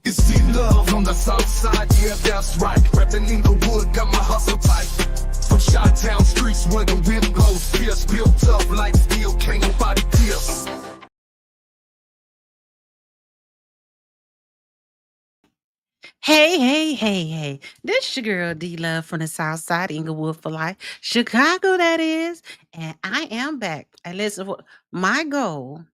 It's the love on the south side, yeah, that's right. Reppin' in the wood, got my hustle tight. From Chi-Town streets where the wind blows fierce, built up like steel, can't nobody pierce. Hey. This your girl D Love from the South Side, Inglewood for life. Chicago, that is. And I am back. And listen, my goal,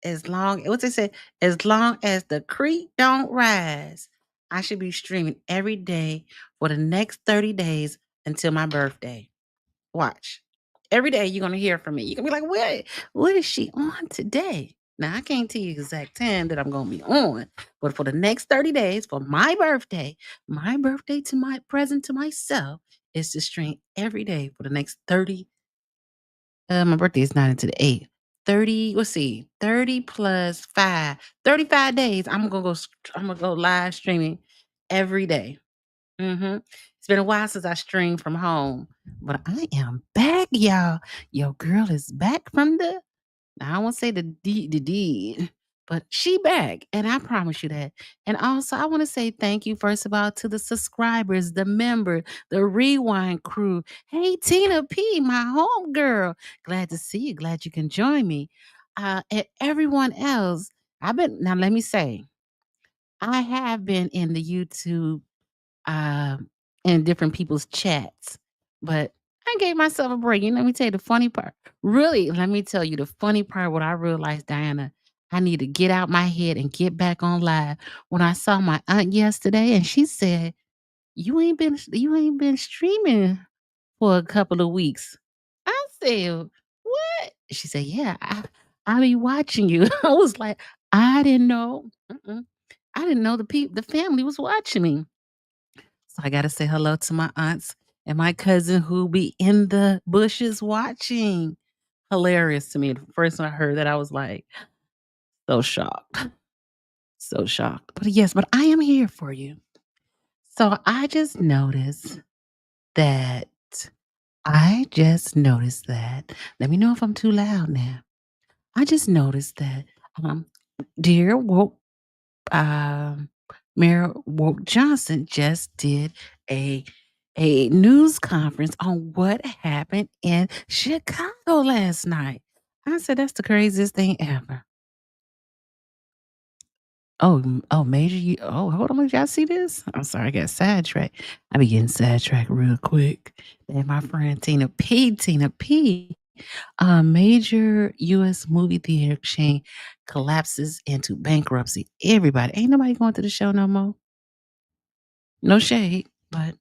what's they say, as long as the creek don't rise, I should be streaming every day for the next 30 days until my birthday. Watch. Every day you're gonna hear from me. You're gonna be like, what is she on today? Now I can't tell you the exact time that I'm gonna be on, but for the next 30 days, for my birthday to my present to myself is to stream every day for the next 30. My birthday is not until the 8th. 30, let's see, 30 plus 5, 35 days. I'm gonna go live streaming every day. It's been a while since I streamed from home, but I am back, y'all. Your girl is back from now I won't say the deed, but she back, and I promise you that. And also, I want to say thank you first of all to the subscribers, the member, the rewind crew. Hey, Tina P, my home girl. Glad to see you. Glad you can join me. And everyone else, now let me say, I have been in the YouTube in different people's chats. But I gave myself a break. And let me tell you the funny part. Really, let me tell you the funny part. What I realized, Diana, I need to get out my head and get back on live. When I saw my aunt yesterday, and she said, "You ain't been streaming for a couple of weeks." I said, "What?" She said, "Yeah, I be watching you." I was like, I didn't know. I didn't know the family was watching me. So I gotta say hello to my aunts and my cousin who be in the bushes watching. Hilarious to me. The first time I heard that, I was like, so shocked. So shocked. But yes, but I am here for you. So that I just noticed that. Let me know if I'm too loud now. I just noticed that um dear woke um, Mayor Woke Johnson just did a news conference on what happened in Chicago last night. I said that's the craziest thing ever. Oh, Major, hold on, did y'all see this? I'm sorry, I got sidetracked. I be getting sidetracked real quick. And my friend Tina P, a major U.S. movie theater chain collapses into bankruptcy. Everybody, ain't nobody going to the show no more. No shade, but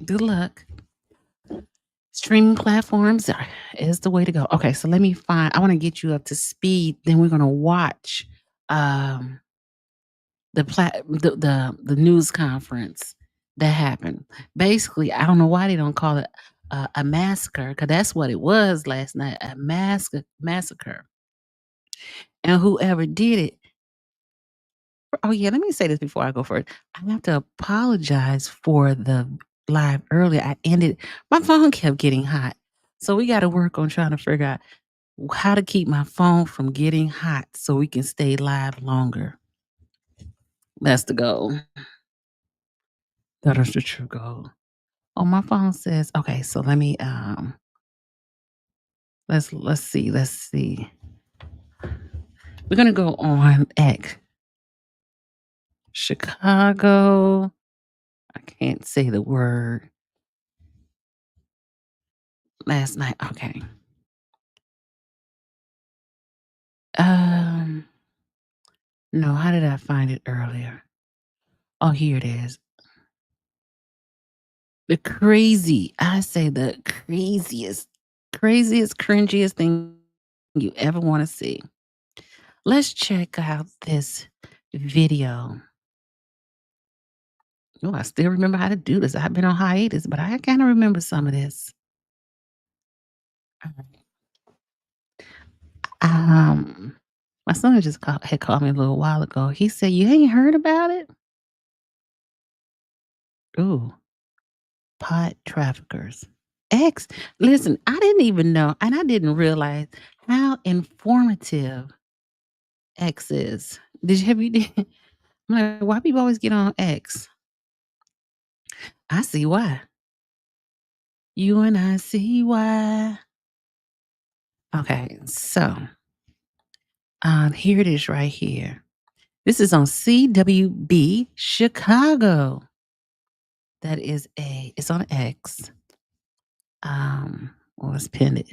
good luck. Streaming platforms is the way to go. Okay, so let me find. I want to get you up to speed. Then we're gonna watch um, the news conference that happened. Basically, I don't know why they don't call it a massacre because that's what it was last night. A massacre, and whoever did it. Oh yeah, let me say this before I go first. I have to apologize for the live earlier. My phone kept getting hot. So we got to work on trying to figure out how to keep my phone from getting hot so we can stay live longer. That's the goal. That is the true goal. Oh, my phone says, okay, so let me let's see. We're gonna go on X. Chicago. I can't say the word. Last night. Okay. Um, no, how did I find it earlier? Oh, here it is. I say the craziest, cringiest thing you ever want to see. Let's check out this video. Oh, I still remember how to do this. I've been on hiatus, but I kind of remember some of this. Um, my son had called me a little while ago. He said, "You ain't heard about it?" Ooh, pot traffickers. Listen, I didn't even know, and I didn't realize how informative X is. Did you have you? I'm like, why people always get on X? I see why. You and I see why. Okay, so here it is right here. This is on CWB Chicago. That is it's on X. Well, let's pin it.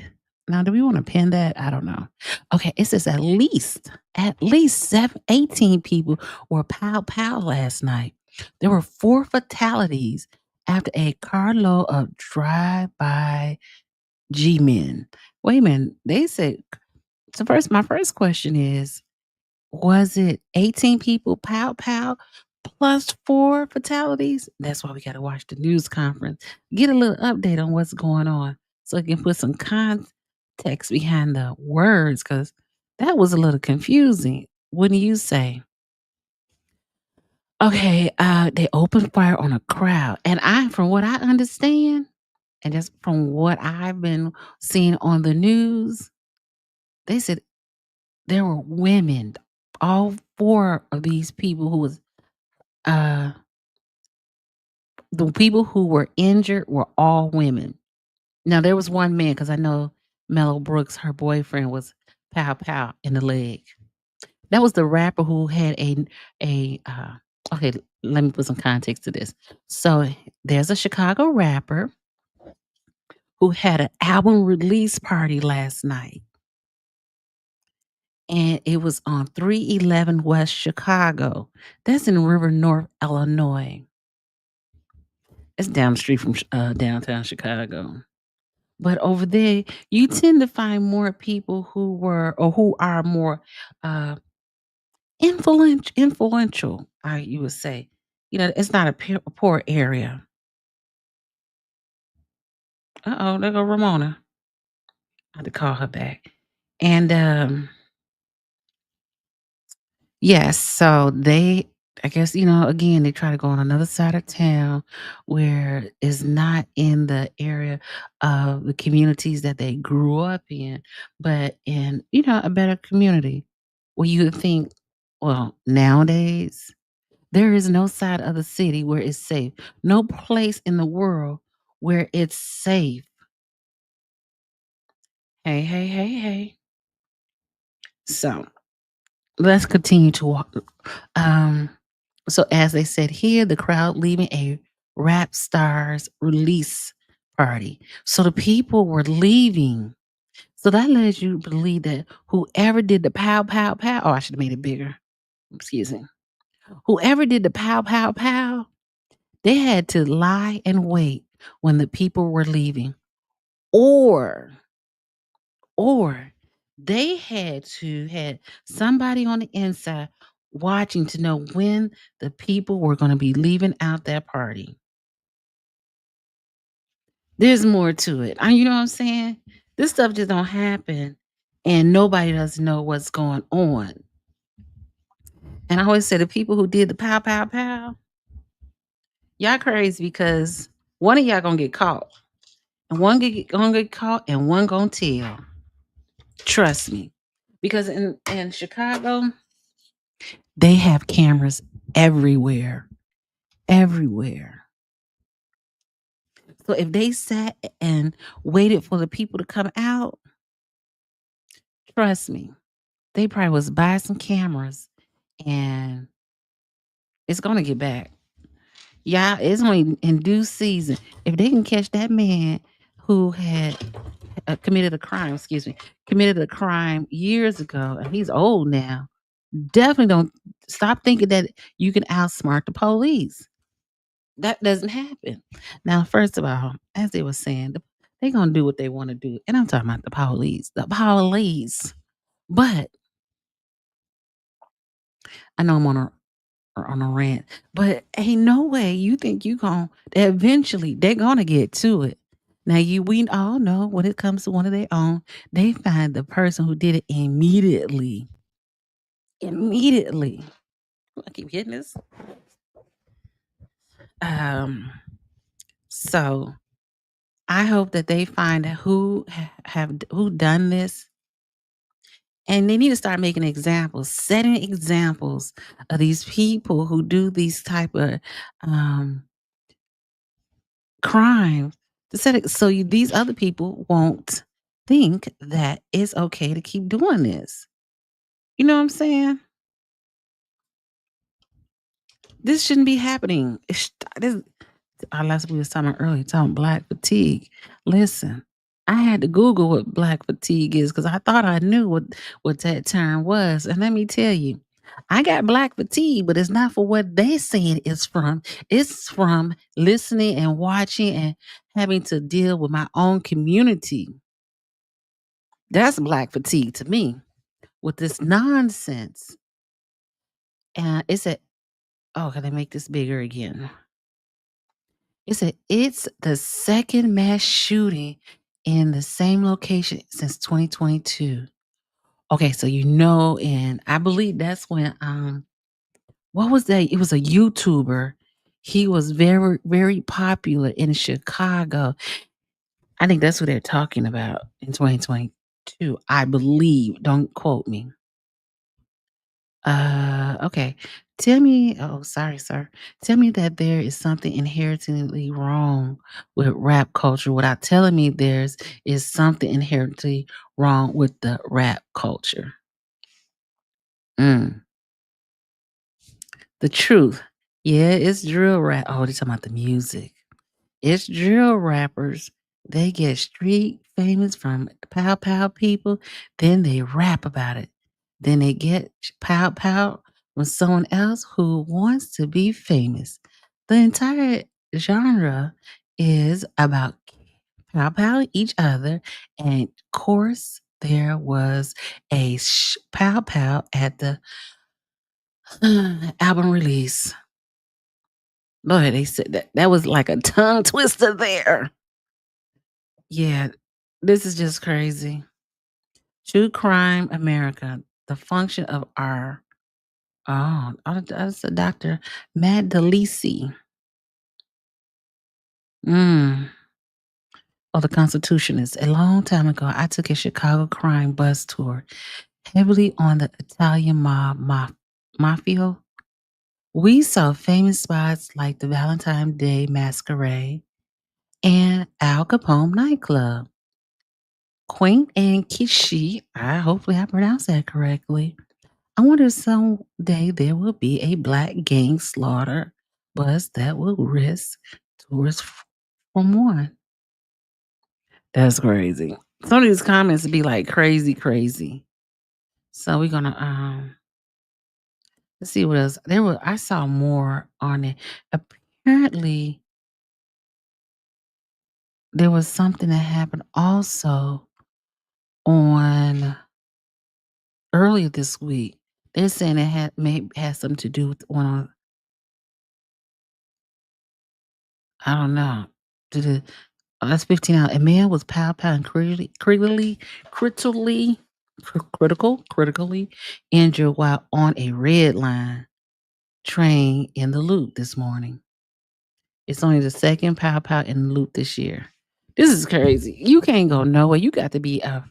Now, do we want to pin that? I don't know. Okay, it says at least 18 people were pow last night. There were 4 fatalities after a carload of drive-by G-men. Wait a minute. They said, so my first question is, was it 18 people plus 4 fatalities? That's why we gotta watch the news conference. Get a little update on what's going on so I can put some context behind the words, because that was a little confusing, wouldn't you say? Okay, they opened fire on a crowd, and from what I understand, and just from what I've been seeing on the news, they said there were women. All 4 of these people who was uh the people who were injured were all women. Now there was one man, because I know Mello Brooks, her boyfriend, was pow in the leg. That was the rapper who had a okay, let me put some context to this. So there's a Chicago rapper who had an album release party last night, and it was on 311 West Chicago. That's in River North, Illinois. It's down the street from downtown Chicago. But over there, you tend to find more people who were or who are more uh influential, you would say. It's not a poor area. Uh-oh, there go Ramona. I had to call her back. And yes, so I guess, again, they try to go on another side of town where it's not in the area of the communities that they grew up in, but in, a better community where you would think, well, nowadays, there is no side of the city where it's safe, no place in the world where it's safe. Hey, hey, hey, hey. So let's continue to walk. Um, So as they said here, the crowd leaving a rap stars release party. So the people were leaving. So that led you to believe that whoever did the pow, oh, I should have made it bigger. Excuse me. Whoever did the pow, they had to lie and wait when the people were leaving. Or, or they had somebody on the inside watching to know when the people were going to be leaving out that party. There's more to it. You know what I'm saying? This stuff just don't happen and nobody doesn't know what's going on. And I always say the people who did the pow, y'all crazy, because one of y'all gonna get caught. And gonna get caught and one gonna tell. Trust me. Because in Chicago, they have cameras everywhere. Everywhere. So if they sat and waited for the people to come out, trust me, they probably was buy some cameras and it's gonna get back. Yeah, it's only in due season. If they can catch that man who had committed a crime years ago, and he's old now, definitely don't stop thinking that you can outsmart the police. That doesn't happen. Now, first of all, as they were saying, they're gonna do what they want to do, and I'm talking about the police. The police. But I know I'm on a rant, but ain't no way you think you gon' eventually they're gonna get to it. Now we all know when it comes to one of their own, they find the person who did it immediately. Immediately. I keep hitting this. Um, so I hope that they find who done this And they need to start making examples, setting examples of these people who do these type of um, crimes to set it so these other people won't think that it's okay to keep doing this. You know what I'm saying? This shouldn't be happening. This, last we was talking about earlier, talking black fatigue. Listen, I had to Google what black fatigue is because I thought I knew what that term was. And let me tell you, I got black fatigue, but it's not for what they saying it's from. It's from listening and watching and having to deal with my own community. That's black fatigue to me with this nonsense. And it said, oh, can I make this bigger again? It said it's the second mass shooting in the same location since 2022. Okay, so and I believe that's when what was that? It was a YouTuber. He was very, very popular in Chicago. I think that's what they're talking about in 2022. I believe. Don't quote me. Okay. Tell me, oh, sorry, sir. Tell me that there is something inherently wrong with rap culture without telling me there's is something inherently wrong with the rap culture. Mm. The truth. Yeah, it's drill rap. Oh, they're talking about the music. It's drill rappers. They get street famous from pow pow people. Then they rap about it. Then they get pow pow from someone else who wants to be famous. The entire genre is about pow pow each other. And of course, there was a pow pow at the album release. Lord, they said that was like a tongue twister there. Yeah, this is just crazy. True Crime America, the function of our that's a Dr. Matt DeLisi. Mm. Oh, the Constitutionist. A long time ago, I took a Chicago crime bus tour, heavily on the Italian mafia. We saw famous spots like the Valentine Day Masquerade and Al Capone nightclub. Quaint and kitschy. I hopefully I pronounced that correctly. I wonder if someday there will be a black gang slaughter bus that will risk tourists from one. That's crazy. Some of these comments be like crazy, crazy. So we're gonna let's see what else. I saw more on it. Apparently there was something that happened also on earlier this week. They're saying it had something to do with one of I don't know. Did it that's 15 out. A man was pow pow and critically injured while on a red line train in the loop this morning. It's only the second pow pow in the loop this year. This is crazy. You can't go nowhere. You got to be I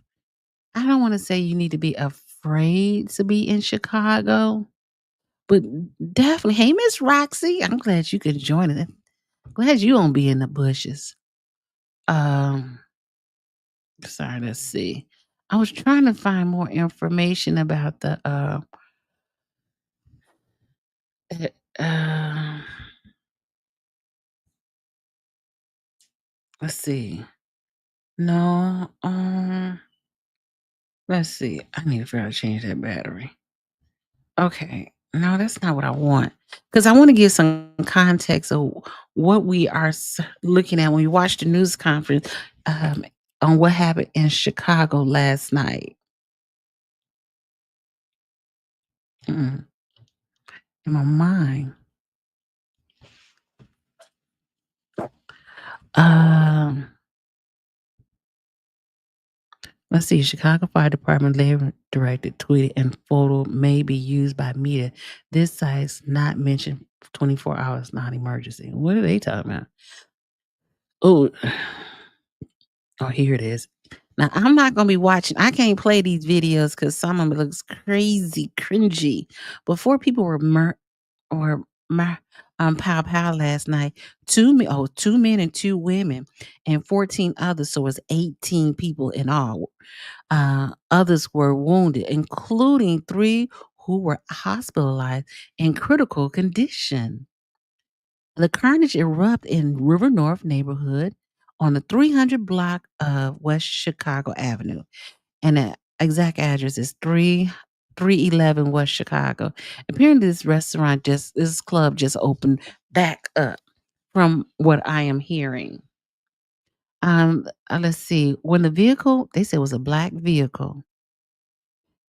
don't want to say you need to be afraid to be in Chicago, but definitely. Hey, Miss Roxy, I'm glad you could join us. Glad you won't be in the bushes. Um, sorry, let's see. I was trying to find more information about the uh, uh let's see. No, let's see. I need to figure out how to change that battery. Okay. No, that's not what I want. Because I want to give some context of what we are looking at when we watch the news conference um, on what happened in Chicago last night. Mm, in my mind. Um, let's see. Chicago Fire Department labor director tweeted and photo may be used by media. This site's not mentioned 24 hours non-emergency. What are they talking about? Oh, oh, here it is. Now, I'm not gonna be watching I can't play these videos because some of it looks crazy, cringy. Before people were mur pow pow last night, 2 men and 2 women and 14 others, so it's 18 people in all. Others were wounded, including 3 who were hospitalized in critical condition. The carnage erupted in River North neighborhood on the 300 block of West Chicago Avenue, and the exact address is 311 West Chicago. Apparently, this club just opened back up from what I am hearing. Let's see. When the vehicle, they said it was a black vehicle.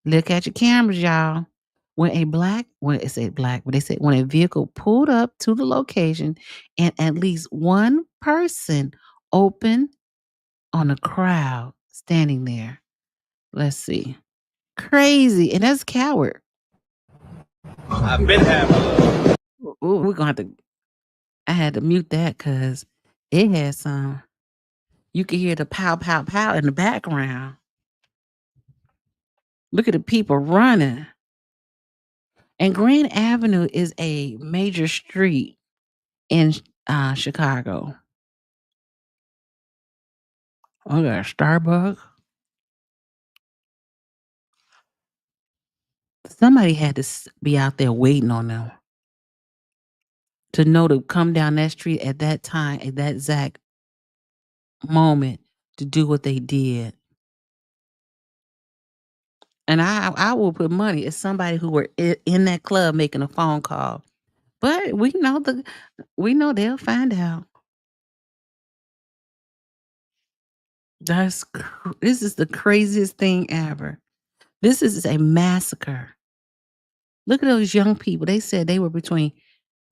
Look at your cameras, y'all. When it said black, but they said when a vehicle pulled up to the location and at least one person opened on a crowd standing there. Let's see. Crazy. And that's coward. I've been having. Ooh, we're gonna have to I had to mute that because it had some you could hear the pow pow pow in the background. Look at the people running. And Grand Avenue is a major street in Chicago. Oh, got a Starbucks. Somebody had to be out there waiting on them to know to come down that street at that time, at that exact moment to do what they did. And I will put money. It's somebody who were in that club making a phone call. But we know they'll find out. This is the craziest thing ever. This is a massacre. Look at those young people. They said they were between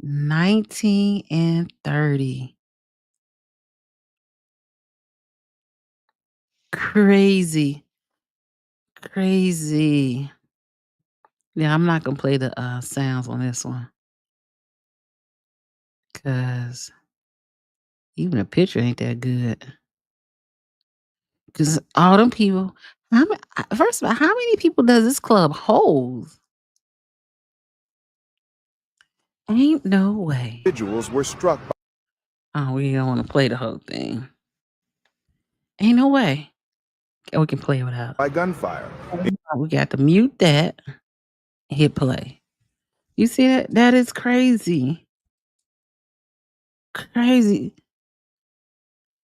19 and 30. Crazy. Crazy. Yeah, I'm not gonna play the sounds on this one because even the picture ain't that good. Because all them people, first of all, how many people does this club hold? Ain't no way. Individuals were struck Oh, we don't want to play the whole thing. Ain't no way. We can play it without. by gunfire. We got to mute that. Hit play. You see that? That is crazy. Crazy.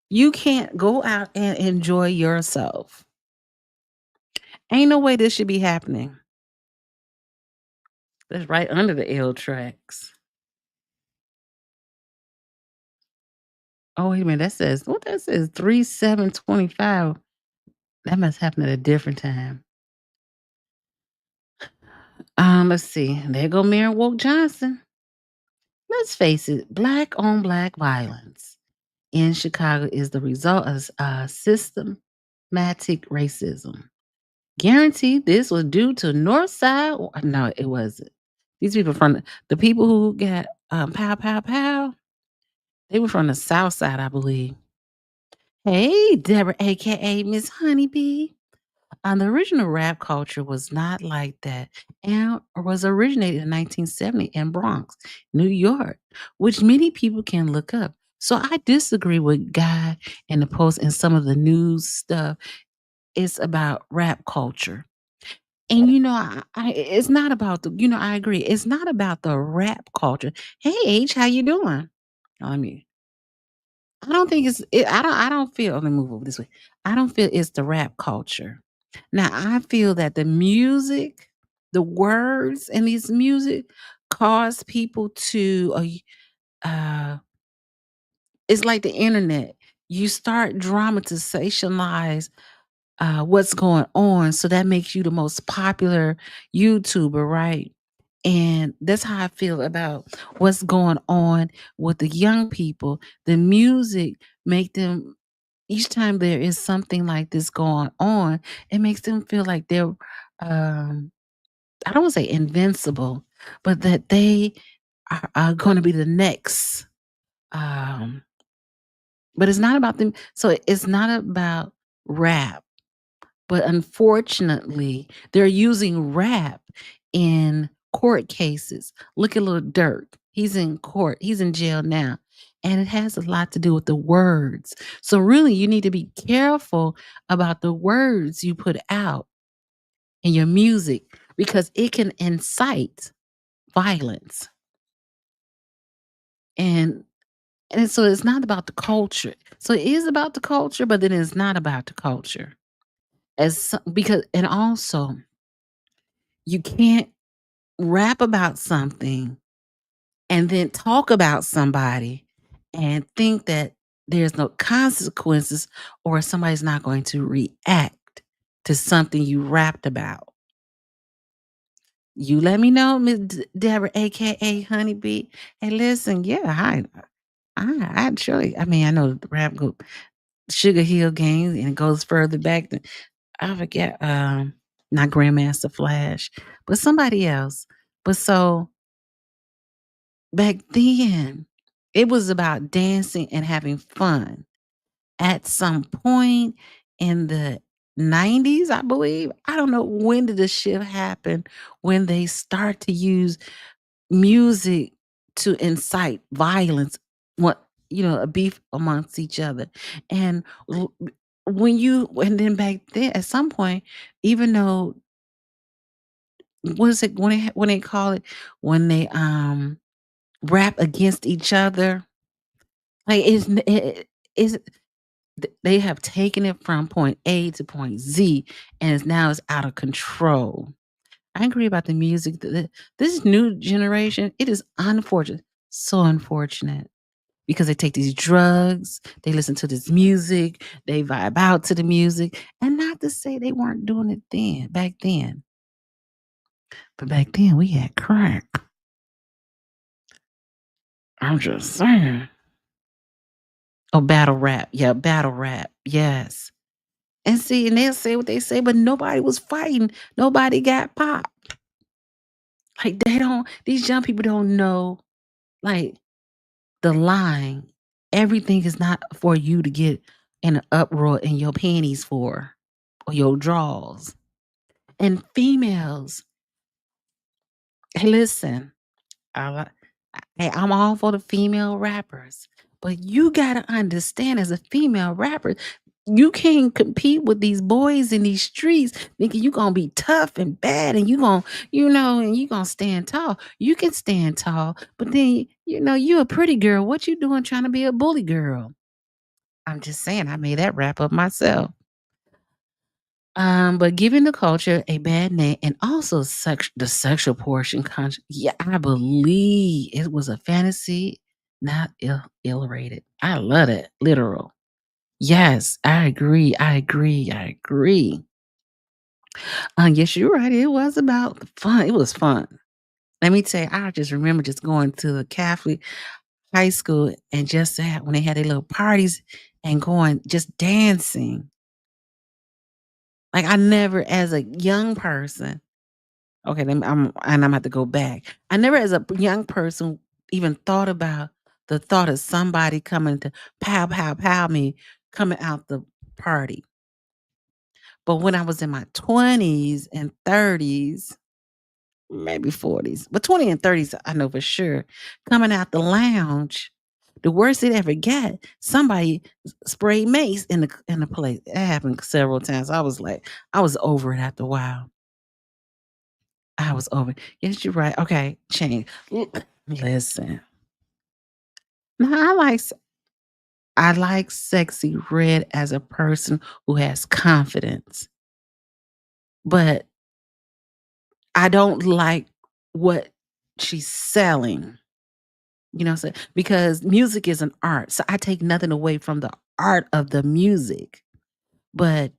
You can't go out and enjoy yourself. Ain't no way this should be happening. That's right under the L tracks. Oh, wait a minute. That says 3/7/25. That must happen at a different time. Let's see. There go Mayor Woke Johnson. Let's face it, black on black violence in Chicago is the result of systematic racism. Guaranteed this was due to North Side. No, it wasn't. These people from the people who got pow pow pow, they were from the South Side, I believe. Hey, Deborah, aka Miss Honeybee. The original rap culture was not like that and was originated in 1970 in Bronx, New York, which many people can look up. So I disagree with Guy and the post and some of the news stuff. It's about rap culture. And it's not about I agree. It's not about the rap culture. Hey H, how you doing? Let me I don't think I don't feel let me move over this way. I don't feel it's the rap culture. Now I feel that the music, the words in these music cause people to it's like the internet. You start dramatizationize what's going on. So that makes you the most popular YouTuber, right? And that's how I feel about what's going on with the young people. The music make them each time there is something like this going on, it makes them feel like they're I don't want to say invincible, but that they are going to be the next. Um, but it's not about them. So it's not about rap. But unfortunately, they're using rap in court cases. Look at Lil Durk. He's in court. He's in jail now. And it has a lot to do with the words. So really, you need to be careful about the words you put out in your music because it can incite violence. And so it's not about the culture. So it is about the culture, but then it's not about the culture. Because and also you can't rap about something and then talk about somebody and think that there's no consequences or somebody's not going to react to something you rapped about. You let me know, Miss Deborah, aka Honeybee. Hey, listen, yeah, I surely, I mean, I know the rap group Sugar Hill Gang, and it goes further back than I forget, not Grandmaster Flash, but somebody else. But so back then, it was about dancing and having fun. At some point in the 90s, I believe, I don't know when did the shift happen when they start to use music to incite violence, what a beef amongst each other. And and then back then, at some point, even though what is it when they call it when they rap against each other, like is they have taken it from point A to point Z, and it's out of control. I agree about the music. This new generation, it is unfortunate, so unfortunate because they take these drugs, they listen to this music, they vibe out to the music, and not to say they weren't doing it back then. But back then we had crack. I'm just saying. Oh, battle rap. Yeah, battle rap. Yes. And see, and they'll say what they say, but nobody was fighting. Nobody got popped. Like these young people don't know, like, the line. Everything is not for you to get in an uproar in your panties for or your drawers. And females, hey, listen, I, li- hey, I'm all for the female rappers, but you gotta understand as a female rapper, you can't compete with these boys in these streets thinking you gonna be tough and bad and and you gonna stand tall. You can stand tall, but then you a pretty girl. What you doing trying to be a bully girl? I'm just saying I made that rap up myself. But giving the culture a bad name and also the sexual portion, yeah, I believe it was a fantasy, not ill-rated. I love it, literal. Yes, I agree. I agree. I agree. Yes, you're right. It was about fun. It was fun. Let me tell you, I just remember just going to the Catholic high school and just when they had their little parties and going just dancing. Like I never, as a young person, okay, I'm have to go back. I never, as a young person, even thought about the thought of somebody coming to pow pow pow me coming out the party. But when I was in my 20s and 30s, maybe 40s, but 20 and 30s, I know for sure, coming out the lounge, the worst it ever got, somebody sprayed mace in the place. It happened several times. I was over it after a while. I was over it. Yes, you're right. Okay, change. Listen. Now I like Sexy Red as a person who has confidence, but I don't like what she's selling. You know what I'm saying? Because music is an art. So I take nothing away from the art of the music. But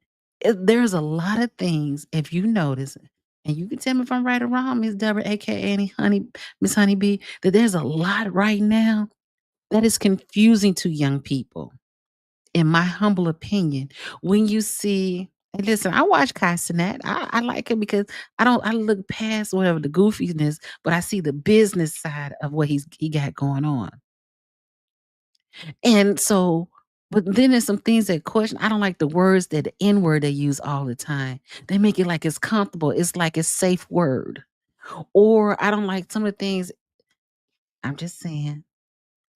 there's a lot of things, if you notice, and you can tell me if I'm right or wrong, Miss Deborah, aka Miss Honeybee, that there's a lot right now that is confusing to young people, in my humble opinion. When you see, and listen, I watch Kai Cenat. I like him because I look past whatever the goofiness, but I see the business side of what he got going on. And so But then there's some things that question. I don't like the words that the N word they use all the time. They make it like it's comfortable. It's like a safe word. Or I don't like some of the things. I'm just saying.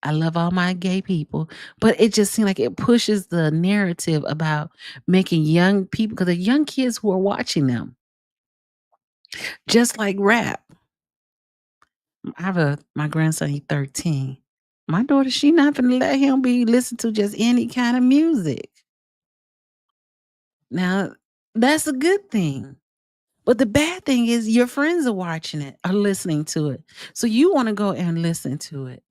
I love all my gay people, but it just seems like it pushes the narrative about making young people because the young kids who are watching them, just like rap. I have my grandson, he's 13. My daughter, she not gonna let him be listen to just any kind of music. Now, that's a good thing. But the bad thing is your friends are watching it, are listening to it. So you want to go and listen to it.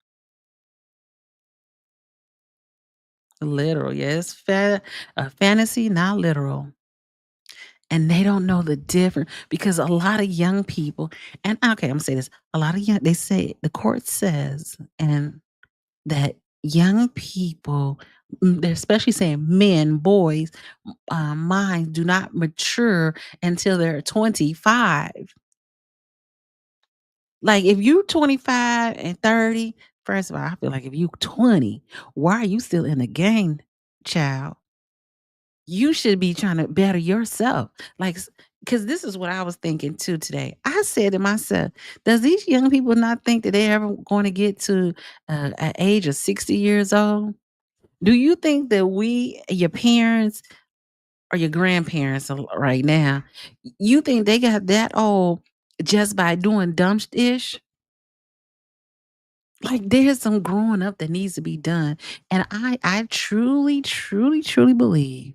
Literal, yes. Fantasy, not literal. And they don't know the difference because a lot of young people, and okay, I'm gonna say this. A lot of young, they say the court says, and that young people, they're especially saying men, boys, minds do not mature until they're 25. Like if you 25 and 30, first of all, I feel like if you 20, why are you still in the game, child? You should be trying to better yourself. Like, because this is what I was thinking too today. I said to myself, does these young people not think that they're ever going to get to an age of 60 years old? Do you think that we, your parents or your grandparents right now, you think they got that old just by doing dumb ish? Like there's some growing up that needs to be done. And I truly, truly, truly believe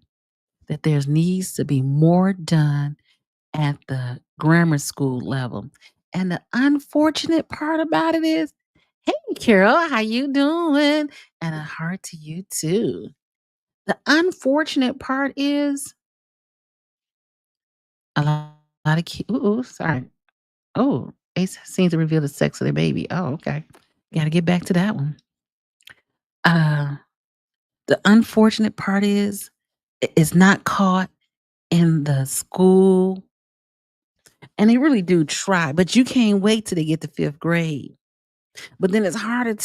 that there needs to be more done at the grammar school level. And the unfortunate part about it is, hey Carol, how you doing? And a heart to you too. The unfortunate part is a lot of kids. Ooh, sorry. Oh, Ace seems to reveal the sex of their baby. Oh, okay. Got to get back to that one. Uh, the unfortunate part is it's not caught in the school, and they really do try, but you can't wait till they get to 5th grade. But then it's harder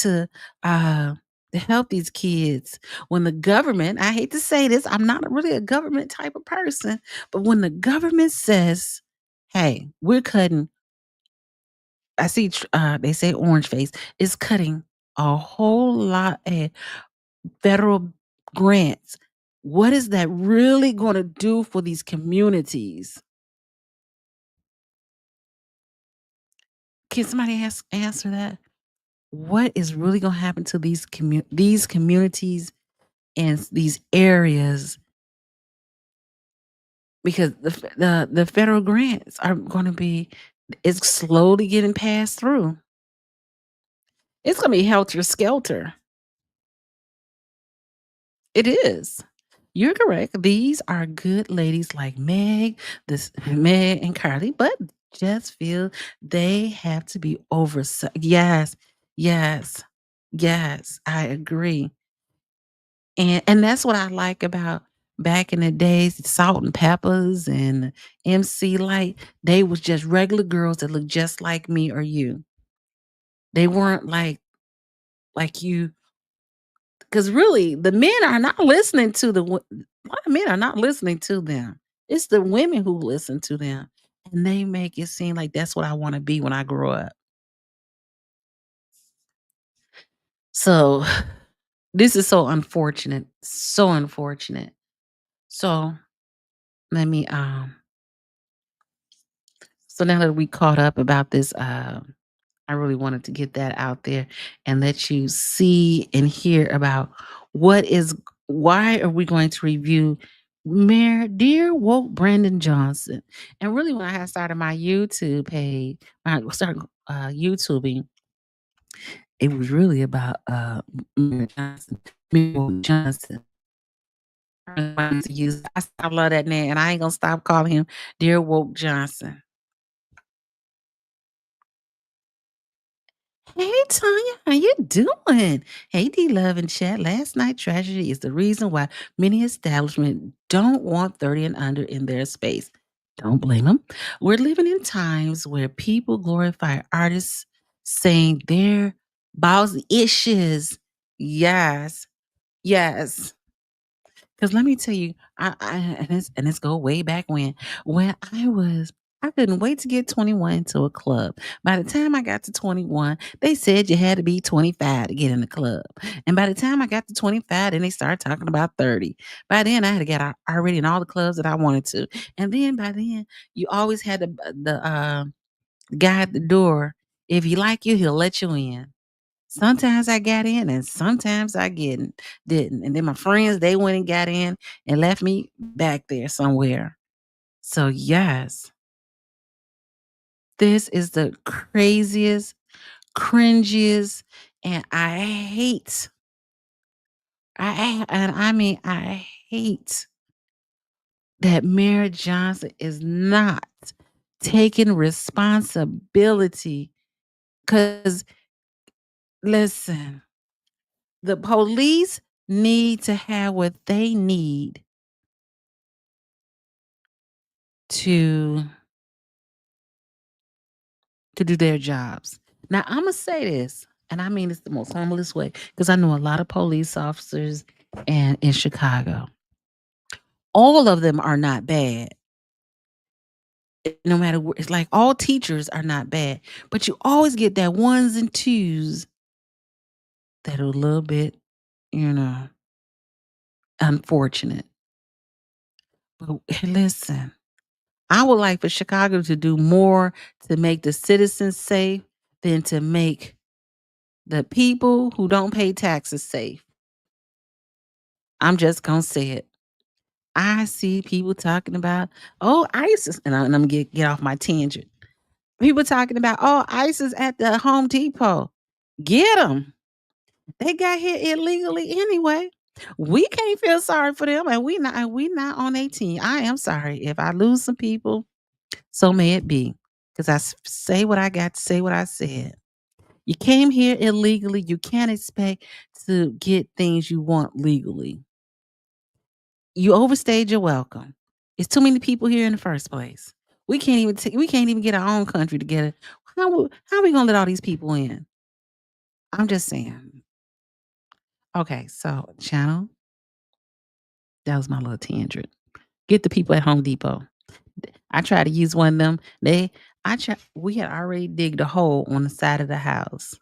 uh, to help these kids when the government, I hate to say this, I'm not really a government type of person, but when the government says, "Hey, we're cutting," I see they say orange face, is cutting a whole lot of federal grants. What is that really gonna do for these communities? Can somebody answer that? What is really gonna happen to these communities and these areas because the federal grants are gonna be it's slowly getting passed through. It's gonna be helter skelter. It is. You're correct. These are good ladies like Meg and Carly, but just feel they have to be oversight. Yes, yes, yes. I agree. And that's what I like about back in the days, Salt and Peppers and MC Light. They was just regular girls that looked just like me or you. They weren't like you, because really the men are not listening to a lot of men are not listening to them. It's the women who listen to them. And they make it seem like that's what I want to be when I grow up. So this is so unfortunate. So unfortunate. So let me so now that we caught up about this, I really wanted to get that out there and let you see and hear about what is why are we going to review Mayor Dear Woke Brandon Johnson. And really when I had started my YouTube page, when I started YouTubing, it was really about Mayor Johnson, Mayor Woke Johnson. I used to I love that name and I ain't gonna stop calling him Dear Woke Johnson. Hey Tanya, how you doing? Hey D Love and Chat. Last night tragedy is the reason why many establishments don't want 30 and under in their space. Don't blame them. We're living in times where people glorify artists saying their boss issues. Yes, yes. Cause let me tell you, and this go way back when I couldn't wait to get 21 to a club. By the time I got to 21, they said you had to be 25 to get in the club. And by the time I got to 25, then they started talking about 30. By then, I had to get already in all the clubs that I wanted to. And then by then, you always had the guy at the door. If he like you, he'll let you in. Sometimes I got in and sometimes I didn't. And then my friends, they went and got in and left me back there somewhere. So yes, this is the craziest, cringiest, and I mean I hate that Mayor Johnson is not taking responsibility. Cause listen, the police need to have what they need to do their jobs. Now I'm gonna say this, and I mean this the most humblest way, because I know a lot of police officers and in Chicago. All of them are not bad. No matter where, it's like all teachers are not bad, but you always get that ones and twos that are a little bit, you know, unfortunate. But listen, I would like for Chicago to do more to make the citizens safe than to make the people who don't pay taxes safe. I'm just gonna say it. I see people talking about, oh, ISIS, and I'm gonna get off my tangent. People talking about, oh, ISIS at the Home Depot. Get them. They got here illegally anyway. We can't feel sorry for them, and we not on 18. I am sorry if I lose some people. So may it be, because say what I got to say. What I said. You came here illegally. You can't expect to get things you want legally. You overstayed your welcome. It's too many people here in the first place. We can't even get our own country together. How are we gonna let all these people in? I'm just saying. Okay, so channel, that was my little tangent. Get the people at Home Depot. I tried to use one of them. We had already digged a hole on the side of the house.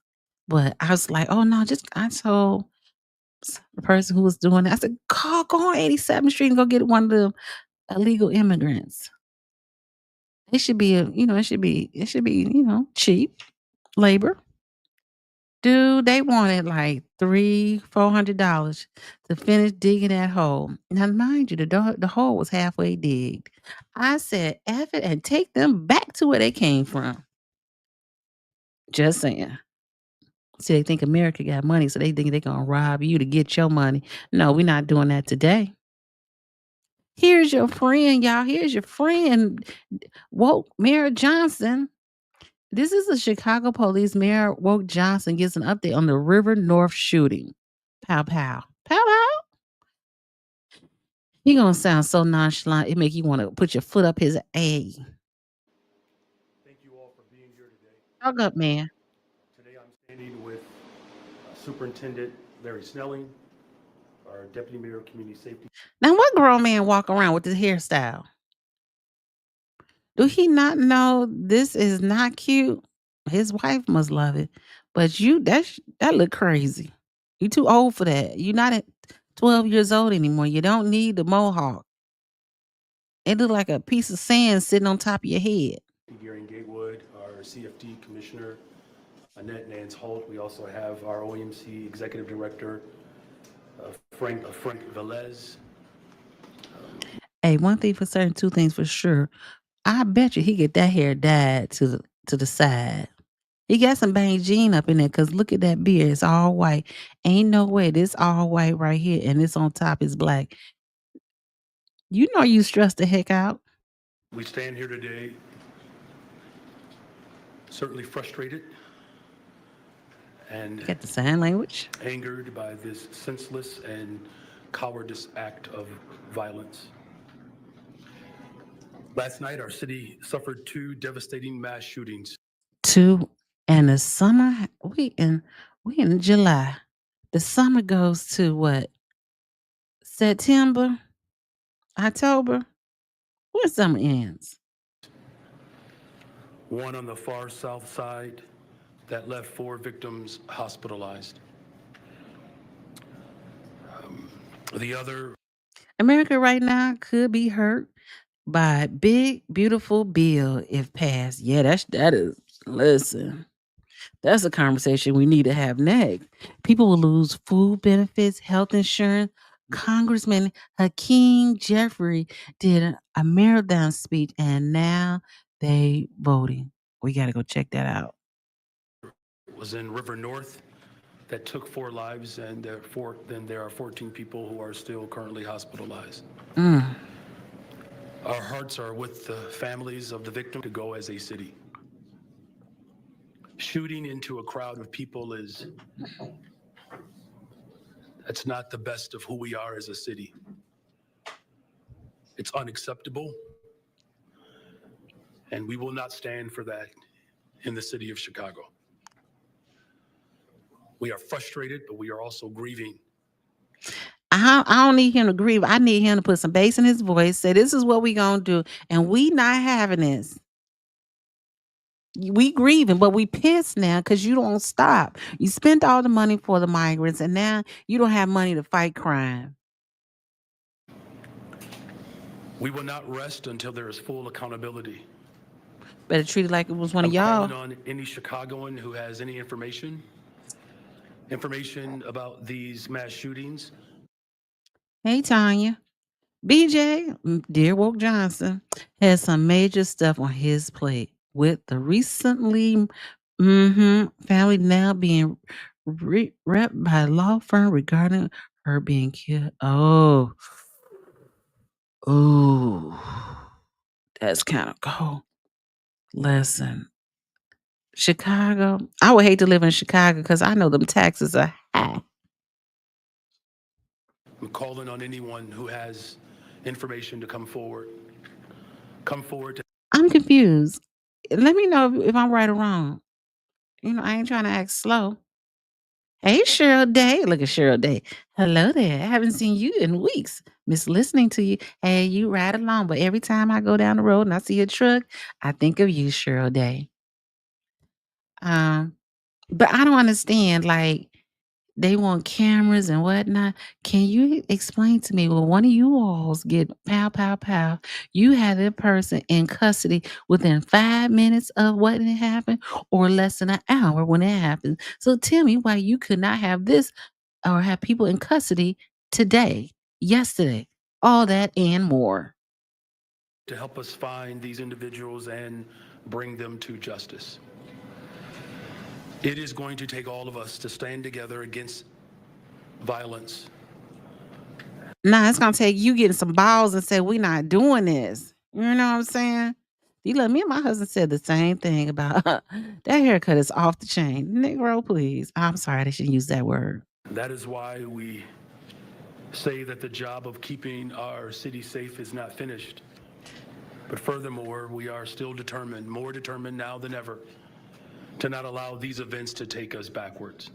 But I was like, oh no, I told the person who was doing it, I said, go on 87th Street and go get one of the illegal immigrants. It should be cheap labor. Dude, they wanted like $300-$400 to finish digging that hole. Now, mind you, the hole was halfway digged. I said, F it and take them back to where they came from. Just saying. See, they think America got money, so they think they're gonna rob you to get your money. No, we're not doing that today. Here's your friend, y'all. Here's your friend, woke Mayor Johnson. This is the Chicago police. Mayor Woke Johnson gives an update on the River North shooting. Pow pow. Pow pow. He gonna sound so nonchalant, it make you want to put your foot up his a. Thank you all for being here today. Talk up, man. Today I'm standing with Superintendent Larry Snelling, our Deputy Mayor of Community Safety. Now, what grown man walk around with this hairstyle? Do he not know this is not cute? His wife must love it, but that look crazy. You too old for that. You're not at 12 years old anymore. You don't need the mohawk. It look like a piece of sand sitting on top of your head. Gary Gatewood, our CFD Commissioner, Annette Nance Holt. We also have our OMC Executive Director, Frank Velez. Hey, one thing for certain, two things for sure. I bet you he get that hair dyed to the side. He got some Bang Jean up in there, because look at that beard. It's all white. Ain't no way. This all white right here, and this on top is black. You know you stressed the heck out. We stand here today certainly frustrated and Got the sign language. angered by this senseless and cowardice act of violence. Last night, our city suffered two devastating mass shootings. Two, and the summer, we in July. The summer goes to what? September, October. When summer ends? One on the far south side that left 4 victims hospitalized. The other America right now could be hurt by big, beautiful bill if passed. Yeah, that is listen. That's a conversation we need to have next. People will lose food benefits, health insurance. Congressman Hakeem Jeffrey did a marathon speech and now they voting. We got to go check that out. was in River North that took 4 lives, and there are 14 people who are still currently hospitalized. Mm. Our hearts are with the families of the victims to go as a city. Shooting into a crowd of people that's not the best of who we are as a city. It's unacceptable, and we will not stand for that in the city of Chicago. We are frustrated, but we are also grieving. I don't need him to grieve. I need him to put some bass in his voice, say this is what we gonna do, and we not having this. We grieving, but we pissed now because you don't stop. You spent all the money for the migrants, and now you don't have money to fight crime. We will not rest until there is full accountability. Better treat it like it was one of I'm y'all. calling on any Chicagoan who has any information about these mass shootings. Hey, Tanya. BJ, Dear Woke Johnson, has some major stuff on his plate with the recently family now being rep by a law firm regarding her being killed. Oh, that's kind of cold. Listen, Chicago, I would hate to live in Chicago because I know them taxes are high. I'm calling on anyone who has information to come forward. Come forward to I'm confused. Let me know if I'm right or wrong. I ain't trying to act slow. Hey, Cheryl Day. Look at Cheryl Day. Hello there. I haven't seen you in weeks. Miss listening to you. Hey, you ride along, but every time I go down the road and I see a truck, I think of you, Cheryl Day. But I don't understand. Like, they want cameras and whatnot. Can you explain to me, when one of you alls get pow, pow, pow, you have that person in custody within 5 minutes of when it happened or less than an hour when it happened? So tell me why you could not have this or have people in custody today, yesterday, all that and more. help us find these individuals and bring them to justice. It is going to take all of us to stand together against violence. Nah, it's gonna take you getting some balls and say we not doing this. You know what I'm saying? You look, me and my husband said the same thing about that haircut is off the chain. Negro, please. I'm sorry, I shouldn't use that word. That is why we say that the job of keeping our city safe is not finished. But furthermore, we are still determined, more determined now than ever, to not allow these events to take us backwards.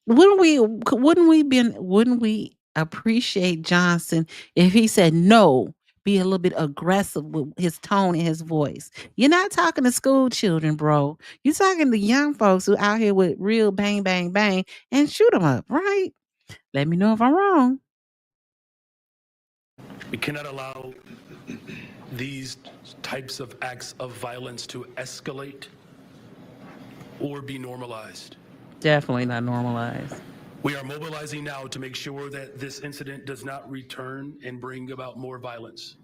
Wouldn't we appreciate Johnson if he said no, be a little bit aggressive with his tone and his voice? You're not talking to school children, bro. You're talking to young folks who out here with real bang, bang, bang and shoot them up, right? Let me know if I'm wrong. We cannot allow these types of acts of violence to escalate or be normalized. Definitely not normalized. We are mobilizing now to make sure that this incident does not return and bring about more violence.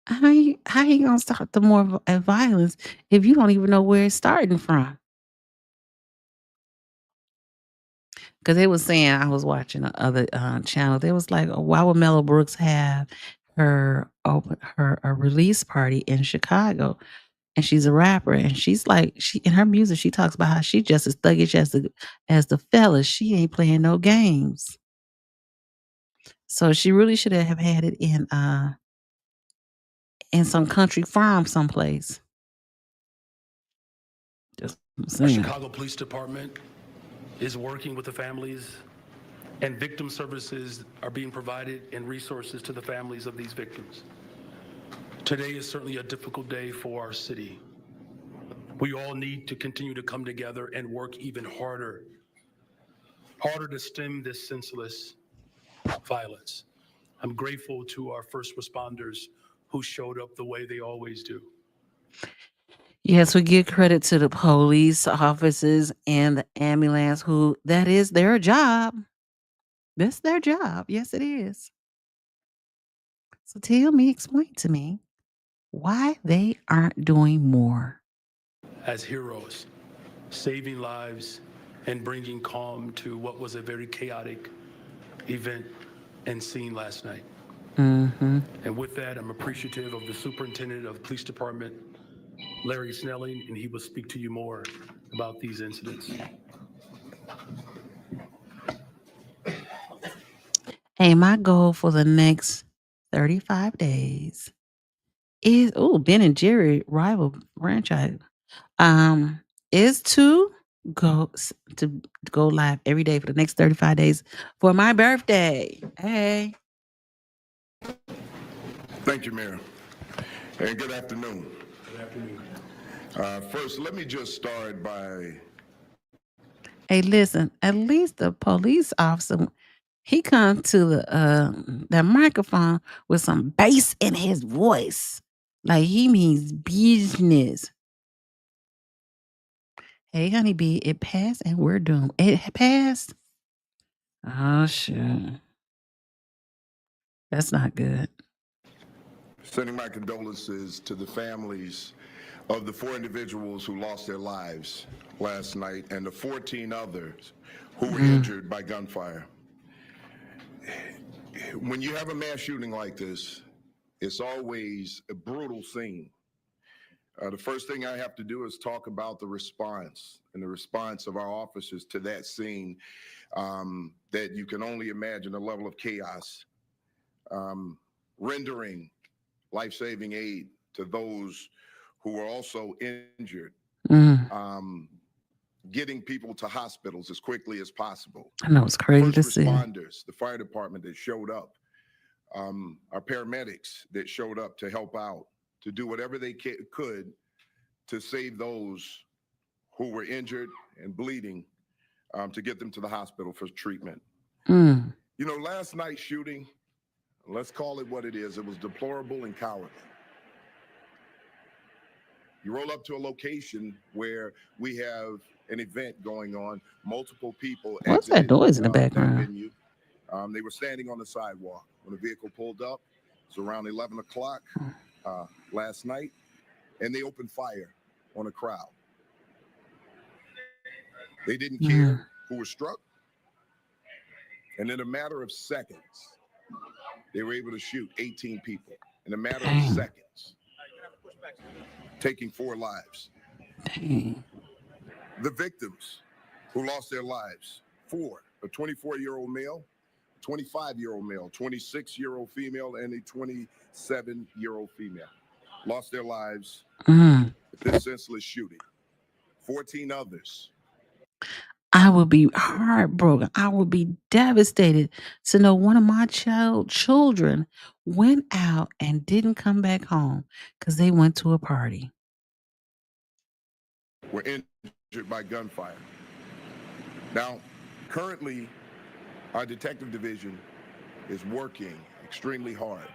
How you gonna start the more violence if you don't even know where it's starting from? Because they was saying, I was watching the other channel. They was like, why would Mello Brooks have her a release party in Chicago? And she's a rapper, and she's like, she in her music, she talks about how she just as thuggish as the fellas. She ain't playing no games. So she really should have had it in some country farm someplace. Just Our saying. Chicago Police Department is working with the families and victim services are being provided and resources to the families of these victims. Today is certainly a difficult day for our city. We all need to continue to come together and work even harder to stem this senseless violence. I'm grateful to our first responders who showed up the way they always do. Yes, we give credit to the police officers and the ambulance who that is their job. That's their job. Yes, it is. So explain to me why they aren't doing more. As heroes, saving lives and bringing calm to what was a very chaotic event and scene last night. Mm-hmm. And with that, I'm appreciative of the superintendent of the police department, Larry Snelling, and he will speak to you more about these incidents. Hey, my goal for the next 35 days is Ben and Jerry rival franchise. Is to go to go live every day for the next 35 days for my birthday. Hey. Thank you, Mayor. And good afternoon. Good afternoon. First, let me just start by. Hey, listen, at least the police officer, he come to the microphone with some bass in his voice. Like he means business. Hey, honeybee, it passed and we're doomed. It passed? Oh, shit. That's not good. Sending my condolences to the families of the 4 individuals who lost their lives last night and the 14 others who were injured by gunfire. When you have a mass shooting like this, it's always a brutal scene. The first thing I have to do is talk about the response and the response of our officers to that scene, that you can only imagine the level of chaos, rendering life-saving aid to those who are also injured, getting people to hospitals as quickly as possible. I know it's crazy to First see. responders, the fire department that showed up, our paramedics that showed up to help out, to do whatever they could to save those who were injured and bleeding, to get them to the hospital for treatment. You know, last night's shooting, let's call it what it is, it was deplorable and cowardly. You roll up to a location where we have an event going on, multiple people. What's that noise in the that background? venue. They were standing on the sidewalk when the vehicle pulled up. It was around 11 o'clock last night, and they opened fire on a crowd. They didn't care who was struck, and in a matter of seconds, they were able to shoot 18 people in a matter of seconds, taking 4 lives. Dang. The victims who lost their lives, 4, a 24-year-old male, 25-year-old male, 26-year-old female, and a 27-year-old female, lost their lives with this senseless shooting. 14 others. I would be heartbroken. I would be devastated to know one of my children went out and didn't come back home because they went to a party. Were injured by gunfire. Now, currently, our detective division is working extremely hard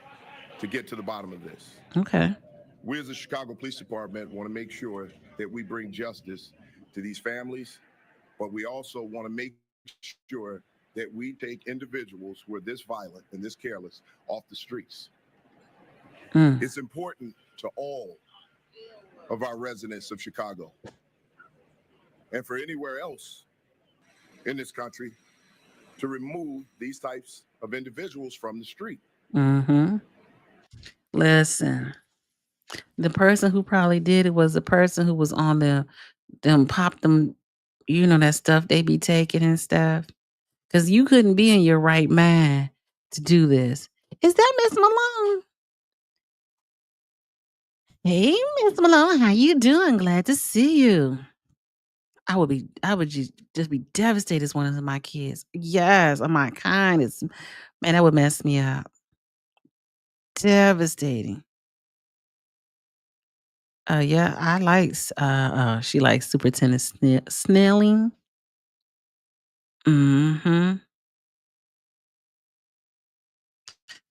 to get to the bottom of this. Okay. We as the Chicago Police Department want to make sure that we bring justice to these families, but we also want to make sure that we take individuals who are this violent and this careless off the streets. It's important to all of our residents of Chicago and for anywhere else in this country to remove these types of individuals from the street. Listen, the person who probably did it was the person who was on them pop them, that stuff they be taking and stuff. Because you couldn't be in your right mind to do this. Is that Miss Malone? Hey, Miss Malone, how you doing? Glad to see you. I would just be devastated as one of my kids. Yes, I'm my kind. It's man, that would mess me up. Devastating. Yeah, I likes she likes Superintendent Snelling. Mm-hmm.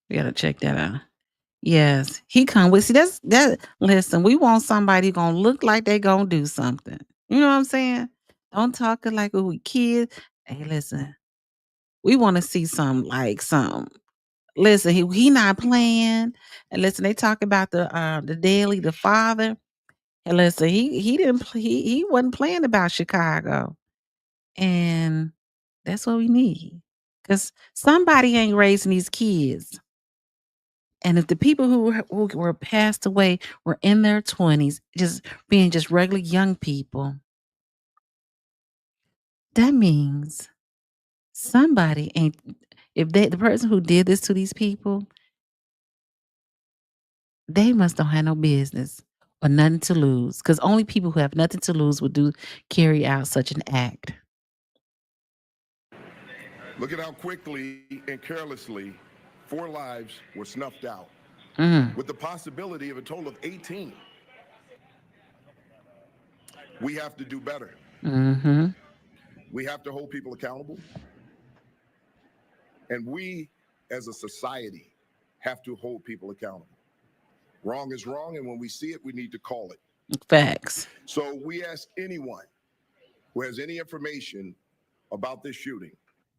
We gotta check that out. Yes, he come with see that's that. Listen, we want somebody gonna look like they gonna do something. You know what I'm saying? Don't talk like we kids. Hey, listen, we want to see some like some. Listen, he not playing. And listen, they talk about the daily, the father. And listen, he didn't he wasn't playing about Chicago, and that's what we need. Cause somebody ain't raising these kids. And if the people who were passed away were in their 20s, just being just regular young people, that means somebody ain't if the person who did this to these people, they must don't have no business or nothing to lose. Because only people who have nothing to lose would carry out such an act. Look at how quickly and carelessly 4 lives were snuffed out, Mm. with the possibility of a total of 18. We have to do better. Mm-hmm. We have to hold people accountable. And we, as a society, have to hold people accountable. Wrong is wrong, and when we see it, we need to call it. Facts. So we ask anyone who has any information about this shooting,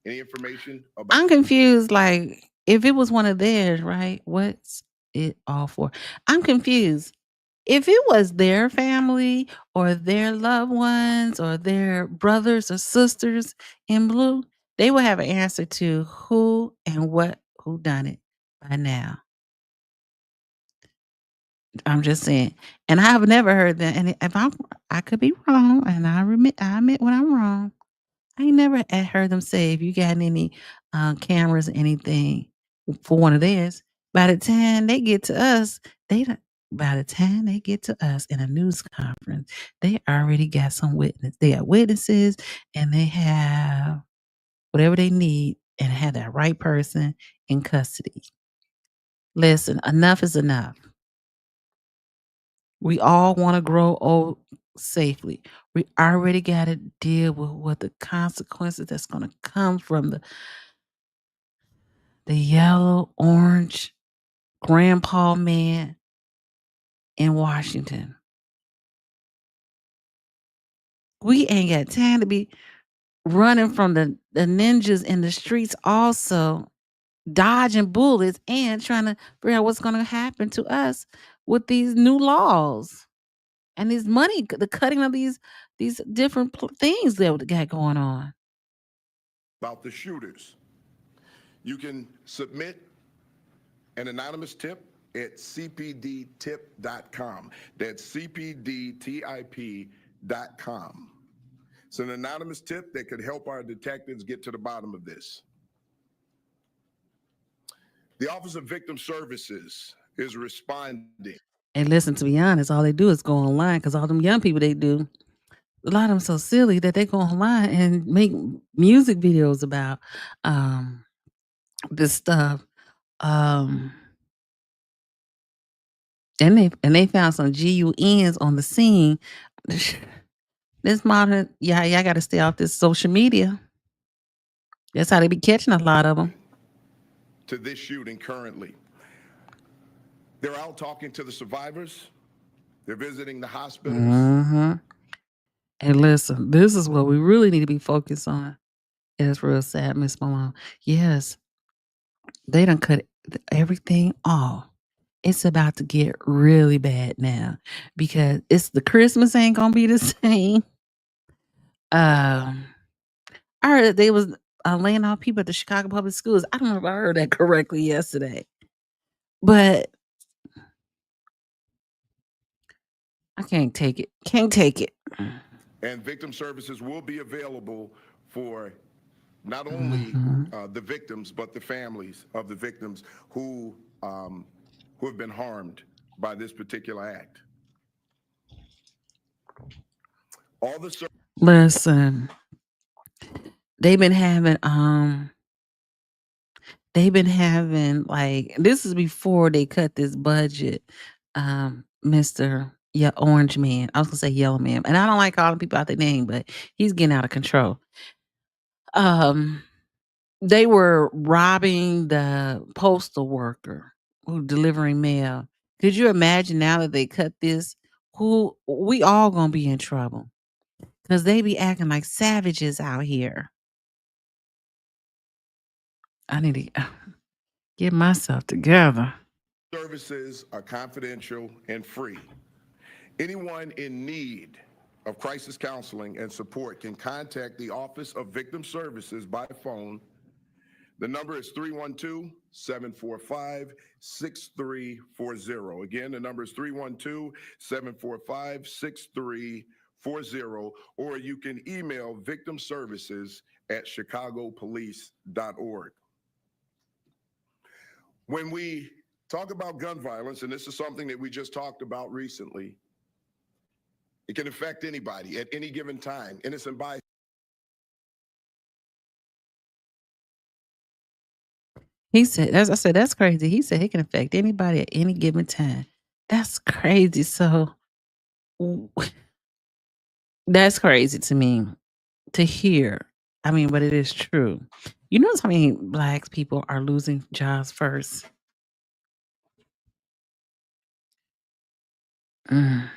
any information about. I'm confused. Like, if it was one of theirs, right? What's it all for? I'm confused. If it was their family or their loved ones or their brothers or sisters in blue, they would have an answer to who and what who done it by now. I'm just saying. And I have never heard that. And if I could be wrong, and I admit when I'm wrong. I ain't never heard them say if you got any cameras or anything for one of theirs. By the time they get to us, by the time they get to us in a news conference, they already got some witness. They got witnesses and they have whatever they need and have that right person in custody. Listen, enough is enough. We all want to grow old safely. We already got to deal with what the consequences that's going to come from the yellow, orange grandpa man in Washington. We ain't got time to be running from the ninjas in the streets, also dodging bullets and trying to figure out what's going to happen to us with these new laws and these money, the cutting of these different things that we got going on. About the shooters. You can submit an anonymous tip at cpdtip.com. That's cpdtip.com. It's an anonymous tip that could help our detectives get to the bottom of this. The Office of Victim Services is responding. And listen, to be honest, all they do is go online because all them young people they do, a lot of them so silly that they go online and make music videos about this stuff. Um, and they found some GUNs on the scene. This modern, y'all got to stay off this social media. That's how they be catching a lot of them. To this shooting currently. They're out talking to the survivors. They're visiting the hospitals. Mm-hmm. And listen, this is what we really need to be focused on. It's real sad, Miss Malone. Yes, they done cut everything off. It's about to get really bad now because it's the Christmas ain't gonna be the same. I heard that they was laying off people at the Chicago public schools. I don't know if I heard that correctly yesterday, but I can't take it. Can't take it. And victim services will be available for not only the victims, but the families of the victims who have been harmed by this particular act. All the Listen, they've been having like this is before they cut this budget. Mr. Yeah, Orange Man. I was gonna say Yellow Man, and I don't like calling people out their name, but he's getting out of control. Um, they were robbing the postal worker who delivering mail. Could you imagine now that they cut this? Who we all gonna be in trouble because they be acting like savages out here. I need to get myself together. Services are confidential and free. Anyone in need of crisis counseling and support can contact the Office of Victim Services by phone. The number is 312-745-6340. Again, the number is 312-745-6340, or you can email victimservices@chicagopolice.org. When we talk about gun violence, and this is something that we just talked about recently, it can affect anybody at any given time. Innocent by He said, as I said, that's crazy. He said he can affect anybody at any given time. That's crazy. So w- that's crazy to me to hear. I mean, but it is true. You notice how many black people are losing jobs first? Mm.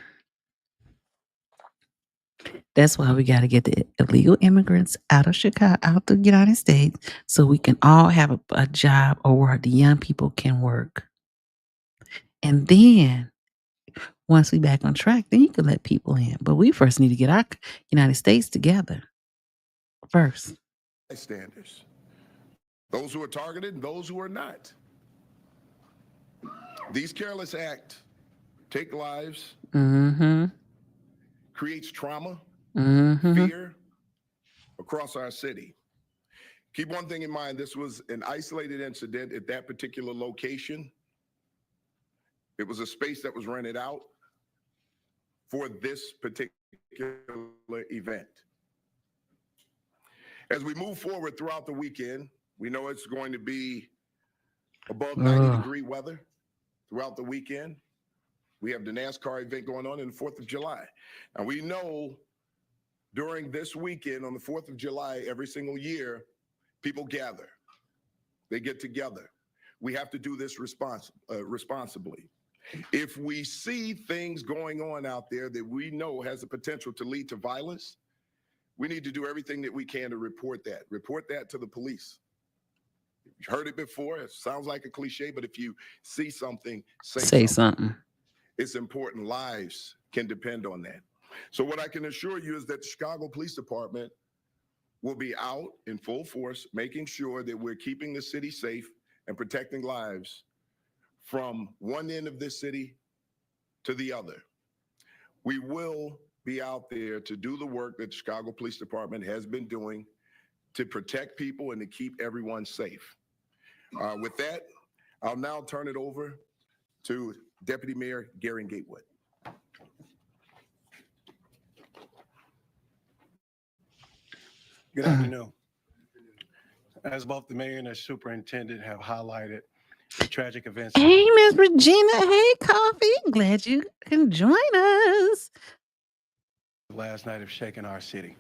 That's why we got to get the illegal immigrants out of Chicago, out the United States, so we can all have a job or where the young people can work. And then once we back on track, then you can let people in. But we first need to get our United States together first. bystanders, those who are targeted and those who are not. These careless acts take lives, Mm-hmm. creates trauma, Mm-hmm. fear across our city. Keep one thing in mind, this was an isolated incident at that particular location. It was a space that was rented out for this particular event. As we move forward throughout the weekend, we know it's going to be above 90-degree weather throughout the weekend. We have the NASCAR event going on the 4th of July. And we know during this weekend on the 4th of July, every single year, people gather. They get together. We have to do this responsibly. If we see things going on out there that we know has the potential to lead to violence, we need to do everything that we can to report that. Report that to the police. You've heard it before. It sounds like a cliche, but if you see something, Say something. It's important. Lives can depend on that. So what I can assure you is that the Chicago Police Department will be out in full force, making sure that we're keeping the city safe and protecting lives from one end of this city to the other. We will be out there to do the work that the Chicago Police Department has been doing to protect people and to keep everyone safe. With that, I'll now turn it over to Deputy Mayor Gary Gatewood. Good afternoon. As both the mayor and the superintendent have highlighted, the tragic events. Hey, Miss Regina. Hey, Coffee. Glad you can join us. Last night have shaken our city.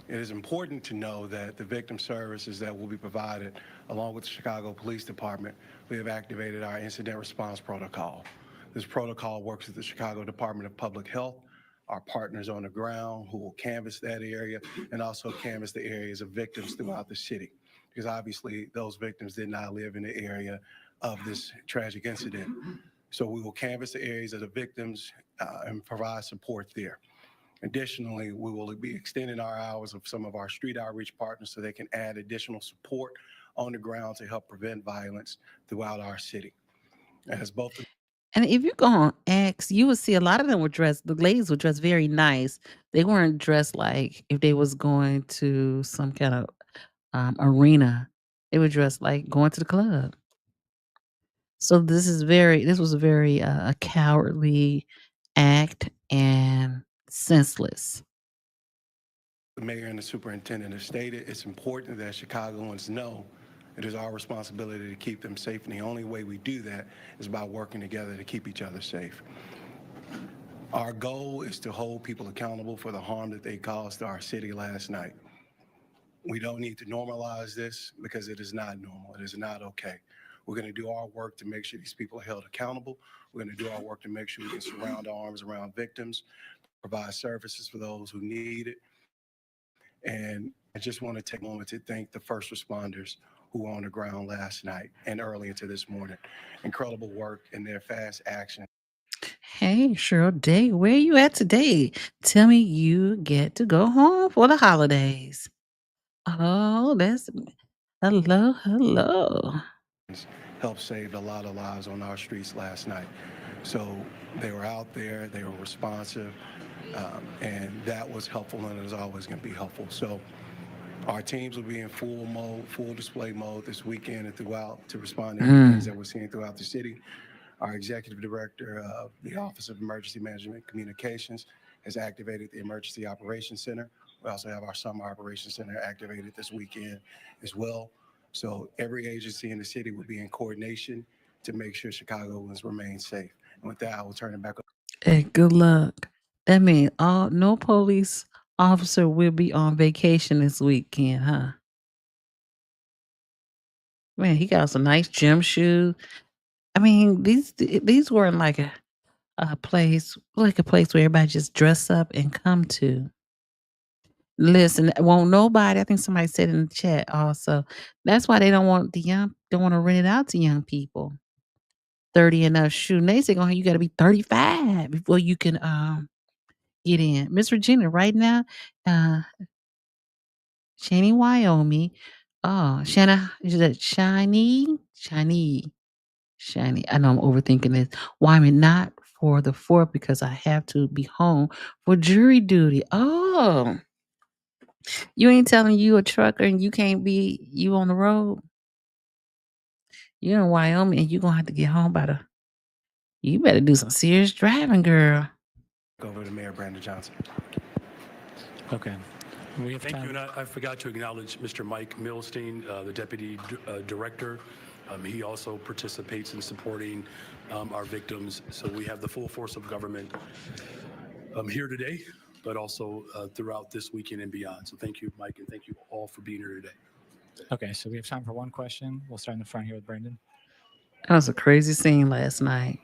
It is important to know that the victim services that will be provided, along with the Chicago Police Department, we have activated our incident response protocol. This protocol works with the Chicago Department of Public Health, our partners on the ground who will canvass that area and also canvass the areas of victims throughout the city. Because obviously those victims did not live in the area of this tragic incident. So we will canvass the areas of the victims and provide support there. Additionally, we will be extending our hours of some of our street outreach partners so they can add additional support on the ground to help prevent violence throughout our city. As both And if you go on X, you would see a lot of them were dressed, the ladies were dressed very nice. They weren't dressed like if they was going to some kind of arena. They were dressed like going to the club. So this was a very a cowardly act and senseless. The mayor and the superintendent have stated it's important that Chicagoans know it is our responsibility to keep them safe, and the only way we do that is by working together to keep each other safe. Our goal is to hold people accountable for the harm that they caused to our city last night. We don't need to normalize this because it is not normal. It is not okay. We're going to do our work to make sure these people are held accountable. We're going to do our work to make sure we can surround our arms around victims, provide services for those who need it. And I just want to take a moment to thank the first responders who were on the ground last night and early into this morning. Incredible work and their fast action. Hey, Cheryl Day, where you at today? Tell me you get to go home for the holidays. Oh, that's hello. Helped save a lot of lives on our streets last night. So they were out there, they were responsive, and that was helpful, and it is always going to be helpful. So our teams will be in full mode, full display mode this weekend and throughout to respond to any things that we're seeing throughout the city. Our executive director of the Office of Emergency Management Communications has activated the Emergency Operations Center. We also have our Summer Operations Center activated this weekend as well. So every agency in the city will be in coordination to make sure Chicagoans remain safe. And with that, I will turn it back over. Hey, good luck. That means no police officer will be on vacation this weekend, huh? Man, he got some nice gym shoes. I mean, these weren't like a place where everybody just dress up and come to. Listen, won't nobody. I think somebody said in the chat also. That's why they don't want to rent it out to young people. 30 and up. Shoot, they say you got to be 35 before you can get in. Miss Regina, right now, Shani, Wyoming. Oh, Shanna, is that Shiny? I know I'm overthinking this. Wyoming, not for the 4th because I have to be home for jury duty. Oh, you ain't telling you a trucker and you can't be you on the road. You're in Wyoming and you're gonna have to get home you better do some serious driving, girl. Over to Mayor Brandon Johnson. Okay. We have Thank time. you, and I forgot to acknowledge Mr. Mike Milstein, the Deputy Director. He also participates in supporting our victims. So we have the full force of government here today, but also throughout this weekend and beyond. So thank you, Mike, and thank you all for being here today. Okay, so we have time for one question. We'll start in the front here with Brandon. That was a crazy scene last night.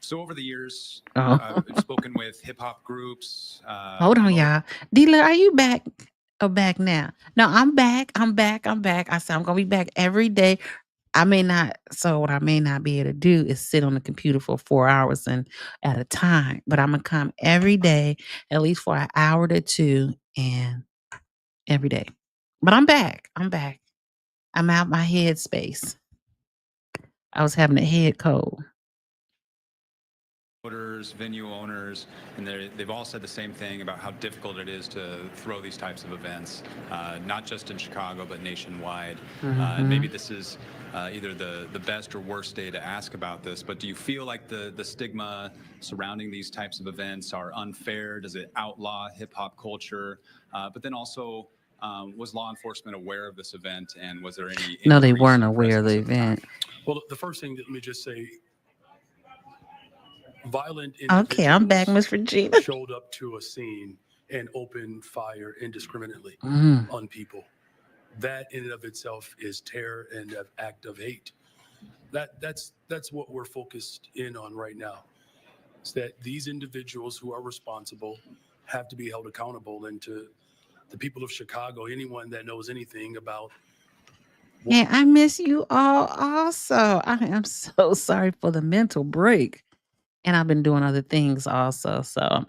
So over the years, Oh. I've spoken with hip hop groups. Hold on, y'all. Dealer, are you back? Oh, back now. No, I'm back. I said I'm gonna be back every day. What I may not be able to do is sit on the computer for 4 hours and at a time. But I'm gonna come every day, at least for an hour to 2, and every day. But I'm back. I'm out my head space. I was having a head cold. Promoters, venue owners, and they've all said the same thing about how difficult it is to throw these types of events, not just in Chicago, but nationwide. And maybe this is either the best or worst day to ask about this, but do you feel like the stigma surrounding these types of events are unfair? Does it outlaw hip-hop culture? But then also, was law enforcement aware of this event, and was there any No, they increase weren't in aware of the presence at event. time? Well, the first thing, let me just say, violent Okay, I'm back, individuals Miss Regina. showed up to a scene and opened fire indiscriminately on people. That in and of itself is terror and an act of hate. That's what we're focused in on right now. Is that these individuals who are responsible have to be held accountable, and to the people of Chicago, anyone that knows anything about. Yeah, I miss you all also. I am so sorry for the mental break. And I've been doing other things also. So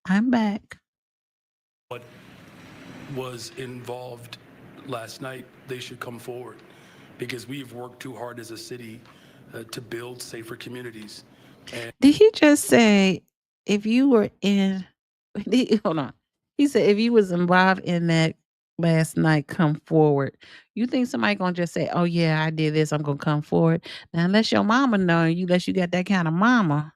I'm back. What was involved last night, they should come forward, because we've worked too hard as a city to build safer communities. And Did he just say if you were in hold on. He said if you was involved in that last night, come forward. You think somebody gonna just say, oh yeah, I did this, I'm gonna come forward. Now unless your mama know you, unless you got that kind of mama.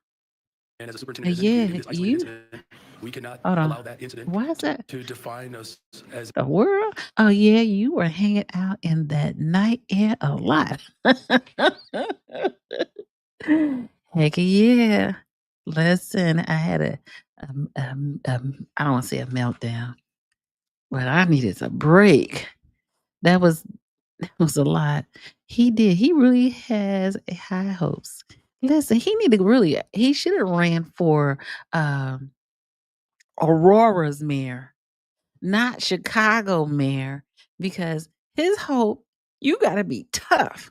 as a superintendent has Yeah, indicated, this isolated you incident We cannot Hold on. allow that incident Why is that to define us as the world? Oh yeah, you were hanging out in that night air a lot. Heck yeah. Listen, I had I don't want to say a meltdown, but I needed a break. That was a lot. He did. He really has high hopes. Listen, he should have ran for um Aurora's mayor, not Chicago mayor, because his hope, you gotta be tough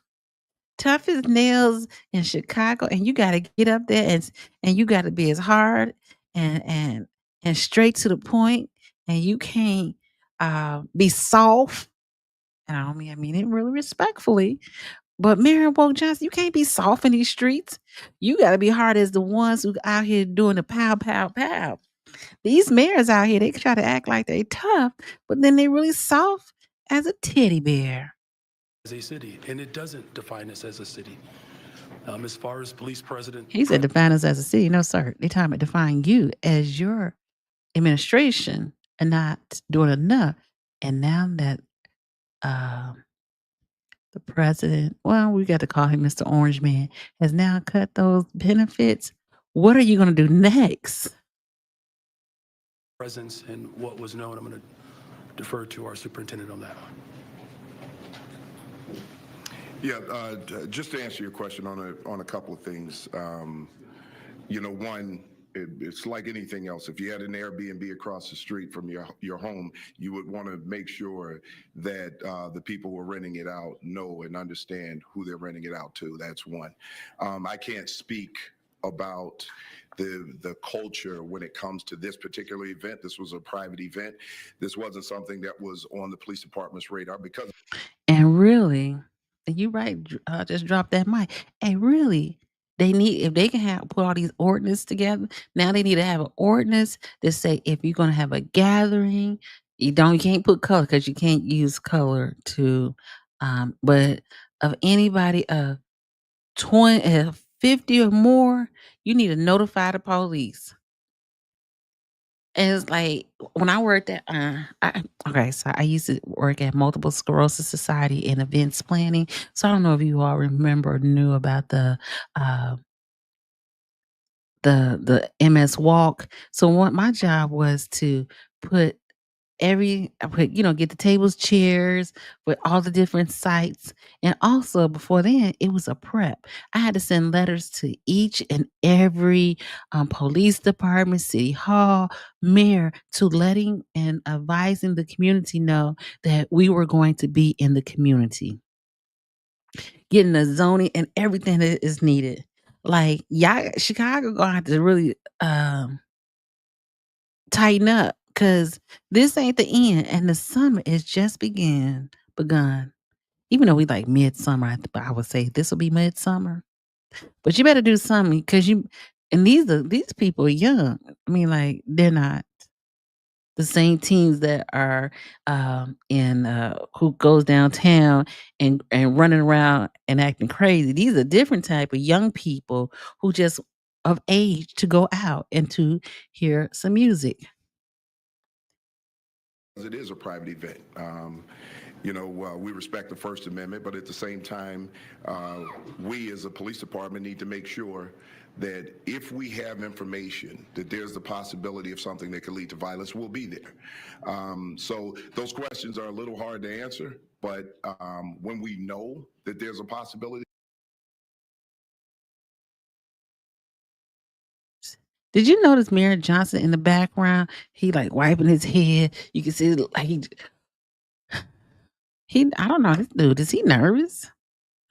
as nails in Chicago, and you gotta get up there and you gotta be as hard and straight to the point, and you can't be soft. And I mean it really respectfully. But Mary Woke Johnson, you can't be soft in these streets. You gotta be hard as the ones who out here doing the pow pow pow. These mayors out here, they try to act like they tough, but then they really soft as a teddy bear. a city, and it doesn't define us as a city. As far as police president, He said define us as a city. No, sir. They talking about define you as your administration and not doing enough. And now that the president, well, we got to call him Mr. Orange Man, has now cut those benefits. What are you going to do next? presence and what was known, I'm going to defer to our superintendent on that one. Yeah, just to answer your question on a couple of things. One, it's like anything else. If you had an Airbnb across the street from your home, you would want to make sure that the people who are renting it out know and understand who they're renting it out to. That's one. I can't speak about the culture when it comes to this particular event. This was a private event. This wasn't something that was on the police department's radar because. And really, you right, just drop that mic. And really, they need, if they can put all these ordinances together, now they need to have an ordinance that say if you're gonna have a gathering, you can't put color because you can't use color to but of anybody of 50 or more, you need to notify the police. And it's like when I worked at so I used to work at Multiple Sclerosis Society in events planning. So I don't know if you all remember or knew about the MS Walk. So what my job was to put get the tables, chairs with all the different sites. And also before then, it was a prep. I had to send letters to each and every police department, city hall, mayor, to letting and advising the community know that we were going to be in the community. Getting the zoning and everything that is needed. Like, y'all, Chicago gonna have to really tighten up because this ain't the end, and the summer is just begun. Even though we like midsummer, I would say this will be midsummer. But you better do something because these people are young. I mean, like they're not the same teens that are in who goes downtown and running around and acting crazy. These are different type of young people who just of age to go out and to hear some music. It is a private event. We respect the First Amendment, but at the same time, we as a police department need to make sure that if we have information that there's the possibility of something that could lead to violence, we'll be there. So those questions are a little hard to answer, but when we know that there's a possibility. Did you notice Mayor Johnson in the background? He like wiping his head. You can see like he I don't know this dude. Is he nervous?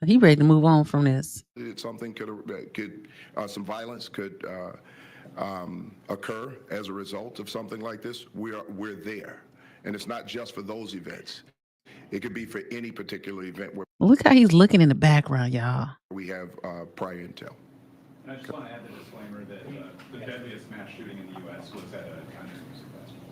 He ready to move on from this. Something some violence could occur as a result of something like this. We're there, and it's not just for those events. It could be for any particular event where. Look how he's looking in the background, y'all. We have prior intel. And I just want to add the disclaimer that the deadliest mass shooting in the U.S. was at a country music festival.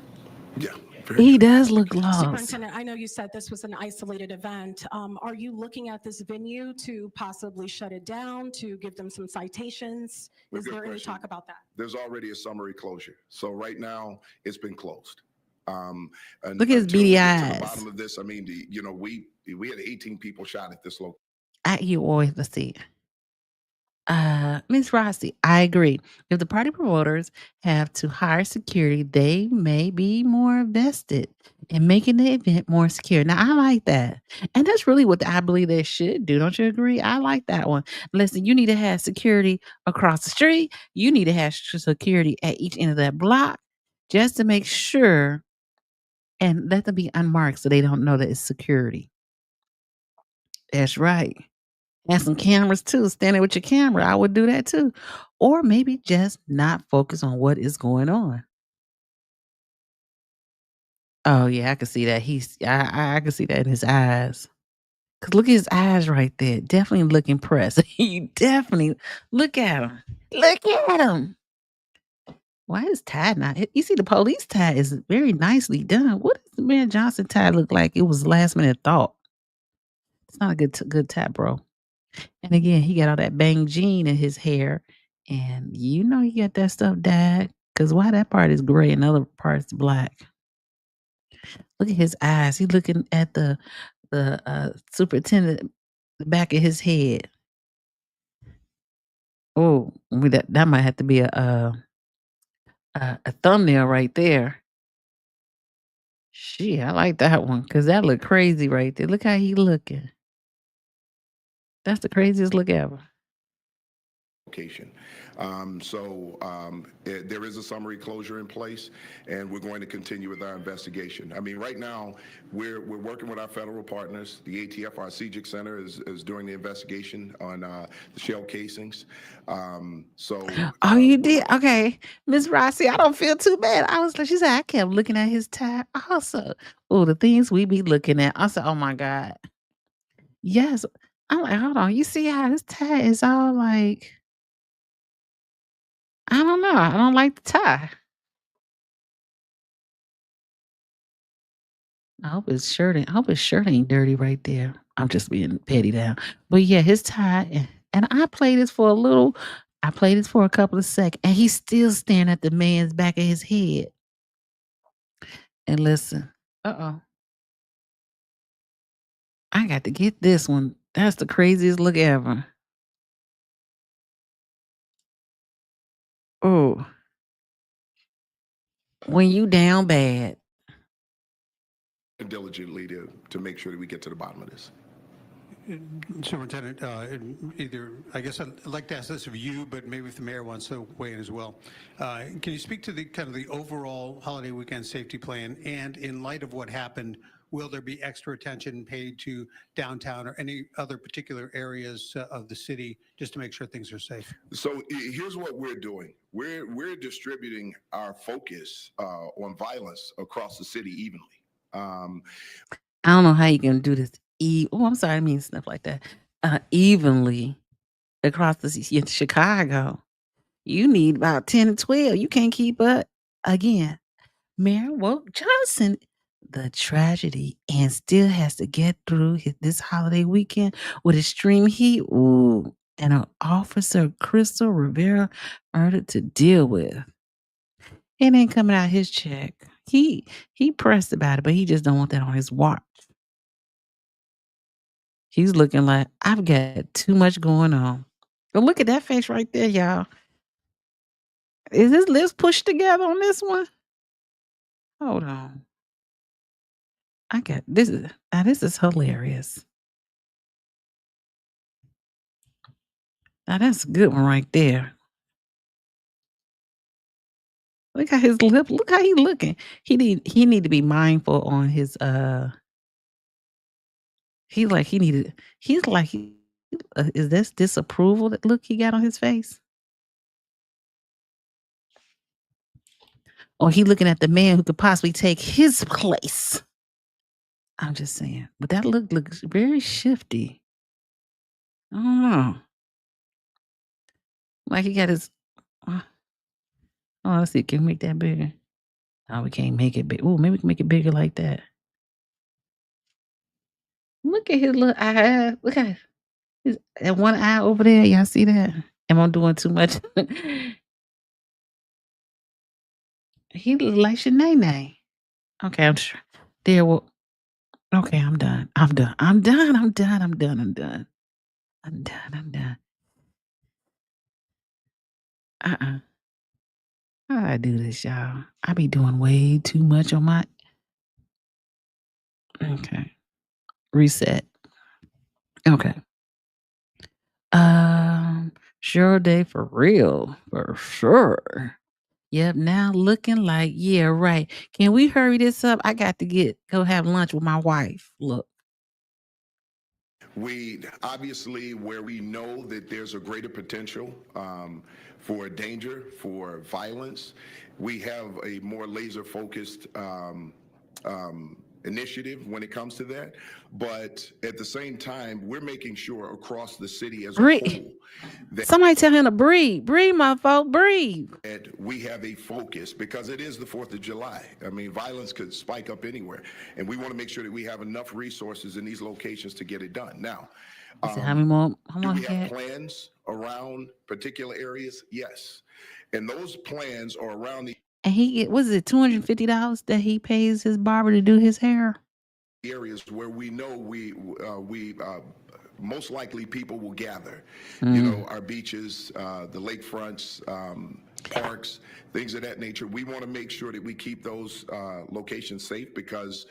Yeah, very He true. does look lost. Superintendent, I know you said this was an isolated event. Are you looking at this venue to possibly shut it down, to give them some citations? Is Good there any question. talk about that? There's already a summary closure. So right now, it's been closed. Look at his Until we beady get to the eyes. bottom of this, I mean, we had 18 people shot at this location. You always let's see. Miss Rossi, I agree. If the party promoters have to hire security, they may be more invested in making the event more secure. Now, I like that. And that's really what I believe they should do. Don't you agree? I like that one. Listen, you need to have security across the street. You need to have security at each end of that block just to make sure and let them be unmarked so they don't know that it's security. That's right. And some cameras too. Standing with your camera, I would do that too. Or maybe just not focus on what is going on. Oh yeah, I can see that. I can see that in his eyes. Cause look at his eyes right there. Definitely look impressed. You definitely look at him. Look at him. Why is tie not? You see, the police tie is very nicely done. What does the Mayor Johnson tie look like? It was last minute thought. It's not a good tie, bro. And again, he got all that bang jean in his hair. And you know he got that stuff dyed. Cause why that part is gray and the other part's black. Look at his eyes. He looking at the superintendent, the back of his head. Oh, that might have to be a thumbnail right there. Shit, I like that one because that look crazy right there. Look how he looking. That's the craziest look ever. Location. There is a summary closure in place, and we're going to continue with our investigation. I mean, right now, we're working with our federal partners. The ATF, our CJIC Center, is doing the investigation on the shell casings. Oh, you did? Okay. Miss Rossi, I don't feel too bad. I was like, she said, I kept looking at his tie also. Oh, the things we be looking at. I said, oh my God. Yes. I'm like, hold on. You see how his tie is all like, I don't know. I don't like the tie. I hope his shirt ain't dirty right there. I'm just being petty now. But yeah, his tie and I played this for a couple of seconds and he's still staring at the man's back of his head. And listen, uh-oh. I got to get this one. That's the craziest look ever. Oh, when you down bad. Diligently to make sure that we get to the bottom of this. Superintendent, I guess I'd like to ask this of you, but maybe if the mayor wants to weigh in as well. Can you speak to the kind of the overall holiday weekend safety plan? And in light of what happened, will there be extra attention paid to downtown or any other particular areas of the city just to make sure things are safe? So here's what we're doing. We're distributing our focus on violence across the city evenly. I don't know how you can do this. I'm sorry, I mean stuff like that. Evenly across in Chicago. You need about 10 and 12. You can't keep up. Again, Mayor Woke Johnson, the tragedy, and still has to get through this holiday weekend with extreme heat. Ooh, and an officer, Crystal Rivera, murdered to deal with. It ain't coming out his check. He pressed about it, but he just don't want that on his watch. He's looking like, I've got too much going on. But look at that face right there, y'all. Is his lips pushed together on this one? Hold on. This is hilarious. Now that's a good one right there. Look at his lip. Look how he looking. He need to be mindful on his he's like is this disapproval that look he got on his face? Or he looking at the man who could possibly take his place. I'm just saying. But that look looks very shifty. I don't know. Like he got his oh, let's see, can we make that bigger? Oh, we can't make it big. Oh, maybe we can make it bigger like that. Look at his little eye. Look at his that one eye over there. Y'all see that? Am I doing too much? He look like Shanae. Okay, I'm sure. There. Well, okay, I'm done. I'm done. I'm done. I'm done. I'm done. I'm done. I'm done. I'm done. How do I do this, y'all? I be doing way too much on my. Okay. Reset. Okay. Um, sure day for real. For sure. Yep, now looking like, yeah, right. Can we hurry this up? I got to go have lunch with my wife. Look. We obviously, where we know that there's a greater potential for danger, for violence, we have a more laser focused initiative when it comes to that. But at the same time, we're making sure across the city as a Breathe. whole Somebody tell him to breathe. Breathe, my folk, breathe. that we have a focus because it is the 4th of July. I mean, violence could spike up anywhere. And we want to make sure that we have enough resources in these locations to get it done. Now, He said, how many more? How do long we he have got? plans around particular areas? Yes. And those plans are around the And he get, was it $250 that he pays his barber to do his hair? areas where we know we most likely people will gather. Mm. You know, our beaches, the lakefronts, parks, things of that nature. We want to make sure that we keep those locations safe because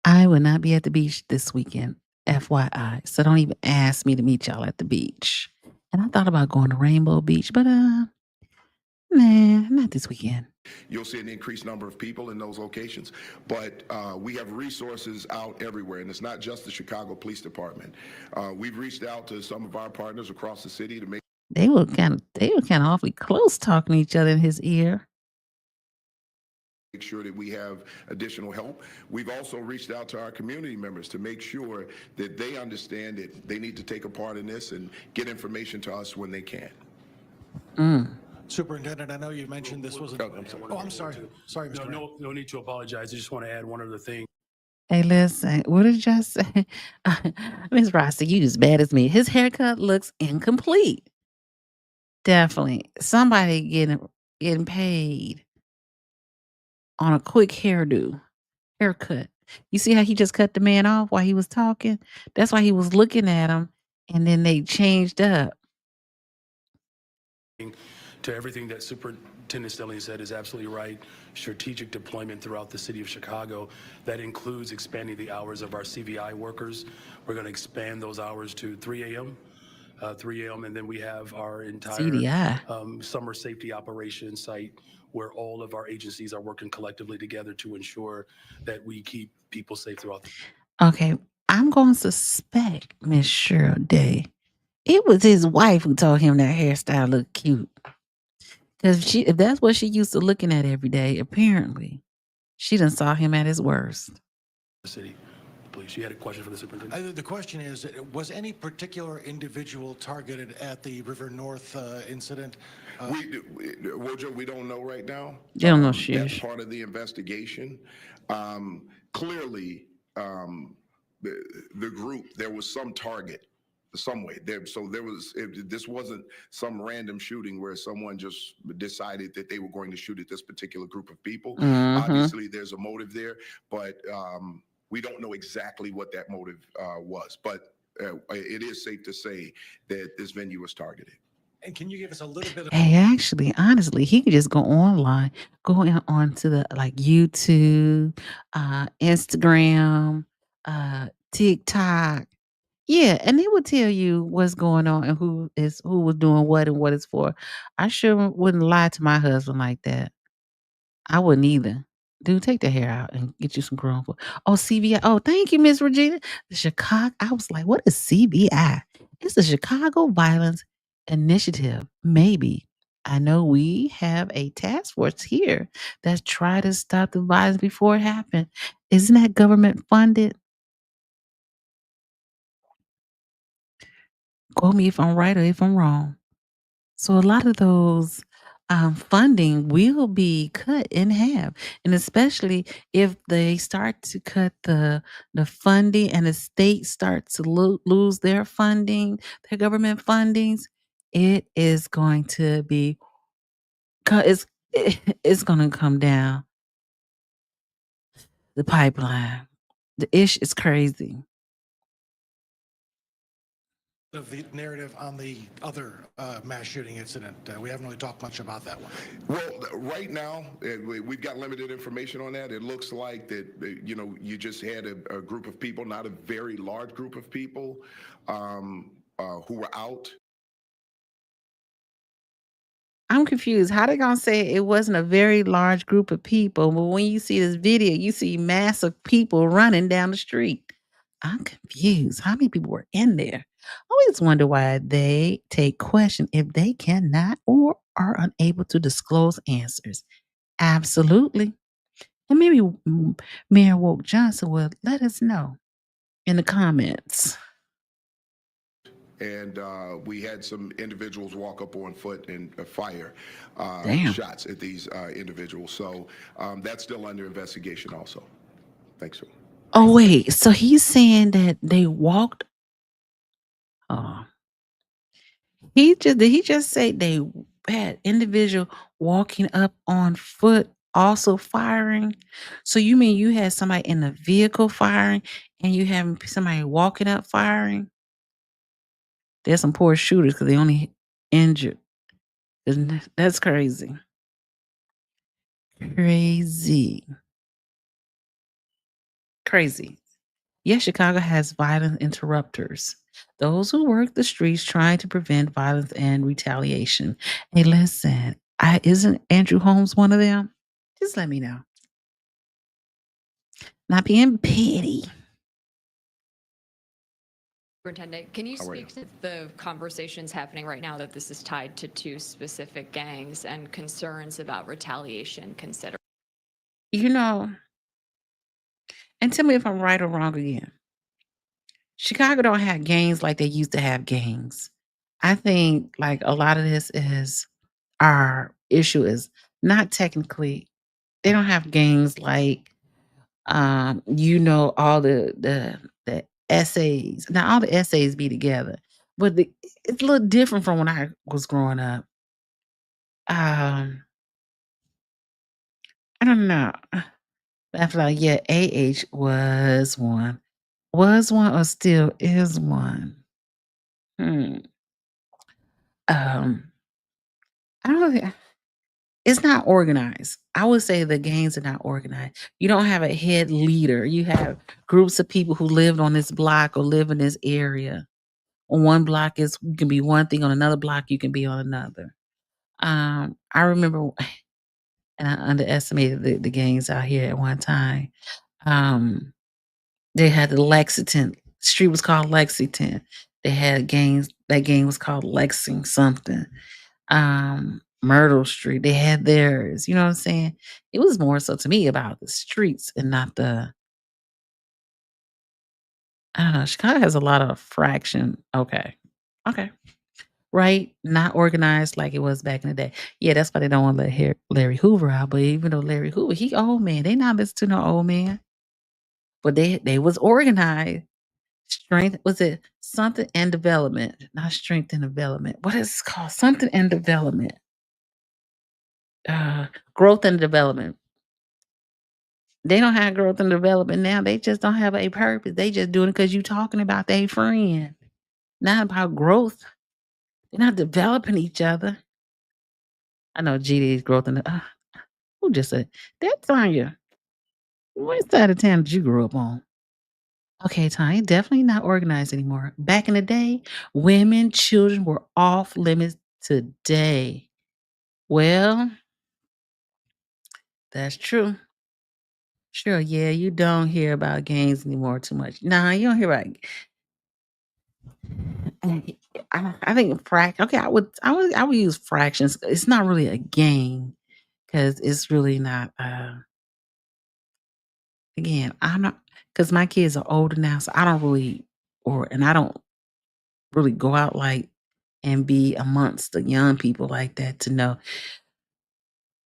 I will not be at the beach this weekend, FYI. So don't even ask me to meet y'all at the beach. And I thought about going to Rainbow Beach, but nah, not this weekend. you'll see an increased number of people in those locations. But we have resources out everywhere, and it's not just the Chicago Police Department. We've reached out to some of our partners across the city to make They were kind of awfully close talking to each other in his ear. sure that we have additional help. We've also reached out to our community members to make sure that they understand that they need to take a part in this and get information to us when they can. Superintendent, I know you mentioned this wasn't. I'm sorry. Sorry, Mr. Mayor. No need to apologize. I just want to add one other thing. Hey, listen, what did y'all say? Miss Rossi, you as bad as me. His haircut looks incomplete. Definitely. Somebody getting paid on a quick haircut. You see how he just cut the man off while he was talking? That's why he was looking at him, and then they changed up. To everything that Superintendent Stelling said is absolutely right. Strategic deployment throughout the city of Chicago. That includes expanding the hours of our CVI workers. We're going to expand those hours to 3 a.m. 3 a.m. And then we have our entire CDI. summer safety operations site where all of our agencies are working collectively together to ensure that we keep people safe throughout the Okay, I'm going to suspect Miss Cheryl Day. It was his wife who told him that hairstyle looked cute. Because if that's what she used to looking at every day, apparently, she done saw him at his worst. city. Please, you had a question for the superintendent? The question is, was any particular individual targeted at the River North incident? Wojo, we don't know right now. They don't know That's shit. part of the investigation. Clearly, the group, there was some target some way there. So this wasn't some random shooting where someone just decided that they were going to shoot at this particular group of people. Obviously, there's a motive there, but we don't know exactly what that motive was. But it is safe to say that this venue was targeted. And can you give us a little bit of... Hey, actually, honestly, he could just go online, go on to the like YouTube, Instagram, TikTok. Yeah, and they would tell you what's going on and who was doing what and what it's for. I sure wouldn't lie to my husband like that. I wouldn't either. Dude, take the hair out and get you some grown folk. Oh, CBI. Oh, thank you, Miss Regina. The Chicago. I was like, what is CBI? It's the Chicago Violence Initiative. Maybe. I know we have a task force here that's trying to stop the violence before it happened. Isn't that government funded? Quote me if I'm right or if I'm wrong. So a lot of those funding will be cut in half, and especially if they start to cut the funding and the state starts to lose their funding, their government fundings, it is going to be it's it's going to come down the pipeline. The ish is crazy. Of the narrative on the other mass shooting incident. We haven't really talked much about that one. Well, right now, we've got limited information on that. It looks like that, you just had a group of people, not a very large group of people, who were out. I'm confused. How they gonna say it wasn't a very large group of people, but when you see this video, you see massive people running down the street? I'm confused. How many people were in there? I always wonder why they take question if they cannot or are unable to disclose answers. Absolutely. And maybe Mayor Woke Johnson will let us know in the comments. And we had some individuals walk up on foot and fire Damn. shots at these individuals. So that's still under investigation also. Thanks, sir. Oh, wait. So he's saying that they walked. Oh, did he just say they had individual walking up on foot also firing? So you mean you had somebody in the vehicle firing and you have somebody walking up firing? There's some poor shooters because they only injured. That's crazy. Crazy. Crazy. Yes, Chicago has violent interrupters. Those who work the streets trying to prevent violence and retaliation. Hey, listen, isn't Andrew Holmes one of them? Just let me know. Not being petty. Superintendent, can you How are speak to the conversations happening right now that this is tied to two specific gangs and concerns about retaliation considered? You know, and tell me if I'm right or wrong again. Chicago don't have gangs like they used to have gangs. I think like a lot of this is our issue is not technically they don't have gangs like all the essays. Now all the essays be together, but it's a little different from when I was growing up. Um, I don't know. I feel like yeah, AH was one or still is one. Hmm. Um, I don't know. It's not organized. I would say the gangs are not organized. You don't have a head leader. You have groups of people who lived on this block or live in this area. On one block is you can be one thing, on another block you can be on another. I remember and I underestimated the gangs out here at one time. Um, they had the Lexington street was called Lexington. They had gangs. That gang was called Lexing something. Myrtle Street, they had theirs. You know what I'm saying? It was more so to me about the streets and not the. I don't know. Chicago has a lot of fraction. Okay, okay, right. Not organized like it was back in the day. Yeah, that's why they don't want to let Larry Hoover out. But even though Larry Hoover, he old man, they not listen to no old man. But they was organized. Strength was it something and development, not strength and development. What is it called? Something and development. Growth and development. They don't have growth and development now. They just don't have a purpose. They just doing it because you talking about their friend. Not about growth. They're not developing each other. I know GD's growth and who just said that's Tanya. What side of town did you grow up on? Okay, Tanya, definitely not organized anymore. Back in the day, women, children were off limits today. Well, that's true. Sure, yeah, you don't hear about gangs anymore too much. Nah, you don't hear about I think okay, I would use fractions. It's not really a game because it's really not. Again, I'm not because my kids are older now, so I don't really and I don't really go out like and be amongst the young people like that to know.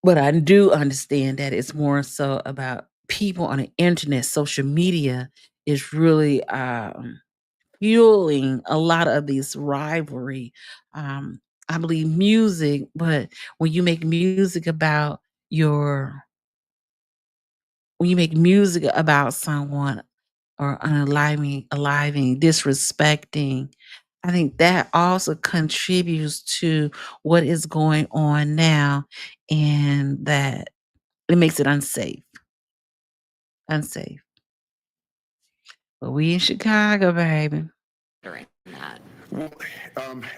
But I do understand that it's more so about people on the internet. Social media is really fueling a lot of this rivalry. Um, I believe music, but when you make music about your when you make music about someone or unaliving, disrespecting, I think that also contributes to what is going on now, and that it makes it unsafe. Unsafe. But we in Chicago, baby. During that. Well,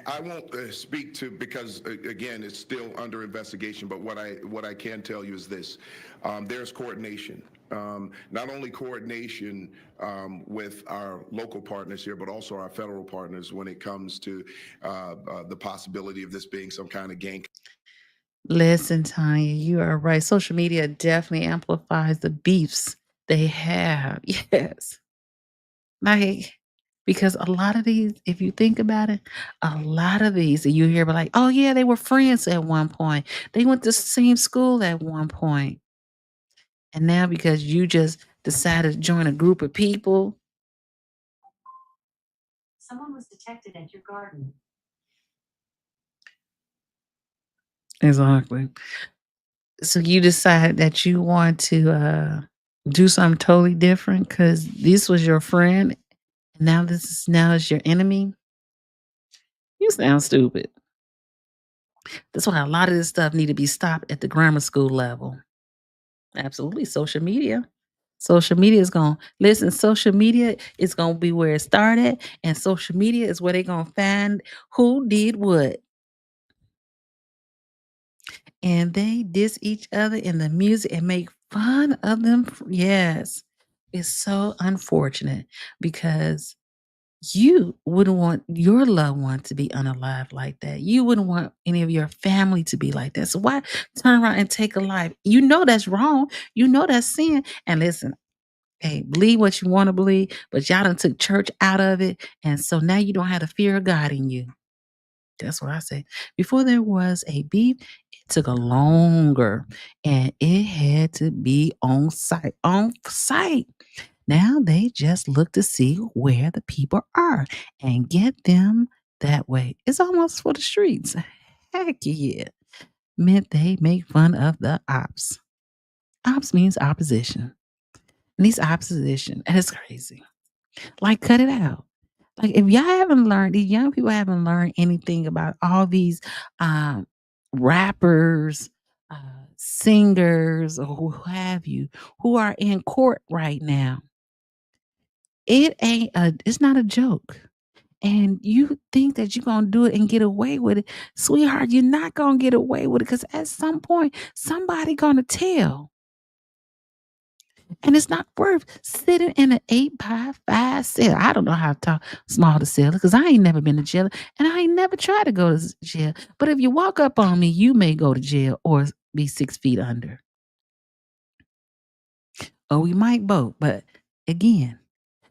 I won't speak to, because again, it's still under investigation. But what I can tell you is this: there's coordination. Not only coordination with our local partners here, but also our federal partners when it comes to the possibility of this being some kind of gang. Listen, Tanya, you are right. Social media definitely amplifies the beefs they have. Yes. Like, because a lot of these, if you think about it, a lot of these, you hear about like, oh yeah, they were friends at one point. They went to the same school at one point. And now because you just decided to join a group of people. Someone was detected at your garden. Exactly. So you decide that you want to do something totally different because this was your friend. And now is your enemy. You sound stupid. That's why a lot of this stuff need to be stopped at the grammar school level. Absolutely. Social media. Social media is going to listen. Social media is going to be where it started, and social media is where they're going to find who did what. And they diss each other in the music and make fun of them. Yes. It's so unfortunate because you wouldn't want your loved one to be unalive like that. You wouldn't want any of your family to be like that. So why turn around and take a life? You know that's wrong. You know that's sin. And listen, hey, believe what you want to believe, but y'all done took church out of it. And so now you don't have the fear of God in you. That's what I say. Before there was a beef, it took a longer, and it had to be on site. On site. Now they just look to see where the people are and get them that way. It's almost for the streets. Heck yeah. Meant they make fun of the ops. Ops means opposition. And these opposition, and it's crazy. Like, cut it out. Like, if y'all haven't learned, these young people haven't learned anything about all these um, rappers, uh, singers, or who have you, who are in court right now. It's not a joke. And you think that you're gonna do it and get away with it, sweetheart, you're not gonna get away with it because at some point somebody gonna tell. And it's not worth sitting in an 8x5 cell. I don't know how small the cell is because I ain't never been to jail and I ain't never tried to go to jail. But if you walk up on me, you may go to jail or be 6 feet under. Or we might both. But again,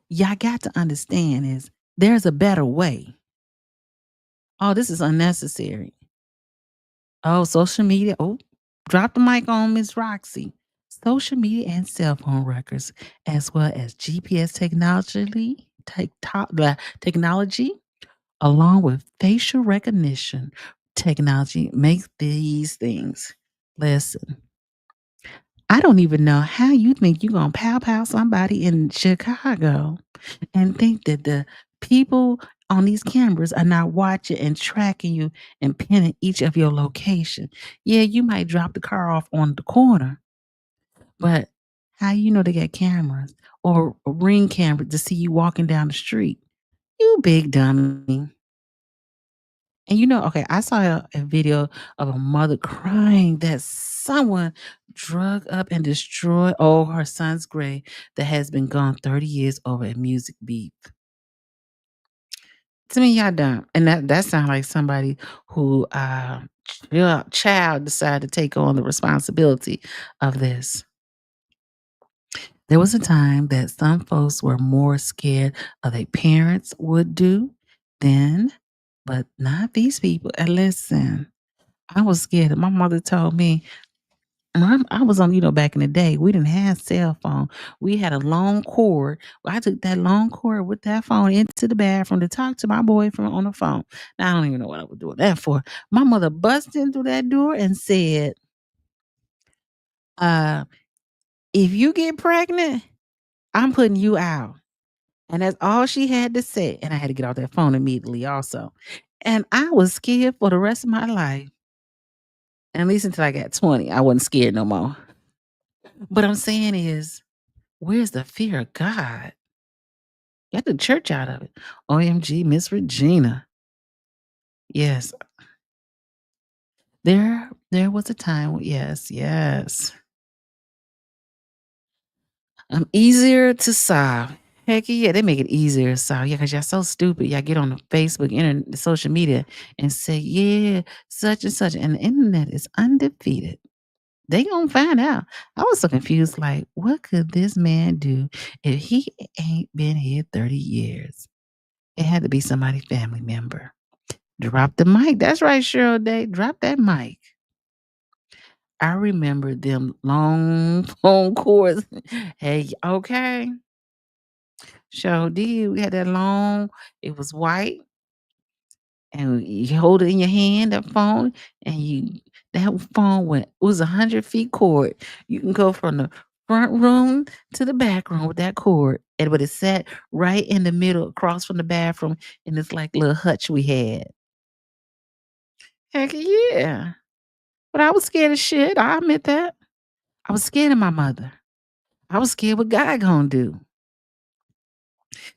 y'all got to understand is there's a better way. Oh, this is unnecessary. Oh, social media. Oh, drop the mic on Miss Roxy. Social media and cell phone records, as well as GPS technology, along with facial recognition technology, makes these things. Listen, I don't even know how you think you're going to pow somebody in Chicago and think that the people on these cameras are not watching and tracking you and pinning each of your location. Yeah, you might drop the car off on the corner, but how you know they got cameras or a ring camera to see you walking down the street? You big dummy. And okay, I saw a video of a mother crying that someone drug up and destroyed her son's grave that has been gone 30 years over a music beef. To me, y'all dumb. And that sounds like somebody who child decided to take on the responsibility of this. There was a time that some folks were more scared of their parents would do than, but not these people. And listen, I was scared. My mother told me, I was on, back in the day, we didn't have cell phone. We had a long cord. I took that long cord with that phone into the bathroom to talk to my boyfriend on the phone. Now, I don't even know what I was doing that for. My mother busted in through that door and said, uh, if you get pregnant, I'm putting you out. And that's all she had to say. And I had to get off that phone immediately also. And I was scared for the rest of my life. At least until I got 20. I wasn't scared no more. But I'm saying is, where's the fear of God? Get the church out of it. OMG, Miss Regina. Yes. There was a time, yes, yes. Easier to solve. Heck yeah, they make it easier to solve. Yeah, because y'all so stupid. Y'all get on the Facebook, internet, social media and say, yeah, such and such. And the internet is undefeated. They gonna find out. I was so confused, like, what could this man do if he ain't been here 30 years? It had to be somebody family member. Drop the mic. That's right, Cheryl Day. Drop that mic. I remember them long phone cords. Hey, okay. Sure did. We had that long, it was white, and you hold it in your hand, that phone, and that phone was 100 feet cord. You can go from the front room to the back room with that cord. But it sat right in the middle across from the bathroom in this like little hutch we had. Heck yeah. But I was scared of shit. I admit that. I was scared of my mother. I was scared what God gonna do.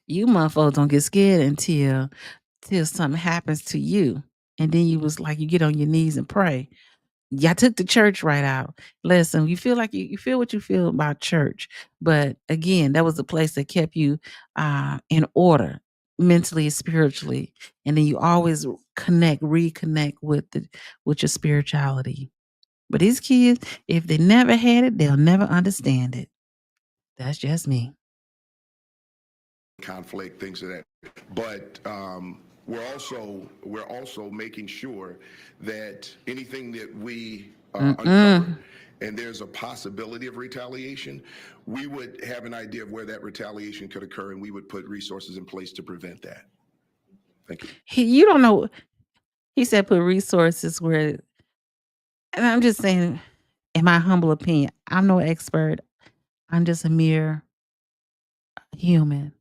You motherfuckers don't get scared until something happens to you. And then you was like, you get on your knees and pray. Y'all took the church right out. Listen, you feel like you feel what you feel about church. But again, that was the place that kept you in order mentally, spiritually. And then you always reconnect with your spirituality. But these kids, if they never had it, they'll never understand it. That's just me. Conflict, things of that. But we're also making sure that anything that we uncover and there's a possibility of retaliation, we would have an idea of where that retaliation could occur, and we would put resources in place to prevent that. Thank you. You don't know. He said put resources where, and I'm just saying, in my humble opinion, I'm no expert. I'm just a mere human.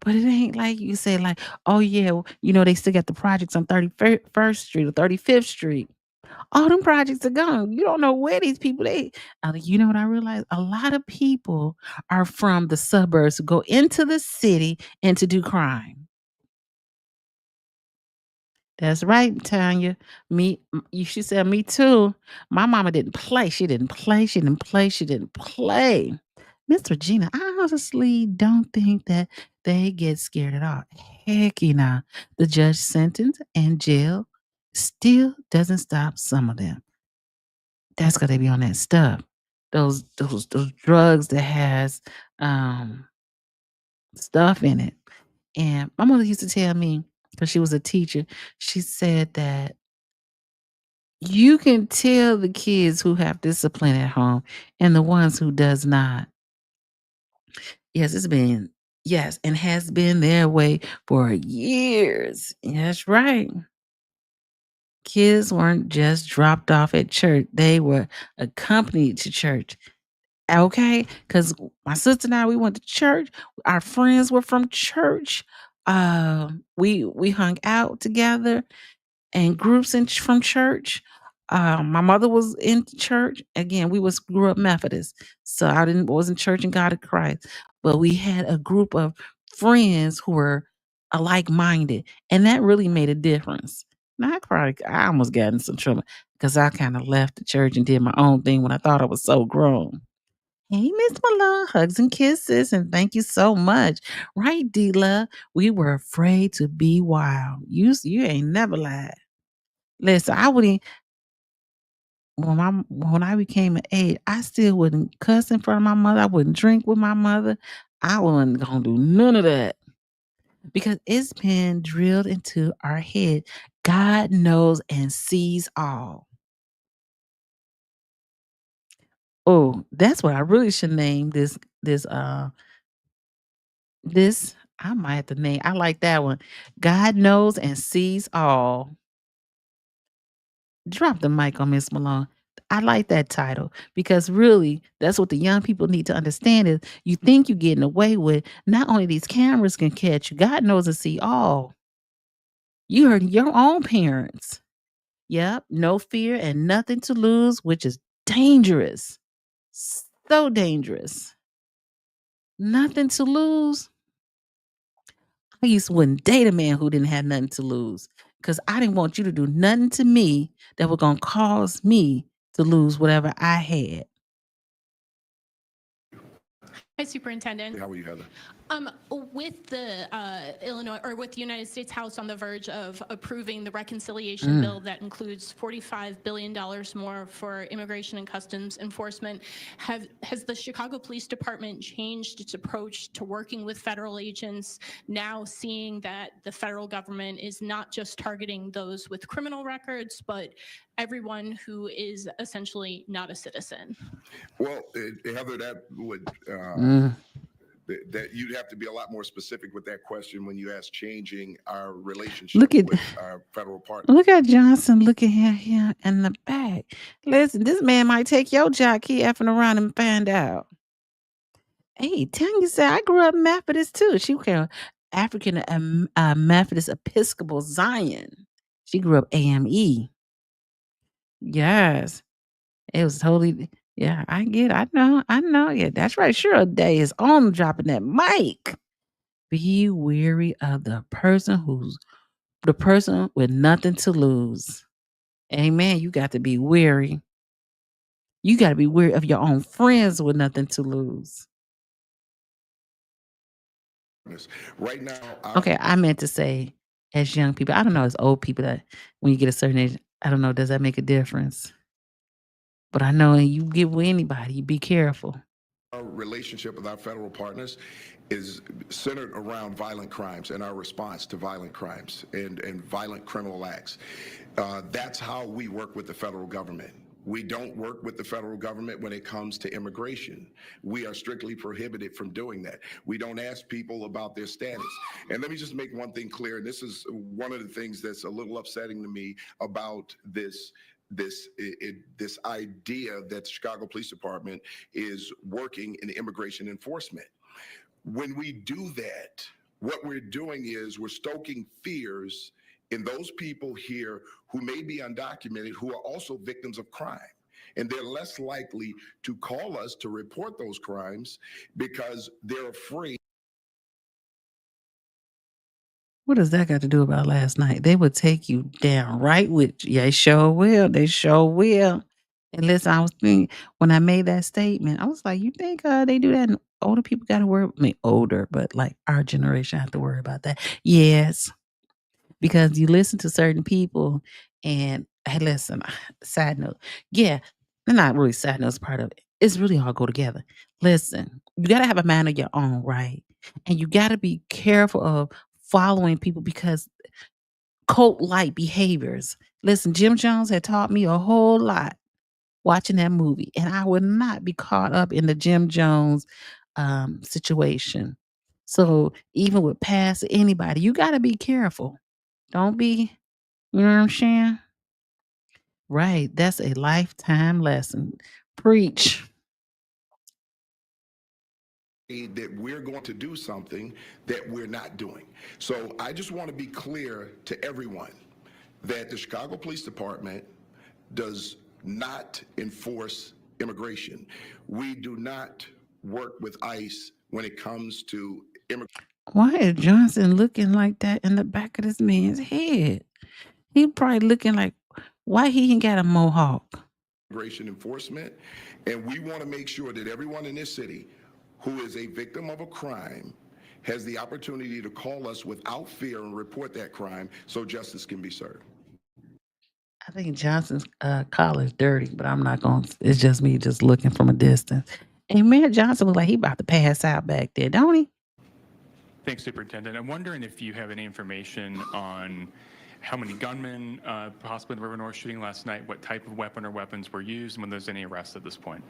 But it ain't like you say, like, oh yeah, they still got the projects on 31st Street or 35th Street. All them projects are gone. You don't know where these people you know what I realized? A lot of people are from the suburbs who go into the city and to do crime. That's right, Tanya. She said me too. My mama didn't play. She didn't play. She didn't play. She didn't play. Miss Regina, I honestly don't think that they get scared at all. Heck, the judge sentence and jail still doesn't stop some of them. That's because they be on that stuff. Those drugs that has stuff in it. And my mother used to tell me, because she was a teacher, she said that you can tell the kids who have discipline at home and the ones who does not. Yes, and has been their way for years. That's right. Kids weren't just dropped off at church. They were accompanied to church. Okay? Because my sister and I, we went to church. Our friends were from church. We hung out together and groups from church. My mother was in church. Again, we grew up Methodist, so I wasn't Church and God of Christ. But we had a group of friends who were alike minded, and that really made a difference. Now I almost got in some trouble because I kind of left the church and did my own thing when I thought I was so grown. Hey, Miss Malone, hugs and kisses, and thank you so much. Right, D-Love? We were afraid to be wild. You ain't never lied. Listen, I wouldn't when I became an age, I still wouldn't cuss in front of my mother. I wouldn't drink with my mother. I wasn't gonna do none of that because it's been drilled into our head. God knows and sees all. Oh, that's what I really should name this I might have to name I like that one. God knows and sees all. Drop the mic on Miss Malone. I like that title because really that's what the young people need to understand is you think you're getting away with not only these cameras can catch you, God knows and see all. You heard your own parents. Yep, no fear and nothing to lose, which is dangerous. So dangerous. Nothing to lose. I used to wouldn't date a man who didn't have nothing to lose because I didn't want you to do nothing to me that was going to cause me to lose whatever I had. Hi, Superintendent. How are you, Heather? With the Illinois or with the United States House on the verge of approving the reconciliation bill that includes $45 billion more for immigration and customs enforcement, has the Chicago Police Department changed its approach to working with federal agents, now seeing that the federal government is not just targeting those with criminal records, but everyone who is essentially not a citizen? Well, Heather, that would Mm. that you'd have to be a lot more specific with that question when you ask changing our Look relationship at with our federal partners. look at Johnson looking at him in the back. Listen, this man might take your job. Keep effing around and find out. Hey, Tanya said I grew up Methodist too. She was African Methodist Episcopal Zion. She grew up AME. Yes. It was totally yeah, I get it. I know. Yeah, that's right. Sure, a day is on dropping that mic. Be weary of the person with nothing to lose. Amen. You got to be weary. You got to be weary of your own friends with nothing to lose. Right now, Okay, I meant to say as young people. I don't know as old people that when you get a certain age, I don't know, does that make a difference? But I know you get with anybody, you be careful. our relationship with our federal partners is centered around violent crimes and our response to violent crimes and violent criminal acts. That's how we work with the federal government. We don't work with the federal government when it comes to immigration. We are strictly prohibited from doing that. We don't ask people about their status. And let me just make one thing clear, and this is one of the things that's a little upsetting to me about this idea that the Chicago Police Department is working in immigration enforcement. When we do that, what we're doing is we're stoking fears in those people here who may be undocumented, who are also victims of crime. And they're less likely to call us to report those crimes because they're afraid. What does that got to do about last night? They would take you down right with you. Yeah, they sure will. They sure will. And listen, I was thinking when I made that statement, I was like, you think they do that and older people got to worry? I mean, older, but like our generation have to worry about that. Yes. Because you listen to certain people and hey, listen, side note. Yeah, they're not really side notes part of it. It's really all go together. Listen, you gotta have a mind of your own, right? And you gotta be careful of following people because cult-like behaviors. Listen, Jim Jones had taught me a whole lot watching that movie, and I would not be caught up in the Jim Jones situation. So even with past anybody, you gotta be careful. Don't be, you know what I'm saying? Right. That's a lifetime lesson. Preach. That we're going to do something that we're not doing. So I just want to be clear to everyone that the Chicago Police Department does not enforce immigration. We do not work with ICE when it comes to Why is Johnson looking like that in the back of this man's head? He probably looking like, why he ain't got a mohawk? immigration enforcement. And we want to make sure that everyone in this city who is a victim of a crime has the opportunity to call us without fear and report that crime so justice can be served. I think Johnson's collar is dirty, but I'm not going to, it's just me just looking from a distance. And Mayor Johnson look like he about to pass out back there, don't he? Thanks, Superintendent. I'm wondering if you have any information on how many gunmen, possibly in the River North shooting last night, what type of weapon or weapons were used, and whether there's any arrests at this point?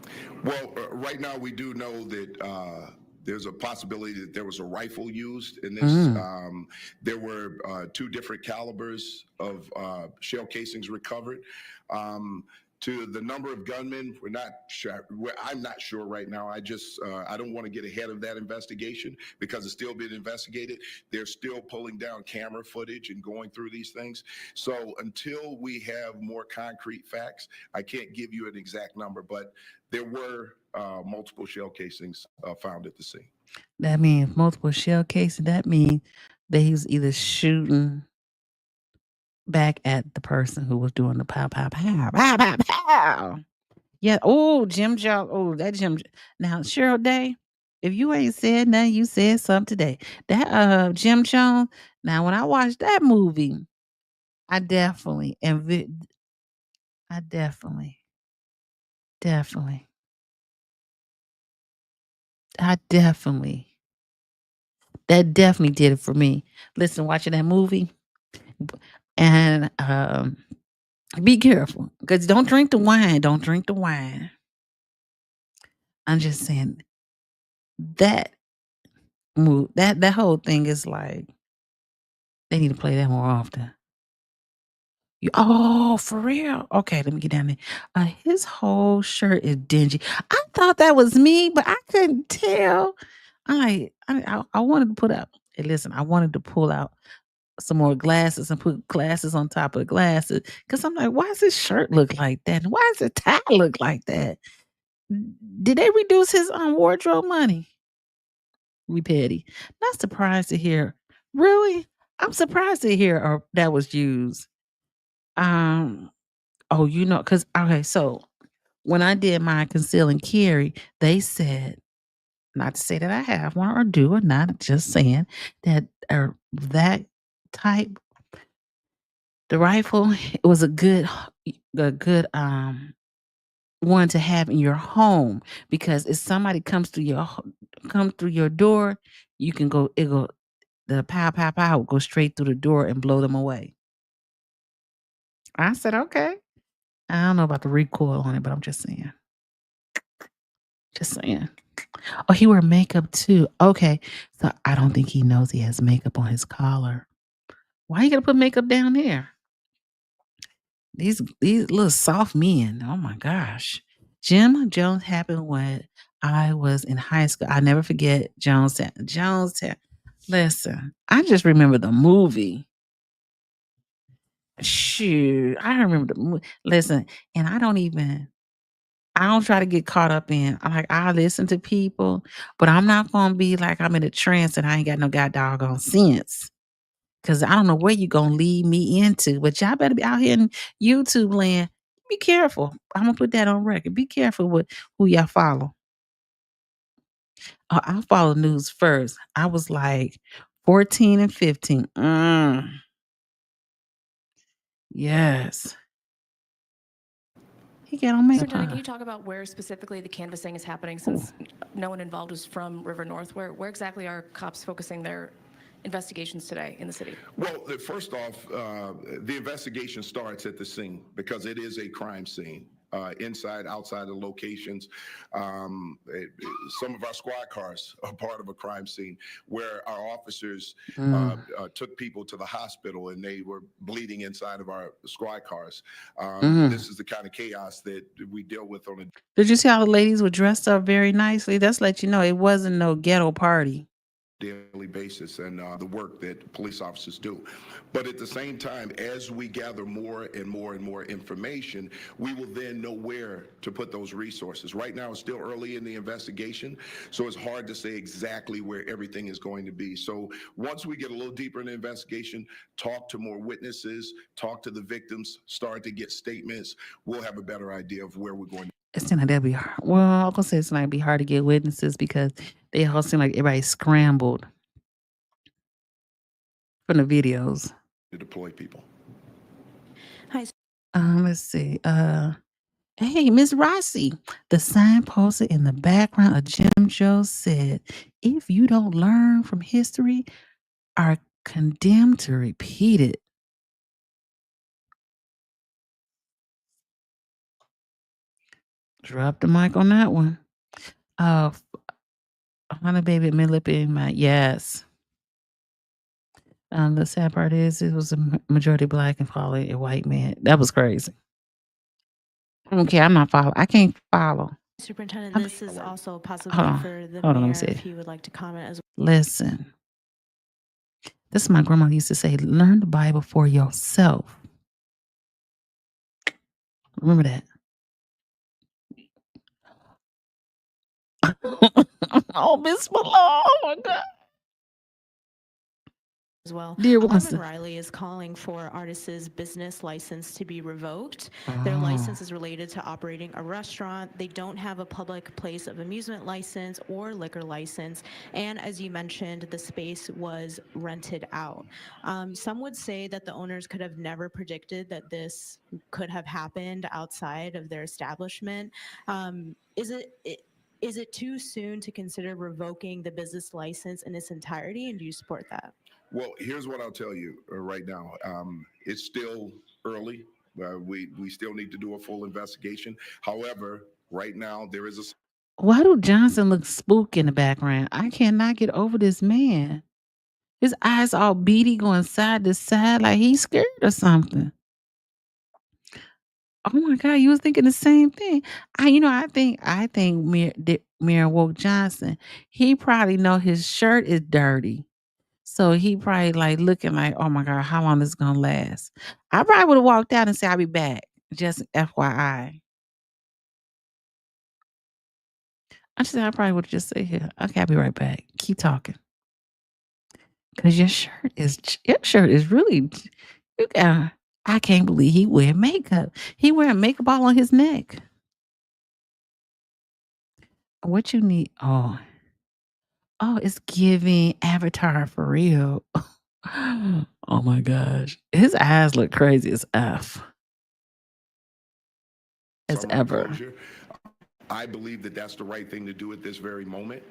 Well, right now we do know that there's a possibility that there was a rifle used in this. There were 2 different calibers of shell casings recovered. To the number of gunmen, we're not sure. I'm not sure right now. I don't want to get ahead of that investigation because it's still being investigated. They're still pulling down camera footage and going through these things. So until we have more concrete facts, I can't give you an exact number, but there were multiple shell casings found at the scene. That means multiple shell cases. That means that he was either shooting back at the person who was doing the pow, pow, pow, pow, pow, pow. Yeah. Oh, Jim Jones. Oh, that Jim. Now, Cheryl Day, if you ain't said nothing, you said something today. That Jim Jones. Now, when I watched that movie, I definitely definitely that definitely did it for me. Listen, watching that movie, and be careful because don't drink the wine. Don't drink the wine. I'm just saying that move that whole thing is like they need to play that more often. Oh, for real? Okay, let me get down there. His whole shirt is dingy. I thought that was me, but I couldn't tell. I wanted to put up. Hey, listen, I wanted to pull out some more glasses and put glasses on top of the glasses because I'm like, why does his shirt look like that? And why does his tie look like that? Did they reduce his wardrobe money? We petty. Not surprised to hear. Really? I'm surprised to hear that was used. Oh, because okay, so when I did my conceal and carry, they said, not to say that I have one or do or not, just saying that that type, the rifle, it was a good one to have in your home because if somebody comes through your door, you can the pow pow pow will go straight through the door and blow them away. I said, okay. I don't know about the recoil on it, but I'm just saying. Just saying. Oh, he wear makeup too. Okay. So I don't think he knows he has makeup on his collar. Why you gotta put makeup down there? These little soft men. Oh my gosh. Jim Jones happened when I was in high school. I never forget Jonestown. Listen, I just remember the movie. Shoot, I remember the movie. Listen, and I don't try to get caught up in. I listen to people, but I'm not gonna be like I'm in a trance and I ain't got no doggone sense. Cause I don't know where you gonna lead me into, but y'all better be out here in YouTube land. Be careful. I'm gonna put that on record. Be careful with who y'all follow. I follow news first. I was like 14 and 15. Yes. He got on makeup. Superintendent, can you talk about where specifically the canvassing is happening since no one involved is from River North? Where exactly are cops focusing their investigations today in the city? Well, first off, the investigation starts at the scene because it is a crime scene. Inside, outside the locations. Some of our squad cars are part of a crime scene where our officers took people to the hospital and they were bleeding inside of our squad cars. This is the kind of chaos that we deal with on a Did you see how the ladies were dressed up very nicely? That's let you know it wasn't no ghetto party. Daily basis and the work that police officers do. But at the same time, as we gather more and more and more information, we will then know where to put those resources. Right now, it's still early in the investigation, so it's hard to say exactly where everything is going to be. So once we get a little deeper in the investigation, talk to more witnesses, talk to the victims, start to get statements, we'll have a better idea of where we're going. It seemed like that'd be hard. Well, I'm gonna say it's gonna be hard to get witnesses because they all seem like everybody scrambled from the videos. To deploy people. Hi. Let's see. Hey, Miss Rossi. The sign posted in the background of Jim Jones said, "If you don't learn from history, are condemned to repeat it." Drop the mic on that one. Honey Baby Millipede, yes. The sad part is it was a majority black and probably a white man. That was crazy. I don't care. I'm not following. I can't follow. Superintendent, I'm- this is also Hold possibly on. for the Hold on, let me mayor see if it. he would like to comment as Listen. This is my grandma used to say, learn the Bible for yourself. Remember that. Oh, Miss Malone. Oh my God. well. Dear Alderman Winston. Riley is calling for artists' business license to be revoked. Oh. Their license is related to operating a restaurant. They don't have a public place of amusement license or liquor license. And as you mentioned, the space was rented out. Some would say that the owners could have never predicted that this could have happened outside of their establishment. Is it too soon to consider revoking the business license in its entirety, and do you support that? Well, here's what I'll tell you right now. It's still early. We still need to do a full investigation. However, right now there is a Why do Johnson look spooky in the background? I cannot get over this man. His eyes all beady going side to side like he's scared or something. Oh my God, you was thinking the same thing. I think Mayor Woke Johnson, he probably know his shirt is dirty. So he probably like looking like, oh my God, how long is it gonna last? I probably would have walked out and said, I'll be back. Just FYI. I probably would have just said, here, okay, I'll be right back. Keep talking. Cause your shirt is really you got I can't believe he wear makeup. He wearing makeup all on his neck. What you need? Oh, it's giving Avatar for real. Oh my gosh. His eyes look crazy as F. As summer ever. closure. I believe that that's the right thing to do at this very moment,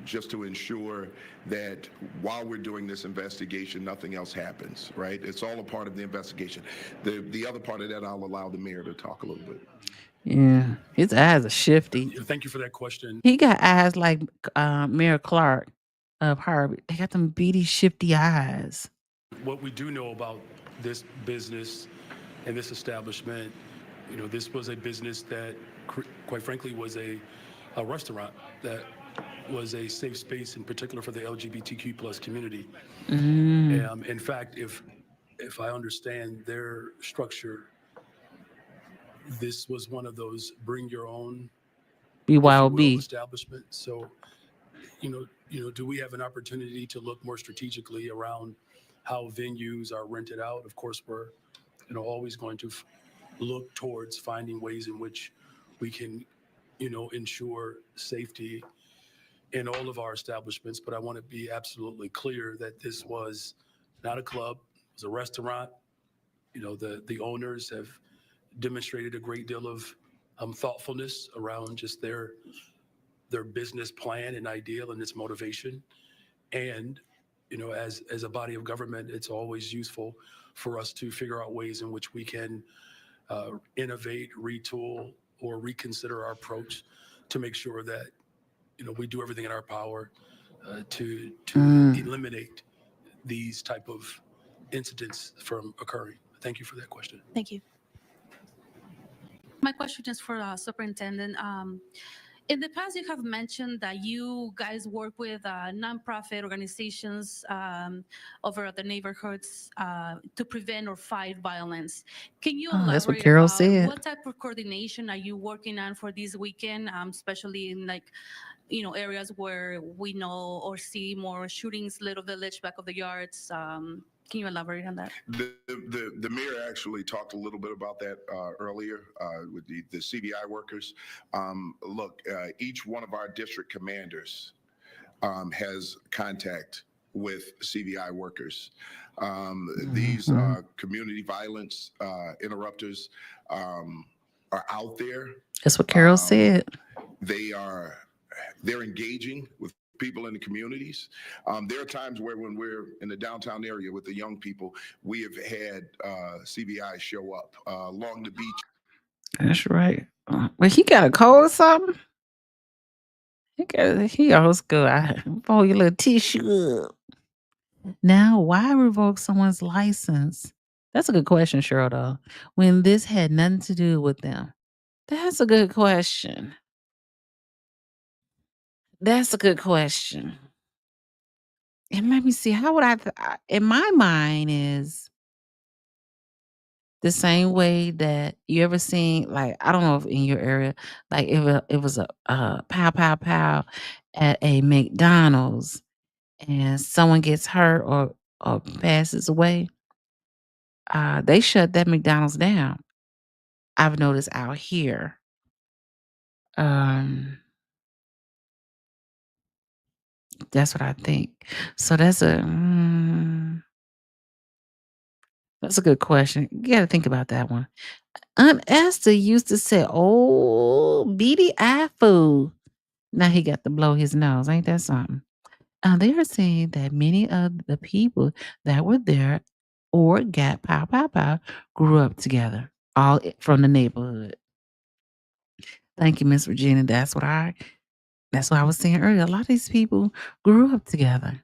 just to ensure that while we're doing this investigation, nothing else happens, right? It's all a part of the investigation. The other part of that, I'll allow the mayor to talk a little bit. Yeah. His eyes are shifty. Thank you for that question. He got eyes like Mayor Clark of Harvard. They got them beady, shifty eyes. What we do know about this business and this establishment, this was a business that, quite frankly, was a restaurant that was a safe space, in particular for the LGBTQ plus community. In fact, if I understand their structure, this was one of those bring your own BYOB. establishment. So, do we have an opportunity to look more strategically around how venues are rented out? Of course, we're always going to look towards finding ways in which we can ensure safety in all of our establishments. But I want to be absolutely clear that this was not a club, it was a restaurant. The owners have demonstrated a great deal of thoughtfulness around just their business plan and ideal and its motivation. And as a body of government, it's always useful for us to figure out ways in which we can innovate, retool, or reconsider our approach to make sure that we do everything in our power to eliminate these type of incidents from occurring. Thank you for that question. Thank you. My question is for Superintendent. In the past, you have mentioned that you guys work with nonprofit organizations over at the neighborhoods to prevent or fight violence. Can you elaborate that's what Carol about said. what type of coordination are you working on for this weekend, especially in areas where we know or see more shootings, Little Village, back of the yards? Can you elaborate on that? The mayor actually talked a little bit about that earlier with the CVI workers. Look, each one of our district commanders has contact with CVI workers. These community violence interrupters are out there. That's what Carol said. They're engaging with people in the communities. There are times where when we're in the downtown area with the young people, we have had CVI show up along the beach. That's right. But he got a cold or something? He old school. Fold your little tissue up. Now, why revoke someone's license? That's a good question, Cheryl, though. When this had nothing to do with them. That's a good question. That's a good question. And let me see. How would in my mind is the same way that you ever seen, like, I don't know if in your area, like if it was a pow, pow, pow at a McDonald's and someone gets hurt or passes away, they shut that McDonald's down. I've noticed out here. Um, that's what I think. So that's a good question. You got to think about that one. Aunt Esther used to say, "Oh, beady eye fool." Now he got to blow his nose. Ain't that something? They are saying that many of the people that were there or got pow pow pow grew up together, all from the neighborhood. Thank you, Miss Regina. That's what I was saying earlier. A lot of these people grew up together.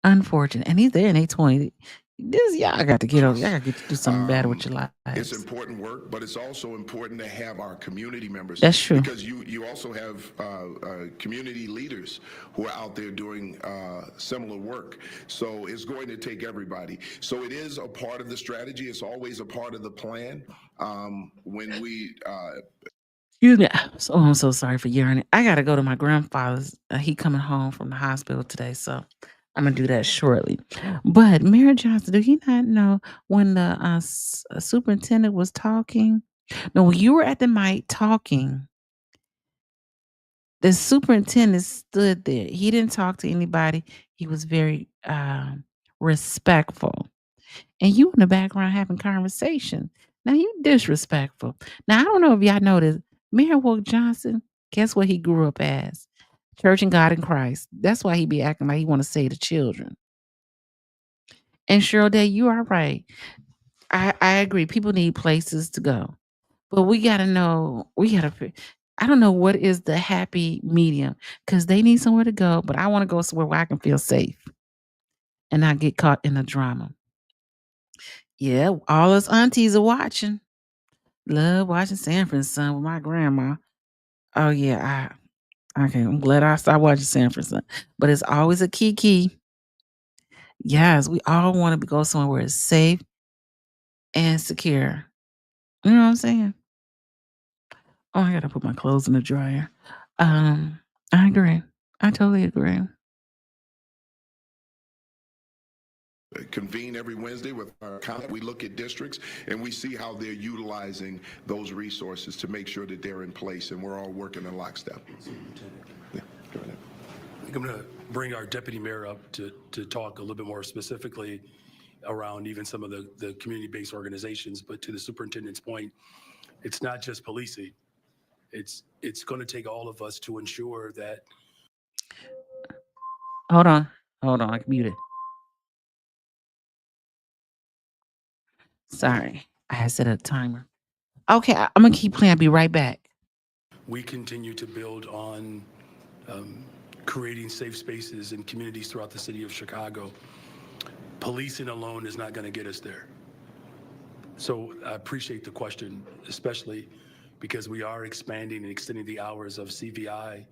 Unfortunate. And they're in their 20s. Y'all got to get over. Y'all got to do something better with your It's lives. important work, but it's also important to have our community members. That's true. Because you also have community leaders who are out there doing similar work. So it's going to take everybody. So it is a part of the strategy. It's always a part of the plan. When we Excuse me. So I'm so sorry for yearning. I gotta go to my grandfather's. He coming home from the hospital today, so I'm gonna do that shortly. But Mary Johnson, do he not know when the superintendent was talking? No, when you were at the mic talking, the superintendent stood there. He didn't talk to anybody. He was very respectful. And you in the background having conversation. Now you disrespectful. Now I don't know if y'all know this. Mayor Woke Johnson, guess what he grew up as? Church and God in Christ. That's why he be acting like he want to save the children. And Cheryl Day, you are right. I agree. People need places to go. But we gotta know, I don't know what is the happy medium because they need somewhere to go, but I want to go somewhere where I can feel safe and not get caught in the drama. Yeah, all us aunties are watching. Love watching Sanford Son with my grandma. Oh yeah, okay. I'm glad I stopped watching Sanford Son. But it's always a key. Yes, we all want to go somewhere where it's safe and secure. You know what I'm saying? Oh, I gotta put my clothes in the dryer. I agree. I totally agree. convene every Wednesday with our county, we look at districts and we see how they're utilizing those resources to make sure that they're in place, and we're all working in lockstep. Yeah, go ahead. I think I'm going to bring our deputy mayor up to talk a little bit more specifically around even some of the community-based organizations. But to the superintendent's point, it's not just policing. It's going to take all of us to ensure that. Hold on. I muted. Sorry, I had set a timer. Okay, I'm gonna keep playing. I'll be right back. We continue to build on creating safe spaces in communities throughout the city of Chicago. Policing alone is not going to get us there. So I appreciate the question, especially because we are expanding and extending the hours of CVI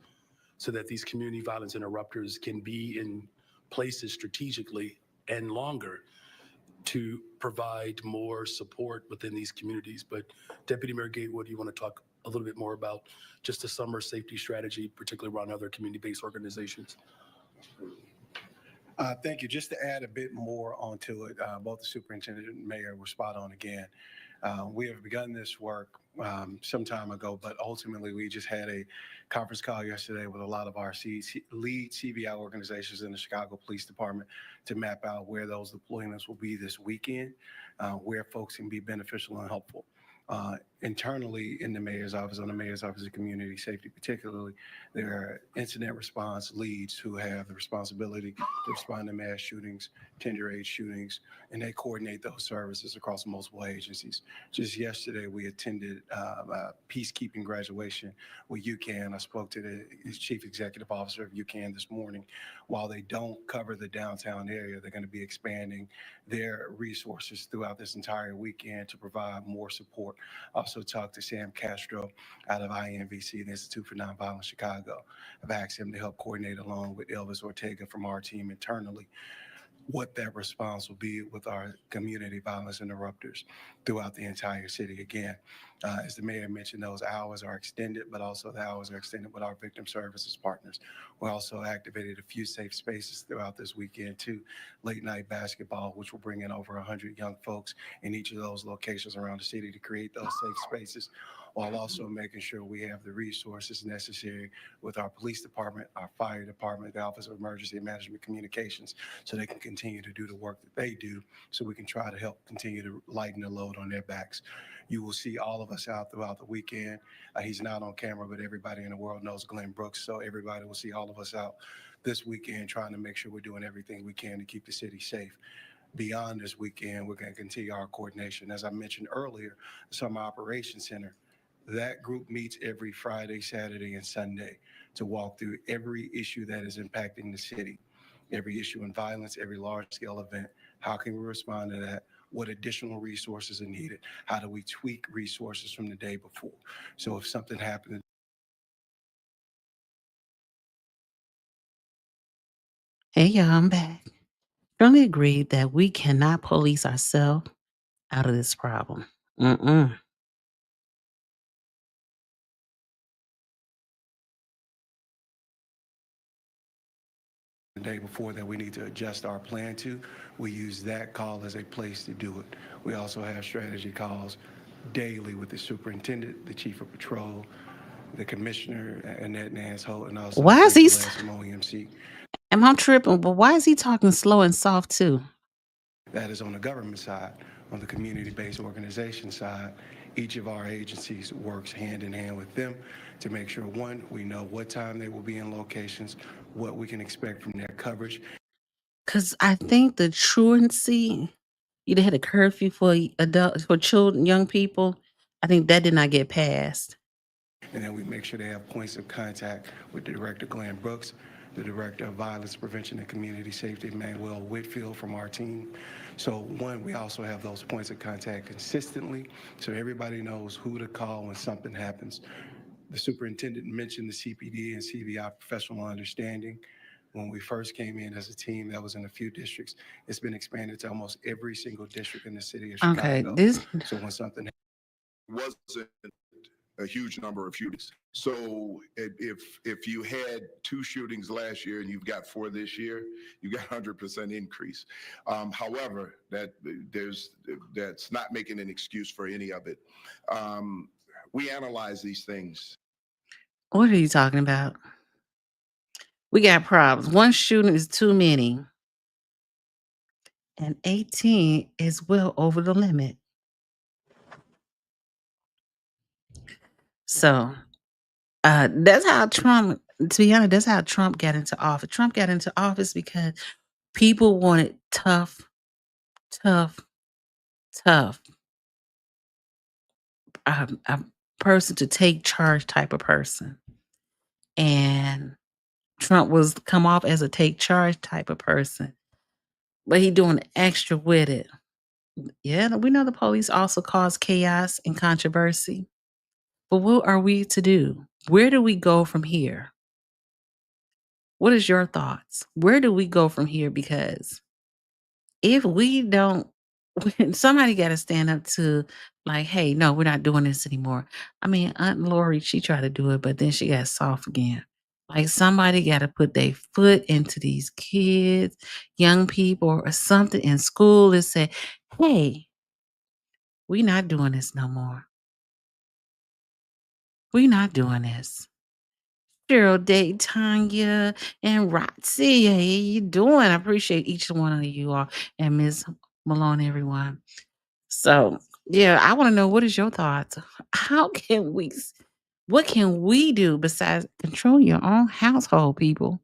so that these community violence interrupters can be in places strategically and longer to provide more support within these communities. But Deputy Mayor Gatewood, you want to talk a little bit more about just the summer safety strategy, particularly around other community-based organizations? Thank you. Just to add a bit more onto it, both the superintendent and mayor were spot on again. We have begun this work some time ago, but ultimately we just had a conference call yesterday with a lot of our lead CVI organizations in the Chicago Police Department to map out where those deployments will be this weekend, where folks can be beneficial and helpful. internally in the mayor's office, on the mayor's office of community safety particularly, there are incident response leads who have the responsibility to respond to mass shootings, tender age shootings, and they coordinate those services across multiple agencies. Just yesterday, we attended a peacekeeping graduation with UCAN. I spoke to the chief executive officer of UCAN this morning. While they don't cover the downtown area, they're going to be expanding their resources throughout this entire weekend to provide more support. Also talked to Sam Castro out of INVC, the Institute for Nonviolent Chicago. I've asked him to help coordinate along with Elvis Ortega from our team internally what that response will be with our community violence interrupters throughout the entire city. Again, as the mayor mentioned, those hours are extended, but also the hours are extended with our victim services partners. We also activated a few safe spaces throughout this weekend too. Late night basketball, which will bring in over 100 young folks in each of those locations around the city to create those safe spaces, while also making sure we have the resources necessary with our police department, our fire department, the Office of Emergency Management Communications, so they can continue to do the work that they do, so we can try to help continue to lighten the load on their backs. You will see all of us out throughout the weekend. He's not on camera, but everybody in the world knows Glenn Brooks, so everybody will see all of us out this weekend trying to make sure we're doing everything we can to keep the city safe. Beyond this weekend, we're going to continue our coordination. As I mentioned earlier, the Summer Operations Center, that group meets every Friday, Saturday, and Sunday to walk through every issue that is impacting the city, every issue in violence, every large-scale event. How can we respond to that? What additional resources are needed? How do we tweak resources from the day before? So if something happens, Hey, y'all, I'm back. Strongly agree that we cannot police ourselves out of this problem. Mm-mm. the day before that we need to adjust our plan to, we use that call as a place to do it. We also have strategy calls daily with the superintendent, the chief of patrol, the commissioner, Annette Nance Holt, and also Why is Stacey he? Lance from OEMC. Am I tripping? But why is he talking slow and soft too? That is on the government side. On the community-based organization side, each of our agencies works hand in hand with them to make sure, one, we know what time they will be in locations, what we can expect from their coverage. Because I think the truancy, they had a curfew for adults, for children, young people. I think that did not get passed. And then we make sure they have points of contact with the Director Glenn Brooks, the Director of Violence Prevention and Community Safety, Manuel Whitfield from our team. So one, we also have those points of contact consistently so everybody knows who to call when something happens. The superintendent mentioned the CPD and CVI professional understanding. When we first came in as a team, that was in a few districts. It's been expanded to almost every single district in the city of Okay, Chicago. this So when something Wasn't a huge number of shootings. So if you had 2 shootings last year and you've got 4 this year, you got 100% increase. However, that's not making an excuse for any of it. We analyze these things. What are you talking about? We got problems. One shooting is too many, and 18 is well over the limit. So that's how Trump, to be honest, that's how Trump got into office. Trump got into office because people wanted tough, tough, tough, a person to take charge type of person. And Trump was come off as a take charge type of person, but he doing extra with it. Yeah, we know the police also cause chaos and controversy. But what are we to do? Where do we go from here? What is your thoughts? Where do we go from here? Because if we don't, somebody got to stand up to like, hey, no, we're not doing this anymore. I mean, Aunt Lori, she tried to do it, but then she got soft again. Like somebody got to put their foot into these kids, young people, or something in school and say, hey, we're not doing this no more. We're not doing this. Cheryl, Dave, Tanya, and Roxy. How you doing? I appreciate each one of you all and Ms. Malone, everyone. So Yeah, I want to know, what is your thoughts? How can what can we do besides control your own household, people?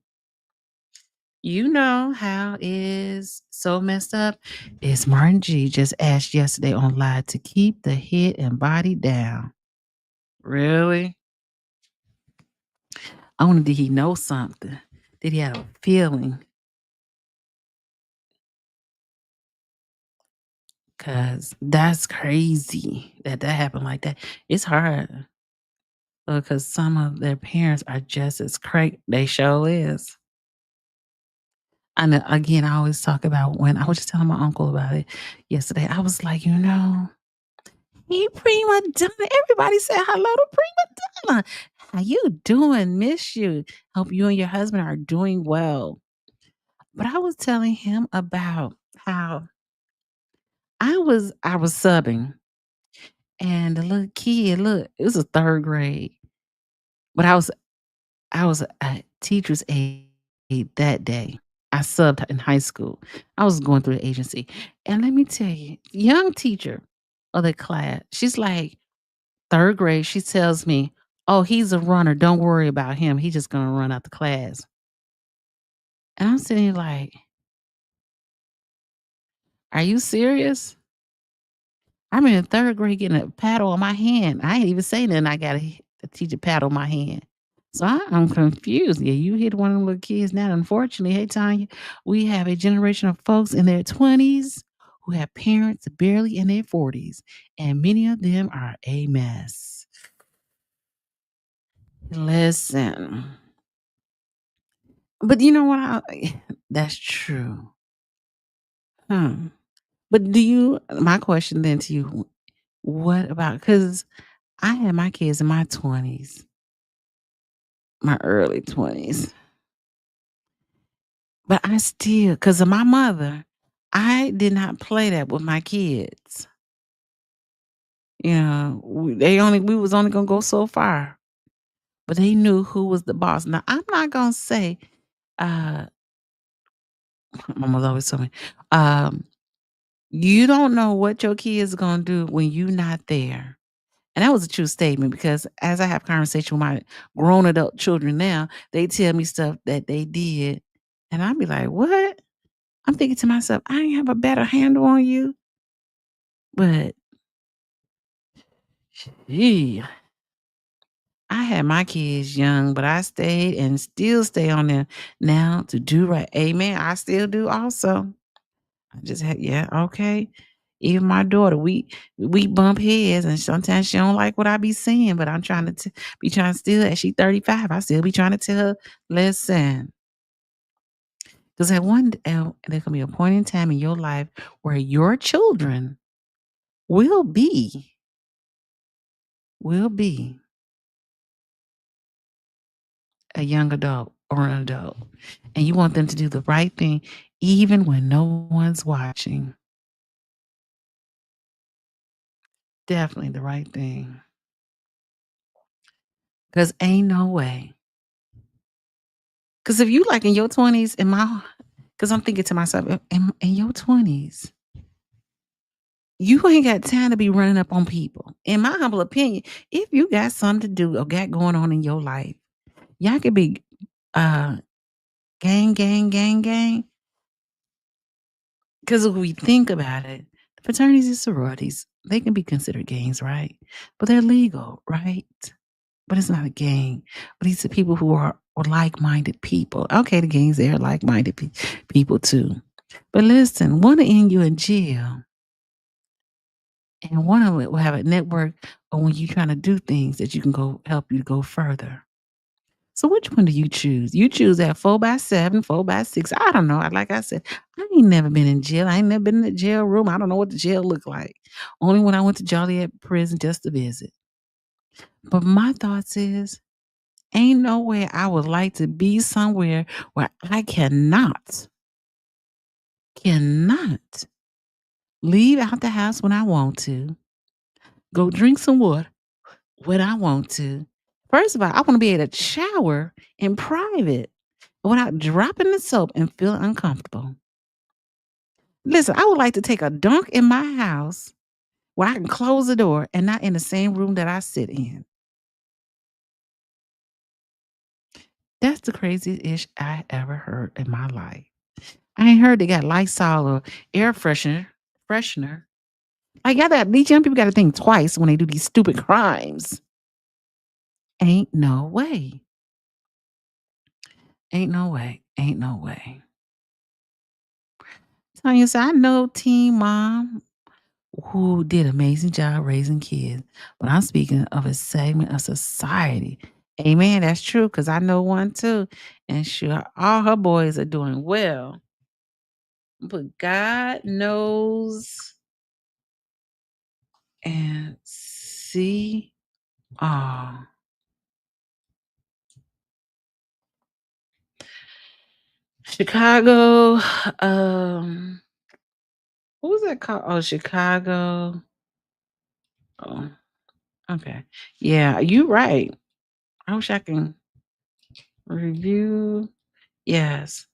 You know how it is so messed up. It's Martin G just asked yesterday on live to keep the head and body down. Really? I wonder, did he know something? Did he have a feeling? Cause that's crazy that happened like that. It's hard because some of their parents are just as crazy. They sure is. And again, I always talk about when I was just telling my uncle about it yesterday. I was like, hey, prima donna. Everybody said hello to prima donna. How you doing? Miss you. Hope you and your husband are doing well. But I was telling him about how I was subbing, and the little kid, look, it was a third grade, but I was a teacher's aide that day. I subbed in high school. I was going through the agency. And let me tell you, young teacher of the class, she's like third grade. She tells me, oh, he's a runner. Don't worry about him. He's just going to run out the class. And I'm sitting here like, are you serious? I'm in third grade getting a paddle on my hand. I ain't even saying nothing. I got a teacher paddle on my hand. So I'm confused. Yeah, you hit one of them little kids now. Unfortunately, hey Tanya, we have a generation of folks in their 20s who have parents barely in their 40s, and many of them are a mess. Listen, but you know what? That's true. But my question then to you, what about, because I had my kids in my 20s, my early 20s. But I still, because of my mother, I did not play that with my kids. We was only gonna go so far, but they knew who was the boss. Now I'm not gonna say, uh, my mother always told me, you don't know what your kids gonna do when you not there. And that was a true statement because as I have conversation with my grown adult children now, they tell me stuff that they did, and I'd be like, "What?" I'm thinking to myself, "I ain't have a better handle on you." But, yeah, I had my kids young, but I stayed and still stay on them now to do right. Amen. I still do also. I just had, yeah, okay. Even my daughter, we bump heads, and sometimes she don't like what I be saying, but I'm trying to be trying to still. As she 35, I still be trying to tell her, listen, because there can be a point in time in your life where your children will be will be a young adult or an adult, and you want them to do the right thing even when no one's watching. Definitely the right thing. Because ain't no way. Because if you like in your 20s, because I'm thinking to myself, in your 20s, you ain't got time to be running up on people. In my humble opinion, if you got something to do or got going on in your life, y'all could be uh gang. Because if we think about it, fraternities and sororities, they can be considered gangs, right? But they're legal, right? But it's not a gang. But these are people who are like-minded people. Okay, the gangs, they're like-minded people too. But listen, one will end you in jail, and one of it will have a network of when you're trying to do things that you can go help you to go further. So which one do you choose? You choose that 4x7, 4x6. I don't know. Like I said, I ain't never been in jail. I ain't never been in the jail room. I don't know what the jail look like. Only when I went to Joliet prison just to visit. But my thoughts is, ain't no way I would like to be somewhere where I cannot leave out the house when I want to, go drink some water when I want to. First of all, I want to be able to shower in private without dropping the soap and feeling uncomfortable. Listen, I would like to take a dunk in my house where I can close the door and not in the same room that I sit in. That's the craziest ish I ever heard in my life. I ain't heard they got Lysol or air freshener. Like these young people got to think twice when they do these stupid crimes. Ain't no way. Ain't no way. Ain't no way. Tanya said, I know teen mom who did amazing job raising kids, but I'm speaking of a segment of society. Amen. That's true because I know one too, and sure, all her boys are doing well. But God knows and see. Oh, Chicago. What was that called? Oh, Chicago. Oh, okay. Yeah, you right. I wish I can review. Yes.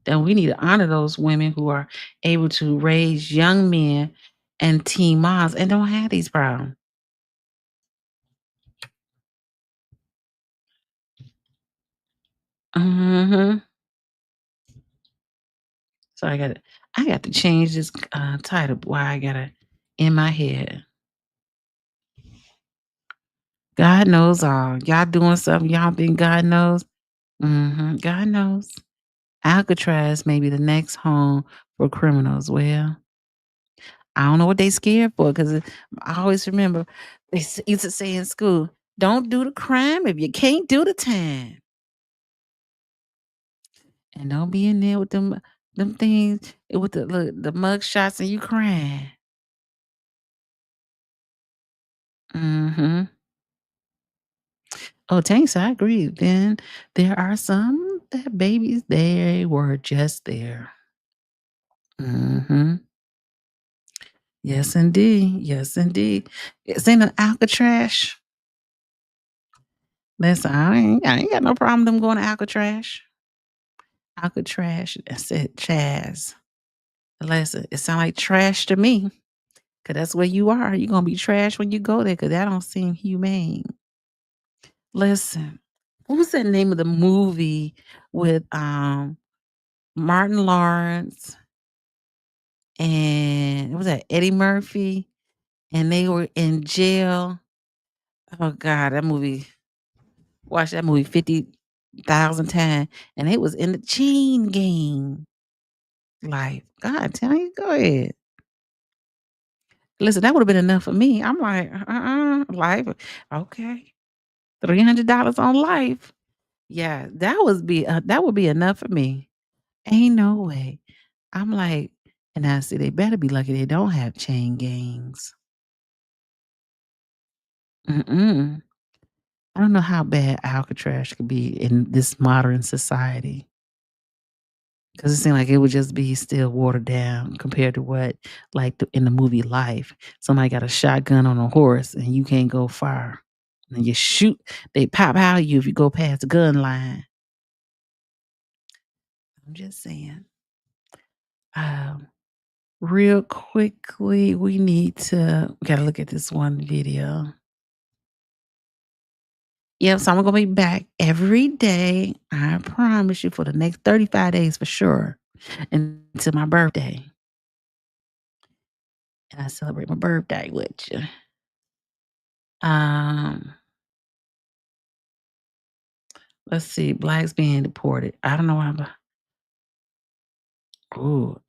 Then we need to honor those women who are able to raise young men and teen moms and don't have these problems. Mm-hmm. So I got to change this title. Why I gotta in my head. God knows all. Y'all doing something y'all think God knows? Mm-hmm. God knows. Alcatraz may be the next home for criminals. Well, I don't know what they scared for because I always remember they used to say in school, don't do the crime if you can't do the time. And don't be in there with them things with the mug shots and you crying. Mm-hmm. Oh, thanks. I agree. Then there are some that babies, they were just there. Mm-hmm. Yes, indeed. Yes, indeed. It's in an Alcatraz. Listen, I ain't got no problem them going to Alcatraz. Alcatraz. That's it. Chaz. Listen, it sound like trash to me. Cause that's where you are. You're gonna be trash when you go there, cause that don't seem humane. Listen, what was that name of the movie with Martin Lawrence and was that Eddie Murphy? And they were in jail. Oh God, that movie. Watch that movie 50,000 times. And it was in the chain gang life. God, tell you, go ahead. Listen, that would have been enough for me. I'm like, life. Okay. $300 on life. Yeah, that would be enough for me. Ain't no way. I'm like, and I see they better be lucky they don't have chain gangs. Mm-mm. I don't know how bad Alcatraz could be in this modern society. Because it seemed like it would just be still watered down compared to what, like in the movie Life, somebody got a shotgun on a horse and you can't go far. And you shoot, they pop out you if you go past the gun line. I'm just saying. Real quickly, we gotta look at this one video. Yep, so I'm gonna be back every day. I promise you for the next 35 days for sure. Until my birthday. And I celebrate my birthday with you. Let's see, blacks being deported. I don't know why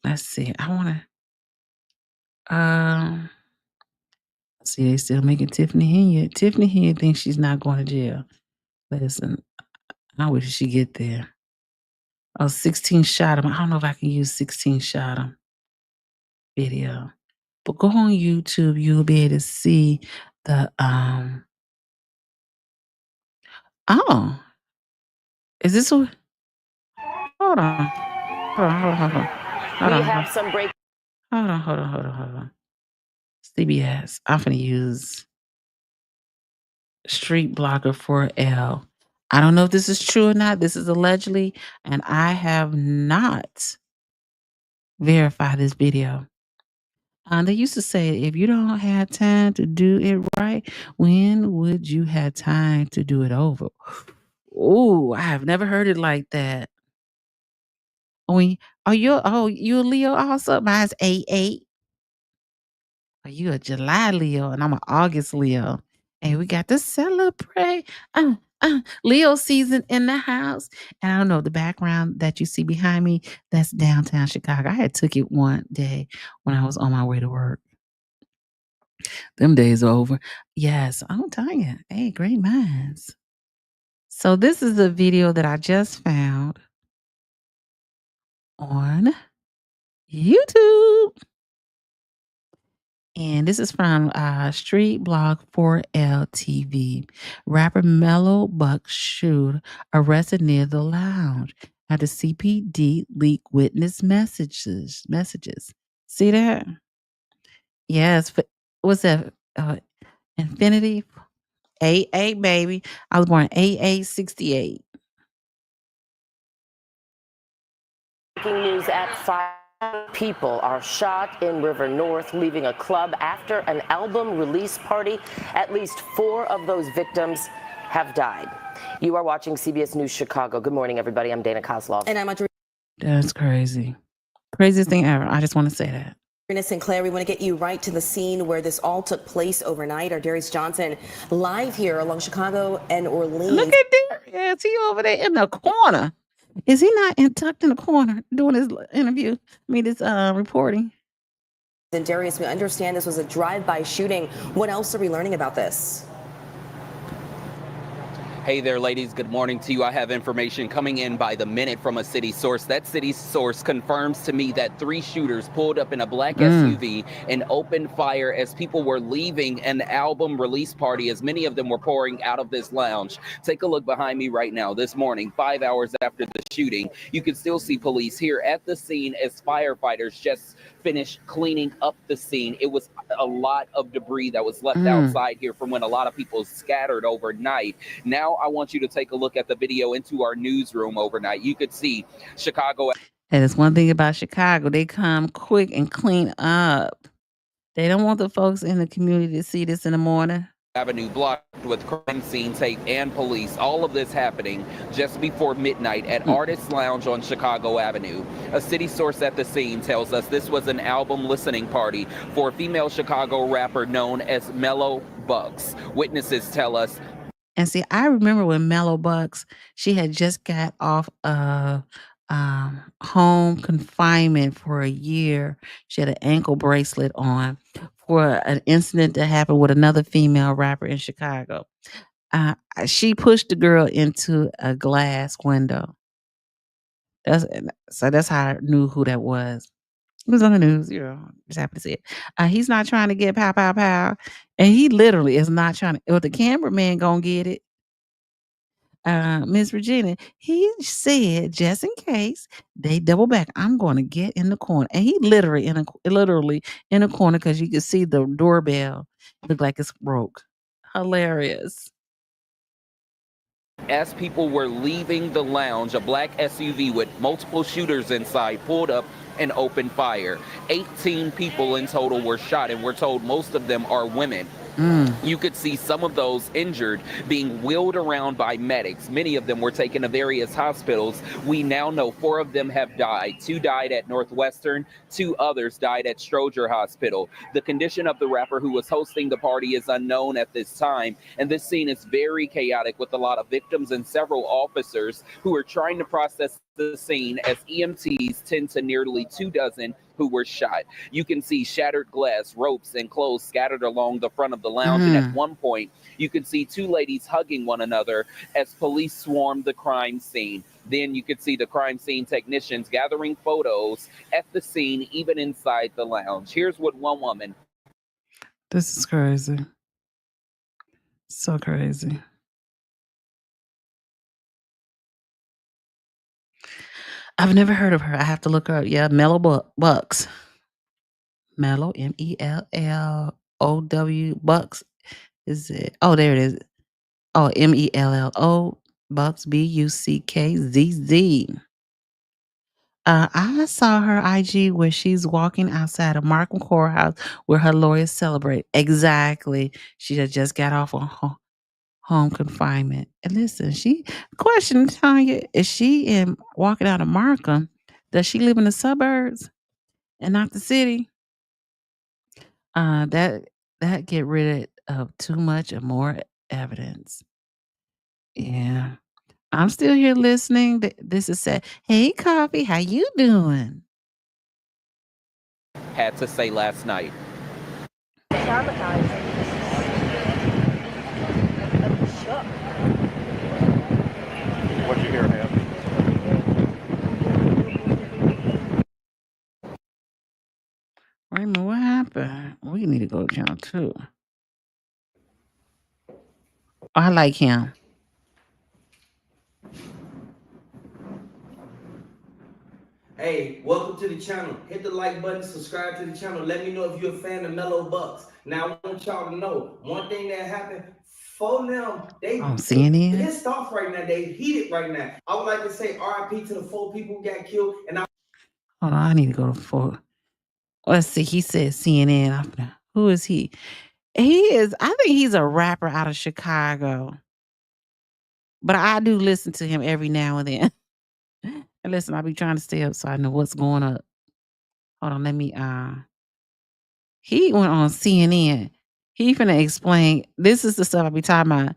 let's see. I wanna see, they still making Tiffany Henry. Tiffany Henry thinks she's not going to jail. Listen, I wish she get there. Oh, 16 shot him. I don't know if I can use 16 shot him video. But go on YouTube, you'll be able to see the oh. Is this what? Hold on. Hold on, hold on, hold on. Hold on, hold on. Some break. Hold on, hold on, hold on, hold on. CBS. I'm gonna use Street Blogger 4L. I don't know if this is true or not. This is allegedly, and I have not verified this video. They used to say, if you don't have time to do it right, when would you have time to do it over? Oh, I have never heard it like that. When you a Leo also? Mine's 8-8. Oh, you a July Leo and I'm an August Leo. And we got to celebrate. Leo season in the house. And I don't know the background that you see behind me, that's downtown Chicago. I had took it one day when I was on my way to work. Them days are over. Yes, I'm telling you. Hey, great minds. So this is a video that I just found on YouTube. And this is from Street Blog 4L TV. Rapper Mello Buckzz shooter arrested near the lounge after CPD leaked witness messages. See that? Yes. What's that? Infinity 88, baby. I was born 8868. Breaking news at 5 people are shot in River North, leaving a club after an album release party. At least 4 of those victims have died. You are watching CBS News Chicago. Good morning, everybody. I'm Dana Kozlov. And I'm Adriana That's crazy. Craziest thing ever. I just want to say that. Sinclair. We want to get you right to the scene where this all took place overnight. Our Darius Johnson live here along Chicago and Orleans. Look at Darius. He over there in the corner. Is he not tucked in the corner doing his interview? This reporting. And Darius, we understand this was a drive-by shooting. What else are we learning about this? Hey there, ladies. Good morning to you. I have information coming in by the minute from a city source. That city source confirms to me that 3 shooters pulled up in a black SUV and opened fire as people were leaving an album release party, as many of them were pouring out of this lounge. Take a look behind me right now. This morning, 5 hours after the shooting, you can still see police here at the scene as firefighters just finished cleaning up the scene. It was a lot of debris that was left outside here from when a lot of people scattered overnight. Now I want you to take a look at the video into our newsroom overnight. You could see Chicago. And it's one thing about Chicago. They come quick and clean up. They don't want the folks in the community to see this in the morning. Avenue blocked with crime scene tape and police. All of this happening just before midnight at Artist Lounge on Chicago Avenue. A city source at the scene tells us this was an album listening party for a female Chicago rapper known as Mello Buckzz. Witnesses tell us. And see, I remember when Mello Buckzz, she had just got off of home confinement for a year. She had an ankle bracelet on for an incident that happened with another female rapper in Chicago. She pushed the girl into a glass window. That's how I knew who that was. It was on the news, just happened to see it. He's not trying to get pow, pow, pow. And he literally is not trying to, or the cameraman gonna get it. Miss Regina, he said, just in case they double back, I'm going to get in the corner. And he literally in a corner because you can see the doorbell look like it's broke. Hilarious. As people were leaving the lounge, a black SUV with multiple shooters inside pulled up and opened fire. 18 people in total were shot, and we're told most of them are women. You could see some of those injured being wheeled around by medics. Many of them were taken to various hospitals. We now know 4 of them have died. 2 died at Northwestern. 2 others died at Stroger Hospital. The condition of the rapper who was hosting the party is unknown at this time. And this scene is very chaotic with a lot of victims and several officers who are trying to process the scene as EMTs tend to nearly 2 dozen who were shot. You can see shattered glass, ropes, and clothes scattered along the front of the lounge. And at one point, you can see 2 ladies hugging one another as police swarmed the crime scene. Then you could see the crime scene technicians gathering photos at the scene, even inside the lounge. Here's what one woman. This is crazy. So crazy. I've never heard of her. I have to look her up. Yeah, Mello Buckzz. Mello, Mellow, Buckzz. Is it? Oh, there it is. Oh, Mello, Buckzz, Buckzz. I saw her IG where she's walking outside of Markham Courthouse where her lawyers celebrate. Exactly. She had just got off on home confinement. And listen, she question Tanya, is she in walking out of Markham? Does she live in the suburbs and not the city? That get rid of too much and more evidence. Yeah. I'm still here listening. This is sad. Hey, Coffee, how you doing? Had to say last night. What'd you hear, Ham? Wait a minute, what happened? We need to go to channel 2. I like him. Hey, welcome to the channel. Hit the like button, subscribe to the channel. Let me know if you're a fan of Mello Buckzz. Now, I want y'all to know one thing that happened for them. They CNN? pissed off right now. They heated right now. I would like to say RIP to the 4 people who got killed. And Hold on, I need to go to 4. Let's see. He said CNN. Who is he? I think he's a rapper out of Chicago. But I do listen to him every now and then. And listen, I be trying to stay up so I know what's going up. Hold on, let me he went on CNN. He finna explain. This is the stuff I be talking about.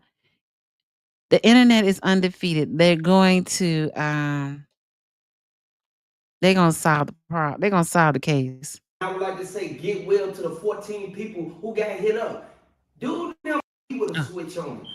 The internet is undefeated. They're going to they're gonna solve the problem. They're gonna solve the case. I would like to say get well to the 14 people who got hit up. Dude, he would have switched on.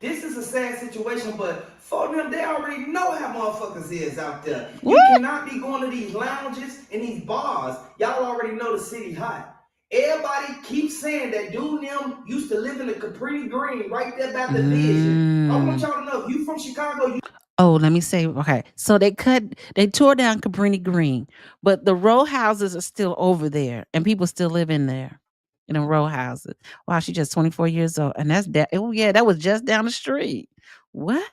This is a sad situation, but for them, they already know how motherfuckers is out there. You cannot be going to these lounges and these bars. Y'all already know the city hot. Everybody keeps saying that dude them used to live in the Capri Green right there by the Vision. I want y'all to know, if you from Chicago, Oh, let me say, okay. So they tore down Cabrini Green, but the row houses are still over there, and people still live in there, in the row houses. Wow, she's just 24 years old, and that's that. Oh yeah, that was just down the street. What?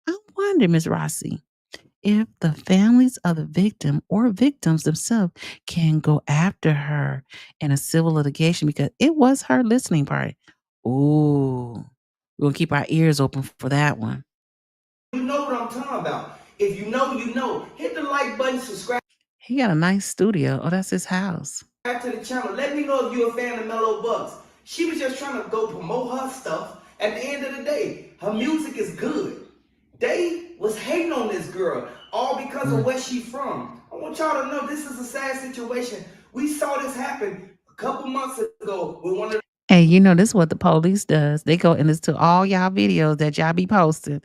I wonder, Miss Rossi, if the families of the victim or victims themselves can go after her in a civil litigation because it was her listening party. Ooh, we're gonna keep our ears open for that one. you know what I'm talking about. If you know, you know. Hit the like button, subscribe He got a nice studio. Oh, that's his house. to the channel. Let me know if you're a fan of Mello Buckzz. She was just trying to go promote her stuff. At the end of the day, her music is good. They was hating on this girl, all because of where she from. I want y'all to know this is a sad situation. We saw this happen a couple months ago with one of Hey, you know, this is what the police does. They go and listen to all y'all videos that y'all be posting.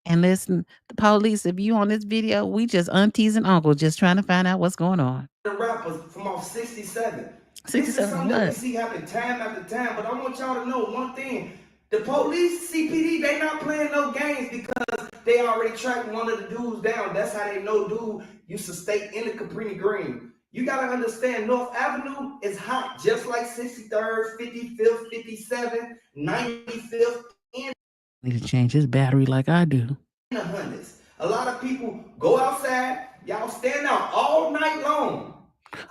And listen, the police, if you on this video, we just aunties and uncles just trying to find out what's going on. the rappers from off 67. This is 67 something that we what? see happen time after time, but I want y'all to know one thing. The police, CPD, they not playing no games because they already tracked one of the dudes down. That's how they know dude used to stay in the Cabrini Green. You gotta understand, North Avenue is hot, just like 63rd, 55th, 57th, 95th, and Need to change his battery like I do. the hundreds. A lot of people go outside, y'all stand out all night long.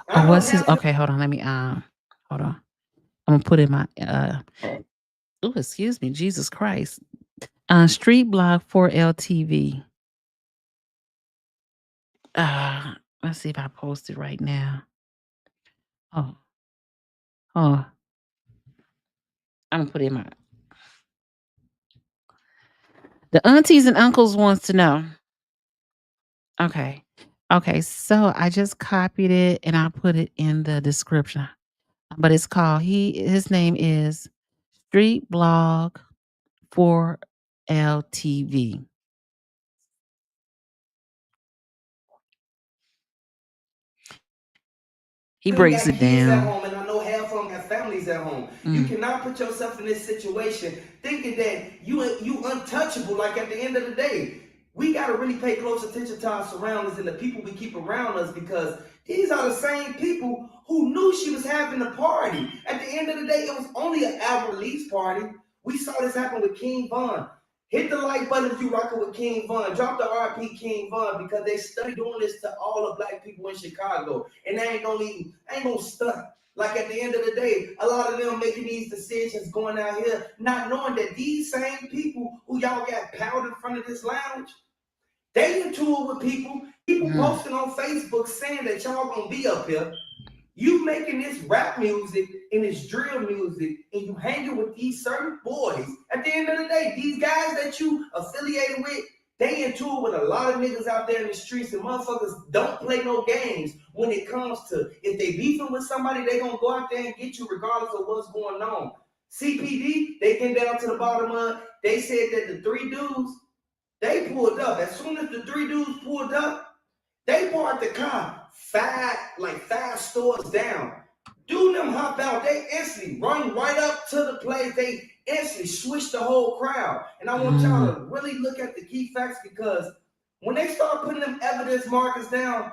Oh, what's his? Okay, hold on. Let me hold on. I'm gonna put in my oh, excuse me, Jesus Christ. Street Blog 4LTV. Let's see if I post it right now. Oh, I'm gonna put it in my. The aunties and uncles wants to know. Okay. Okay, so I just copied it and I put it in the description. But it's called his name is Street Blog 4LTV. He breaks it Kids at down. home, and I know half of them have families at home. You cannot put yourself in this situation thinking that you untouchable. Like at the end of the day, we got to really pay close attention to our surroundings and the people we keep around us because these are the same people who knew she was having a party. At the end of the day, it was only an album release party. We saw this happen with King Von. Hit the like button if you rocking with King Von. Drop the RP King Von because they study doing this to all the black people in Chicago. And they ain't gonna stunt. Like at the end of the day, a lot of them making these decisions going out here, not knowing that these same people who y'all got powed in front of this lounge, they into it with people. People posting on Facebook saying that y'all gonna be up here. You making this rap music and this drill music and you hanging with these certain boys. At the end of the day, these guys that you affiliated with, they into it with a lot of niggas out there in the streets, and motherfuckers don't play no games when it comes to if they beefing with somebody, they gonna go out there and get you regardless of what's going on. CPD, they came down to the bottom of it. They said that the three dudes, they pulled up. As soon as the three dudes pulled up, they parked the car five stores down. Dude, them hop out. They instantly run right up to the place. They instantly switch the whole crowd. And I want y'all to really look at the key facts because when they start putting them evidence markers down,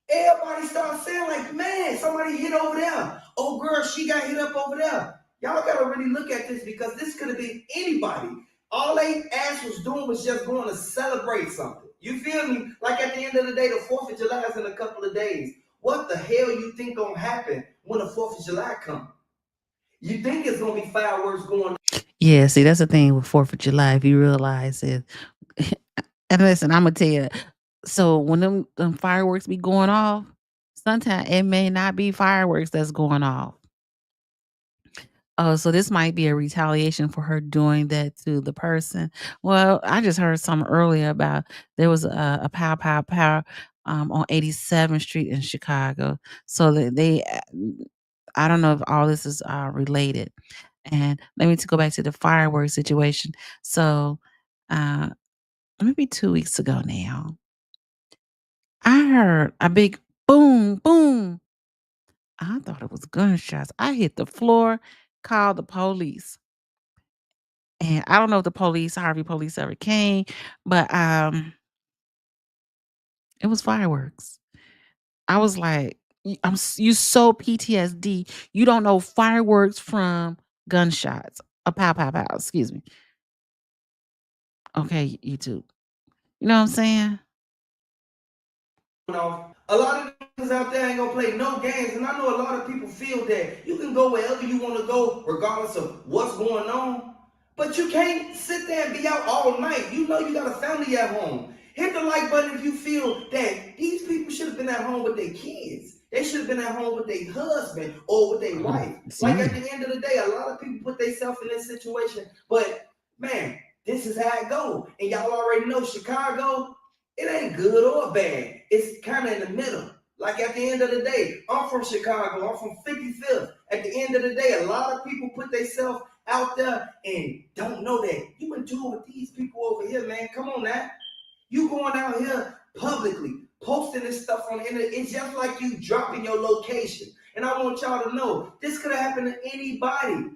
everybody starts saying like, man, somebody hit over there. Oh, girl, she got hit up over there. Y'all got to really look at this because this could have been anybody. All they ass was doing was just going to celebrate something. You feel me? Like at the end of the day, the 4th of July is in a couple of days. What the hell you think gonna happen when the 4th of July comes? You think it's gonna be fireworks going on? Yeah, see, that's the thing with 4th of July, if you realize it. And listen, I'm gonna tell you, so when them fireworks be going off, sometimes it may not be fireworks that's going off. Oh, so this might be a retaliation for her doing that to the person. Well, I just heard something earlier about there was a pow pow pow on 87th Street in Chicago. So I don't know if all this is related. And let me go back to the fireworks situation. So uh, maybe 2 weeks ago now, I heard a big boom, boom. I thought it was gunshots. I hit the floor, called the police. And I don't know if the Harvey police ever came, but it was fireworks. I was like, you so PTSD. You don't know fireworks from gunshots. A pow pow pow, excuse me. Okay, YouTube. You know what I'm saying? A lot of niggas out there ain't gonna play no games, and I know a lot of people feel that you can go wherever you want to go, regardless of what's going on. But you can't sit there and be out all night. You know you got a family at home. Hit the like button if you feel that these people should have been at home with their kids. They should have been at home with their husband or with their wife. Like at the end of the day, a lot of people put themselves in this situation. But man, this is how it go. And y'all already know Chicago, it ain't good or bad. It's kind of in the middle. Like at the end of the day, I'm from Chicago. I'm from 55th. At the end of the day, a lot of people put themselves out there and don't know that you in tune with these people over here, man. Come on now. You going out here publicly, posting this stuff on the internet. It's just like you dropping your location. And I want y'all to know, this could have happened to anybody.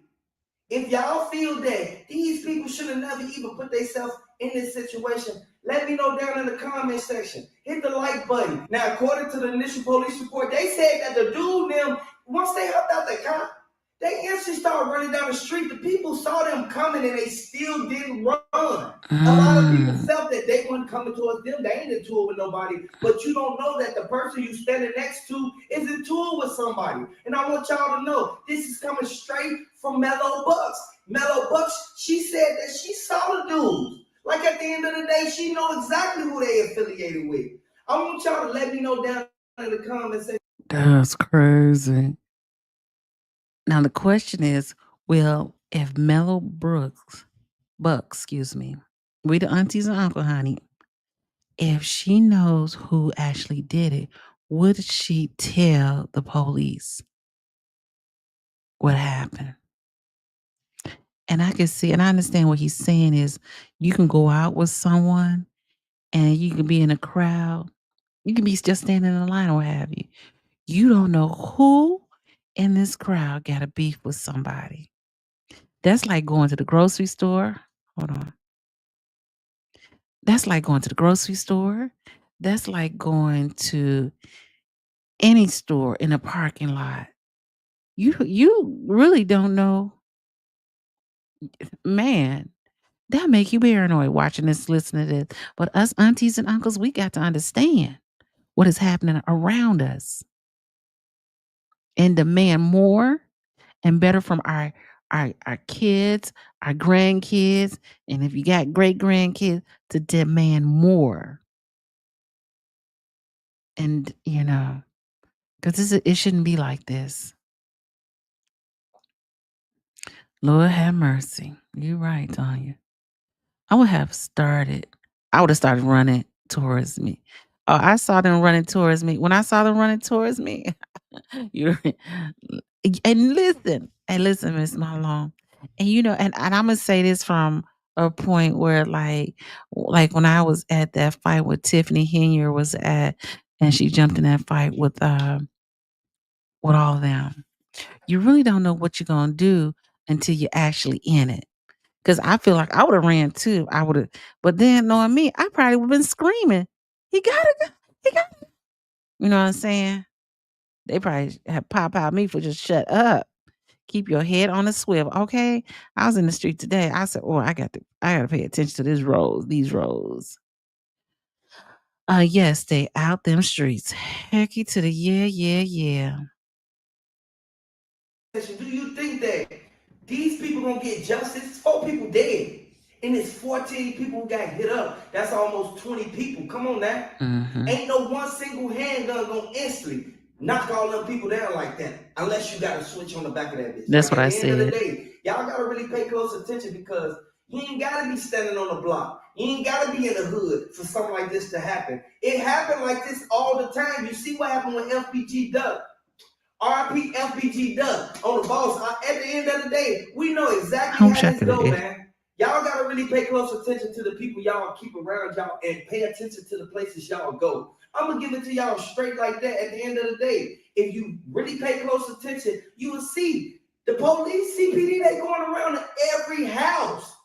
If y'all feel that these people should have never even put themselves in this situation, let me know down in the comment section. Hit the like button. Now, according to the initial police report, they said that the dude, them, once they hopped out the car, they instantly started running down the street. The people saw them coming and they still didn't run. A lot of people felt that they weren't coming towards them. They ain't in tour with nobody. But you don't know that the person you standing next to is in tour with somebody. And I want y'all to know, this is coming straight from Mello Buckzz. Mello Buckzz, she said that she saw the dudes. Like at the end of the day, she know exactly who they affiliated with. I want y'all to let me know down in the comments. That's crazy. Now the question is, well, if Mellow Bucks, excuse me, we the aunties and uncle, honey, if she knows who actually did it, would she tell the police what happened? And I can see, and I understand what he's saying is you can go out with someone and you can be in a crowd. You can be just standing in a line or what have you. You don't know who in this crowd got a beef with somebody. That's like going to the grocery store. Hold on. That's like going to the grocery store. That's like going to any store in a parking lot. You really don't know, man. That make you paranoid watching this, listening to this. But us aunties and uncles, we got to understand what is happening around us and demand more and better from our kids, our grandkids, and if you got great grandkids, to demand more. And because it shouldn't be like this. Lord have mercy. You're right, Tanya. I would have started. I would have started running towards me. Oh, I saw them running towards me. When I saw them running towards me, you and listen, Miss Malone. And and I'm gonna say this from a point where like when I was at that fight with Tiffany Henier was at, and she jumped in that fight with all of them. You really don't know what you're gonna do until you're actually in it. Cause I feel like I would have ran too. I would have, but then knowing me, I probably would have been screaming. He gotta go. He got. You know what I'm saying? They probably have pop out me for just shut up. Keep your head on a swivel, okay? I was in the street today. I said, "Oh, I got to pay attention to these roads." Yes, stay out them streets. Hecky to the yeah, yeah, yeah. Do you think that these people gonna get justice? 4 people dead. And it's 14 people who got hit up. That's almost 20 people. Come on now. Mm-hmm. Ain't no one single handgun gonna instantly knock all them people down like that. Unless you got a switch on the back of that bitch. That's Like what at I the end of the said. day, y'all gotta really pay close attention because you ain't gotta be standing on the block. You ain't gotta be in the hood for something like this to happen. It happened like this all the time. You see what happened with FBG Duck. RP FBG Duck on the boss. At the end of the day, we know exactly I how wish I this could have. go, man. Y'all gotta really pay close attention to the people y'all keep around y'all and pay attention to the places y'all go. I'm gonna give it to y'all straight like that. At the end of the day, if you really pay close attention, you will see the police, CPD, they going around to every house.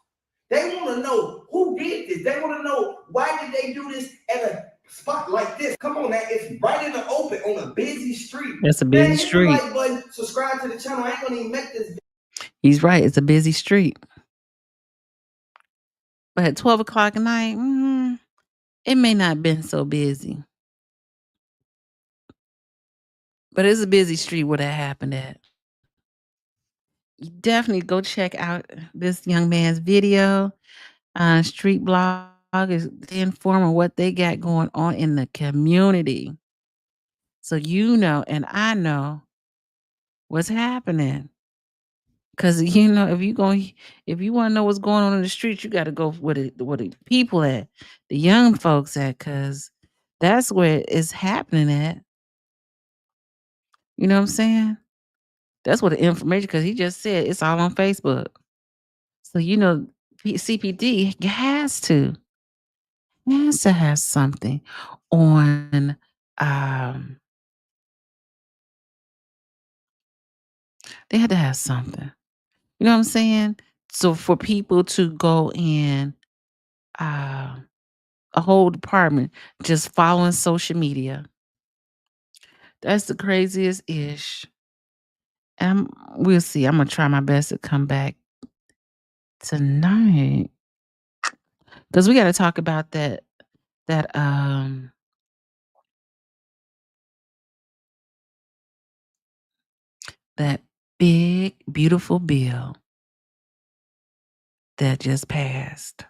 They want to know who did this. They want to know why did they do this at a spot like this. Come on, now, it's right in the open on a busy street. That's a Man, busy hit the street. like button, subscribe to the channel. I ain't gonna even make this. He's right. It's a busy street. But at 12 o'clock at night, it may not have been so busy. But it's a busy street where that happened at. You definitely go check out this young man's video. Street blog is informing what they got going on in the community. So and I know what's happening. Cause if you want to know what's going on in the streets, you got to go where the people at, the young folks at, cause that's where it's happening at. You know what I'm saying? That's what the information. Because he just said it's all on Facebook. So CPD has to have something on. They had to have something. You know what I'm saying? So for people to go in a whole department just following social media, that's the craziest ish. And we'll see. I'm gonna try my best to come back tonight because we got to talk about that that big beautiful bill that just passed.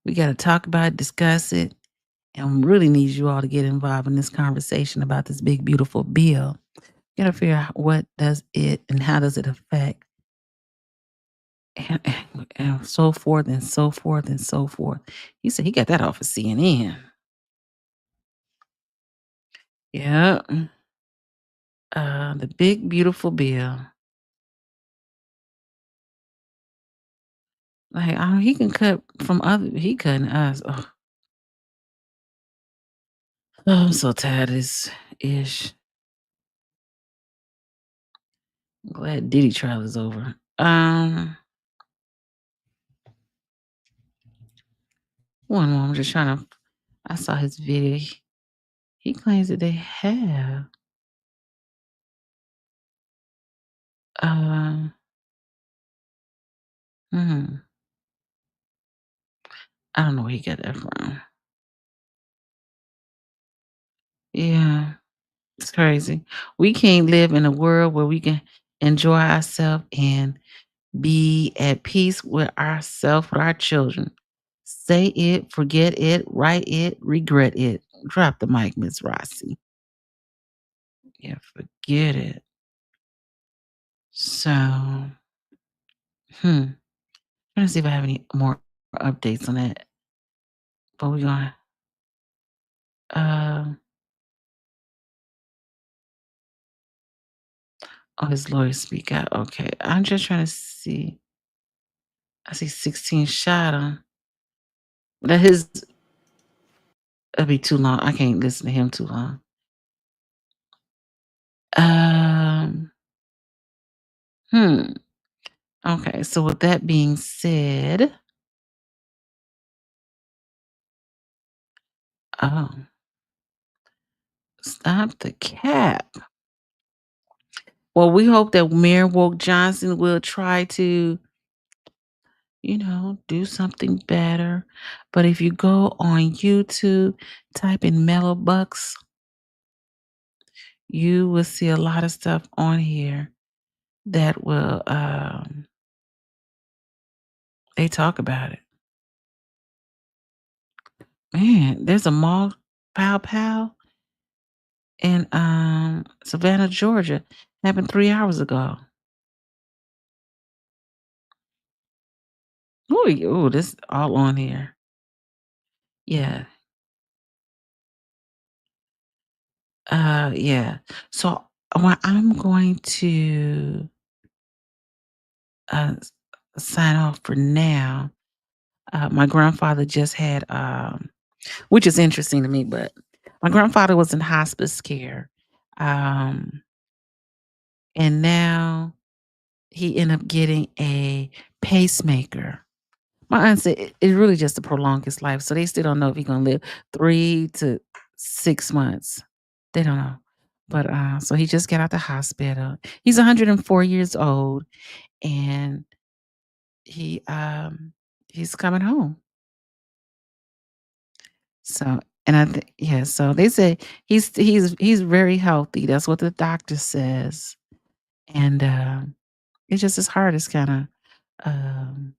We got to talk about it, discuss it, and really need you all to get involved in this conversation about this big, beautiful bill. You got to figure out what does it and how does it affect, and so forth and so forth and so forth. He said he got that off of CNN. Yeah. The big, beautiful bill. Like, he can cut from he cutting us. Oh, I'm so tired of this ish. I'm glad Diddy trial is over. One more. I'm just trying to. I saw his video. He claims that they have. Mhm. I don't know where he got that from. Yeah, it's crazy. We can't live in a world where we can enjoy ourselves and be at peace with ourselves, with our children. Say it, forget it, write it, regret it. Drop the mic, Miss Rossi. Yeah, forget it. So, trying to see if I have any more updates on that. But we're gonna uh oh, his lawyer speak out. Okay. I'm just trying to see. I see 16 shot him. That his that'd be too long. I can't listen to him too long. Um hmm. Okay, so with that being said, oh, stop the cap. Well, we hope that Mayor Woke Johnson will try to, do something better. But if you go on YouTube, type in Mello Bucks, you will see a lot of stuff on here that will they talk about it. Man, there's a mall pow pow in Savannah, Georgia. Happened 3 hours ago. Ooh, this all on here. Yeah. Yeah. So what I'm going to uh s- sign off for now. My grandfather just had which is interesting to me, but my grandfather was in hospice care. Um and now he ended up getting a pacemaker. My aunt said it's really just to prolong his life. So they still don't know if he's gonna live 3 to 6 months. They don't know. But so he just got out the hospital. He's 104 years old and he's coming home. So and yeah, so they say he's very healthy. That's what the doctor says. And it's just his heart is kind of um,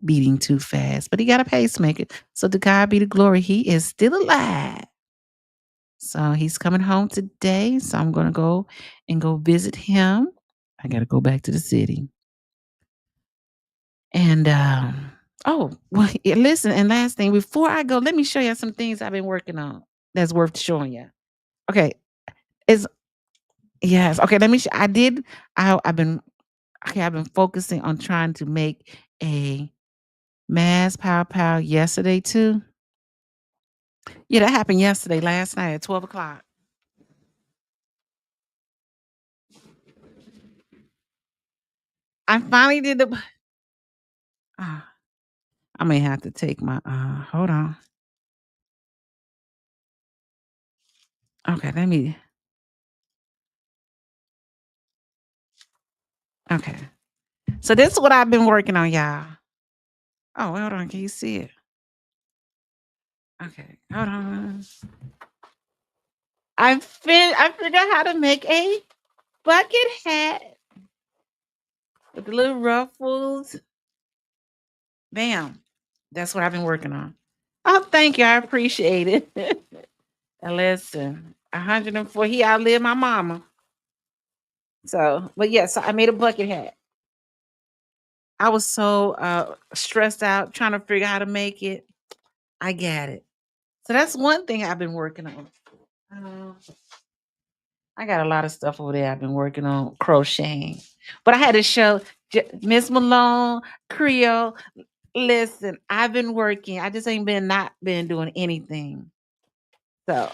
beating too fast. But he got a pacemaker. So to God be the glory, he is still alive. So he's coming home today. So I'm gonna go visit him. I gotta go back to the city. And oh, well, yeah, listen, and last thing, before I go, let me show you some things I've been working on that's worth showing you. Okay. It's yes. Okay, let me I've been I've been focusing on trying to make a mass pow pow yesterday too. Yeah, that happened yesterday, last night at 12 o'clock. I finally did the ah, I may have to take my hold on. Okay, let me okay. So this is what I've been working on, y'all. Oh, hold on, can you see it? Okay, hold on. I figured out how to make a bucket hat with the little ruffles. Bam. That's what I've been working on. Oh, thank you. I appreciate it. And listen, 104, he outlived my mama. So, but yes, I made a bucket hat. I was so stressed out trying to figure out how to make it. I got it. So that's one thing I've been working on. Uh, I got a lot of stuff over there I've been working on crocheting. But I had to show Miss Malone, Creole. Listen, I've been working. I just ain't been not been doing anything. So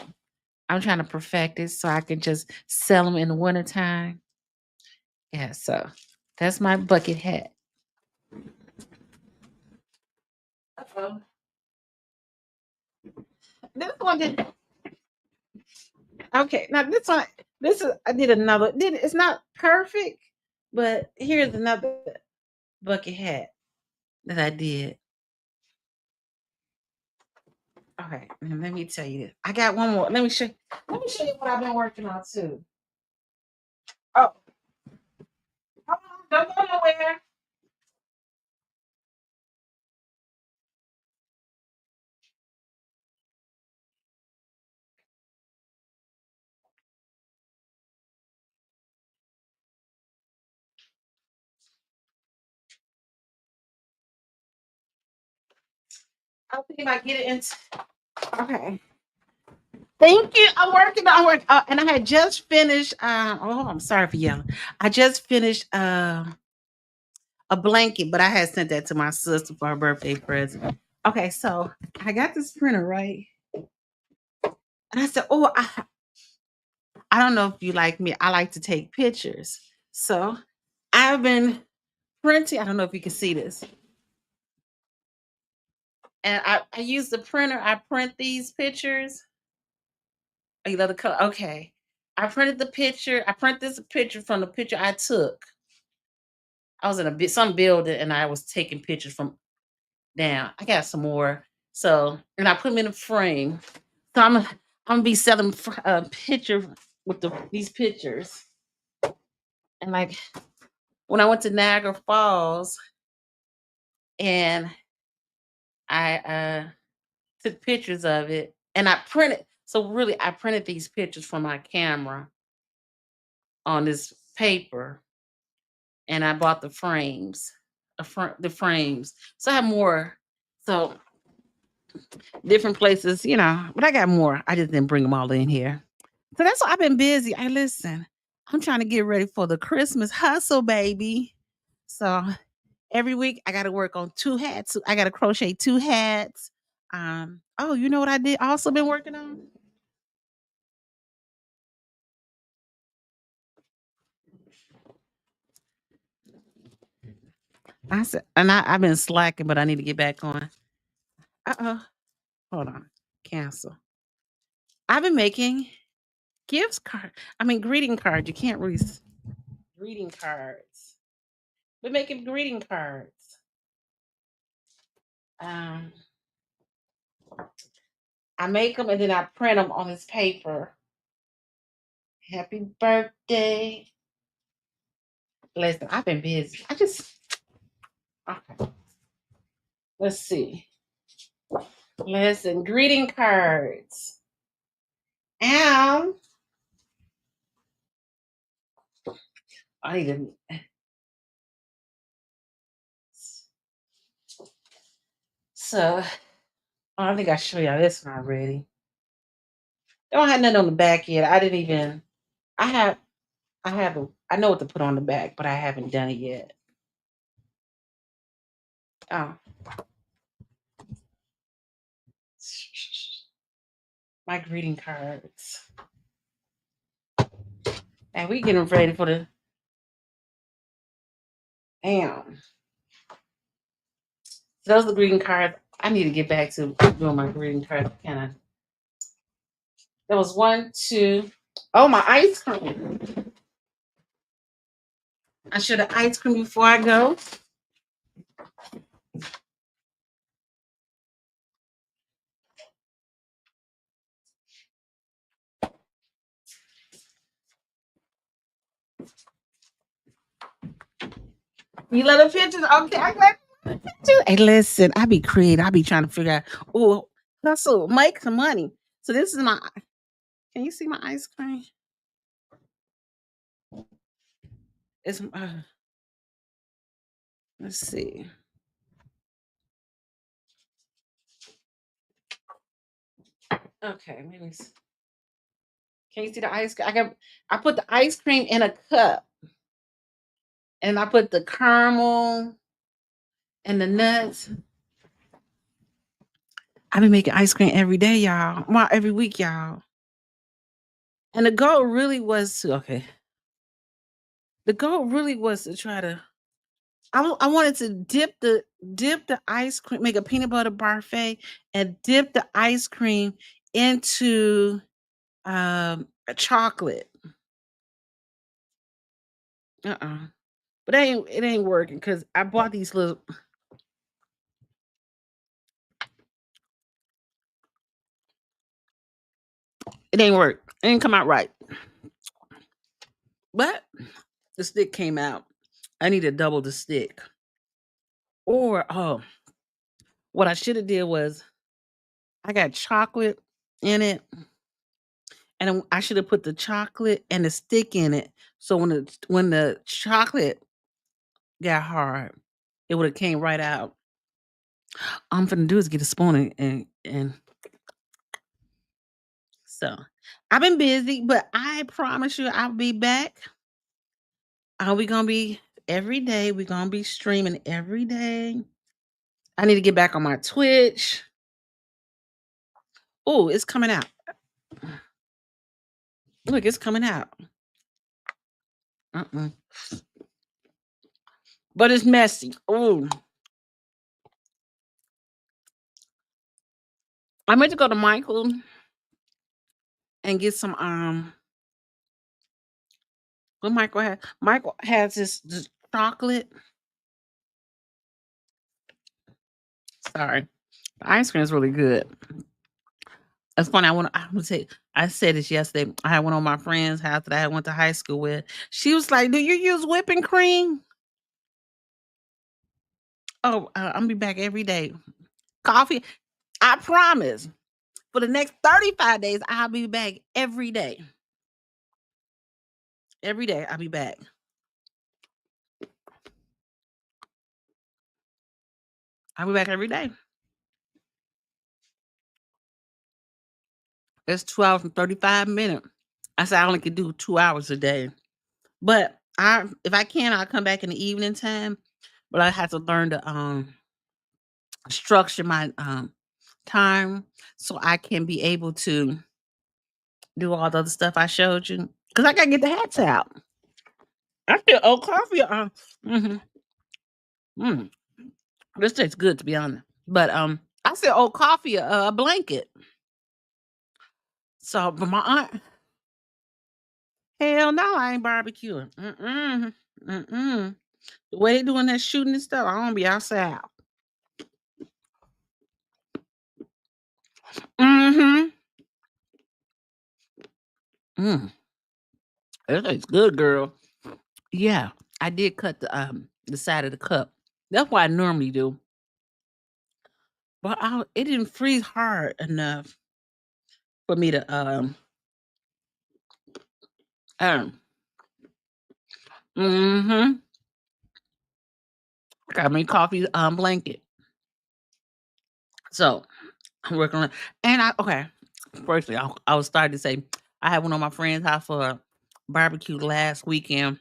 I'm trying to perfect it so I can just sell them in the wintertime. Yeah, so that's my bucket hat. Uh-oh. This one did okay. Now this is I did another. It's not perfect, but here's another bucket hat. that I did. Okay, now let me tell you this. I got one more. Let me show you what I've been working on too. Oh, hold on, don't go nowhere. I'll see if I get it into. Okay. Thank you. I'm working on work. And I had just finished. I'm sorry for yelling. I just finished a blanket, but I had sent that to my sister for her birthday present. Okay, so I got this printer right, and I said, "Oh, I don't know if you like me. I like to take pictures, so I've been printing. I don't know if you can see this, and I use the printer. I print these pictures. Oh, you love the color? Okay. I printed the picture. I print this picture from the picture I took. I was in some building and I was taking pictures from down. I got some more. So, and I put them in a frame. So I'm gonna be selling a picture with these pictures. And like when I went to Niagara Falls and I took pictures of it and I printed. So really, I printed these pictures from my camera on this paper, and I bought the frames, the frames. So I have more. So different places, but I got more. I just didn't bring them all in here. So that's why I've been busy. I listen. I'm trying to get ready for the Christmas hustle, baby. So every week I got to work on two hats. I got to crochet two hats. Oh, you know what I did? Also been working on. I said, and I've been slacking, but I need to get back on. Hold on, cancel. I've been making gifts card. I mean, greeting cards. You can't really greeting cards. We're making greeting cards. Um, I make them and then I print them on this paper. Happy birthday. Listen, I've been busy. Okay. Let's see. Listen, greeting cards. And I didn't. So I think I show y'all this one already. Don't have nothing on the back yet. I didn't even. I have. I haven't. I know what to put on the back, but I haven't done it yet. Oh, my greeting cards. And we getting ready for the damn. Those are the greeting cards. I need to get back to doing my greeting cards. Kind of. There was one, two. Oh, my ice cream. I should have ice cream before I go. You love the pictures? Okay, I got the pictures. Hey, listen, I be creative. I be trying to figure out, oh, hustle, make some money. So this is my, can you see my ice cream? It's, let's see. Okay, maybe. Can you see the ice cream? I put the ice cream in a cup, and I put the caramel and the nuts. I've been making ice cream every day, y'all. Well, every week, y'all. And the goal really was to The goal really was to try to. I wanted to dip the ice cream, make a peanut butter parfait, and dip the ice cream into a chocolate. But it ain't working because I bought these little. It ain't work. It didn't come out right. But the stick came out. I need to double the stick. Or what I should have did was I got chocolate in it, and I should have put the chocolate and the stick in it. So when the chocolate got hard, it would have came right out. All I'm finna do is get a spoon and so I've been busy, but I promise you I'll be back. We gonna be every day. We gonna be streaming every day. I need to get back on my Twitch. Oh, it's coming out. Look, it's coming out. Uh-uh. But it's messy. Oh, I meant to go to Michael and get some what Michael has. Michael has this chocolate. Sorry. The ice cream is really good. It's funny. I would say I said this yesterday. I had one of my friends' house that I went to high school with. She was like, "Do you use whipping cream?" Oh, I'm gonna be back every day. Coffee. I promise. For the next 35 days, I'll be back every day. Every day, I'll be back. I'll be back every day. It's 12 and 35 minutes. I said I only could do 2 hours a day. But if I can, I'll come back in the evening time. But I have to learn to structure my time so I can be able to do all the other stuff I showed you. Because I gotta get the hats out. I feel old coffee. Mhm. Mm. This tastes good to be honest. But I said old coffee a blanket. So but my aunt, hell no, I ain't barbecuing. Mm-mm. Mm-mm. The way they doing that shooting and stuff, I don't be outside. Mm-hmm. Mm. It tastes good, girl. Yeah, I did cut the side of the cup. That's what I normally do. But it didn't freeze hard enough for me to um mm-hmm. Got me coffee blanket. So I'm working on and okay. Firstly, I was starting to say I had one of my friends house for a barbecue last weekend.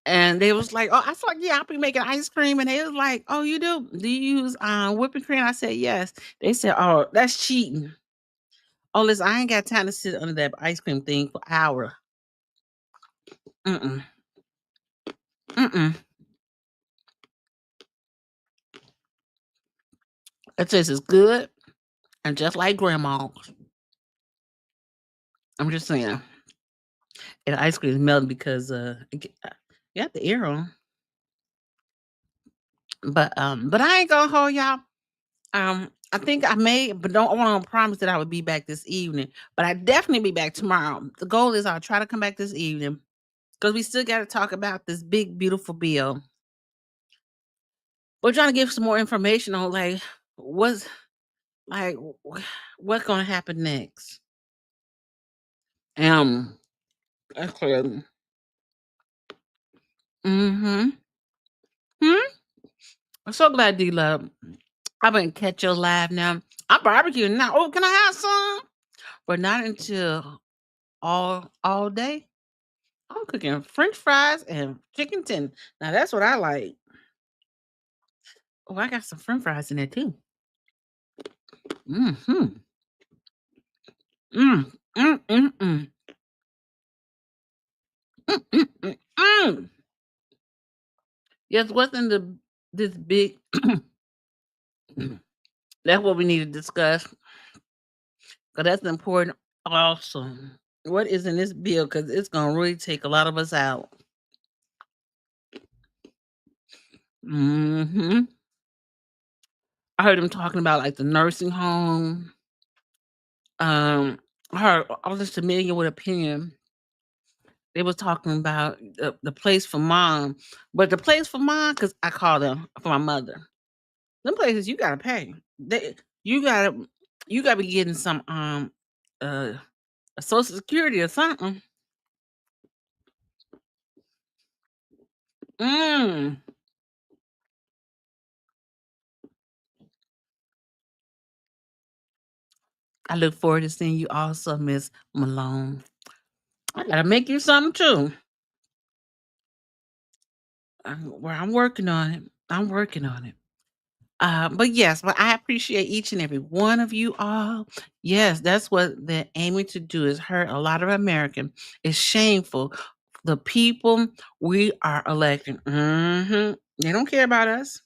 And they was like, "Oh," I was like, "Yeah, I'll be making ice cream." And they was like, "Oh, you do? Do you use whipping cream?" I said, "Yes." They said, "Oh, that's cheating." Oh, listen, I ain't got time to sit under that ice cream thing for hours. Mm-mm. Mm-mm. It tastes as good and just like grandma's. I'm just saying. And the ice cream is melting because you got the air on. But I ain't gonna hold y'all. I think I may, but don't want to promise that I would be back this evening. But I definitely be back tomorrow. The goal is I'll try to come back this evening because we still got to talk about this big, beautiful bill. We're trying to give some more information on what's like what's gonna happen next. Um, that's clear. Mm-hmm. Hmm? I'm so glad D Love. I've been catch your live now. I'm barbecuing now. Oh, can I have some? But not until all day. I'm cooking French fries and chicken tender. Now that's what I like. Oh, I got some French fries in there too. Mm-hmm. Mm. Mm. Mm. Mm. Mm. Mm. Mm. Mm. Yes, what's in this big? That's what we need to discuss. Cause that's important. Also, what is in this bill? Cause it's gonna really take a lot of us out. Hmm. I heard them talking about like the nursing home. I was just familiar with opinion. They was talking about the place for mom, but the place for mom, because I call them for my mother. Them places you gotta pay. You gotta you gotta be getting some uh social security or something. Mm. I look forward to seeing you also, Miss Malone. I gotta make you something too. Well, I'm working on it. I'm working on it. But yes, but I appreciate each and every one of you all. Yes, that's what they're aiming to do is hurt a lot of American. It's shameful. The people we are electing. They don't care about us.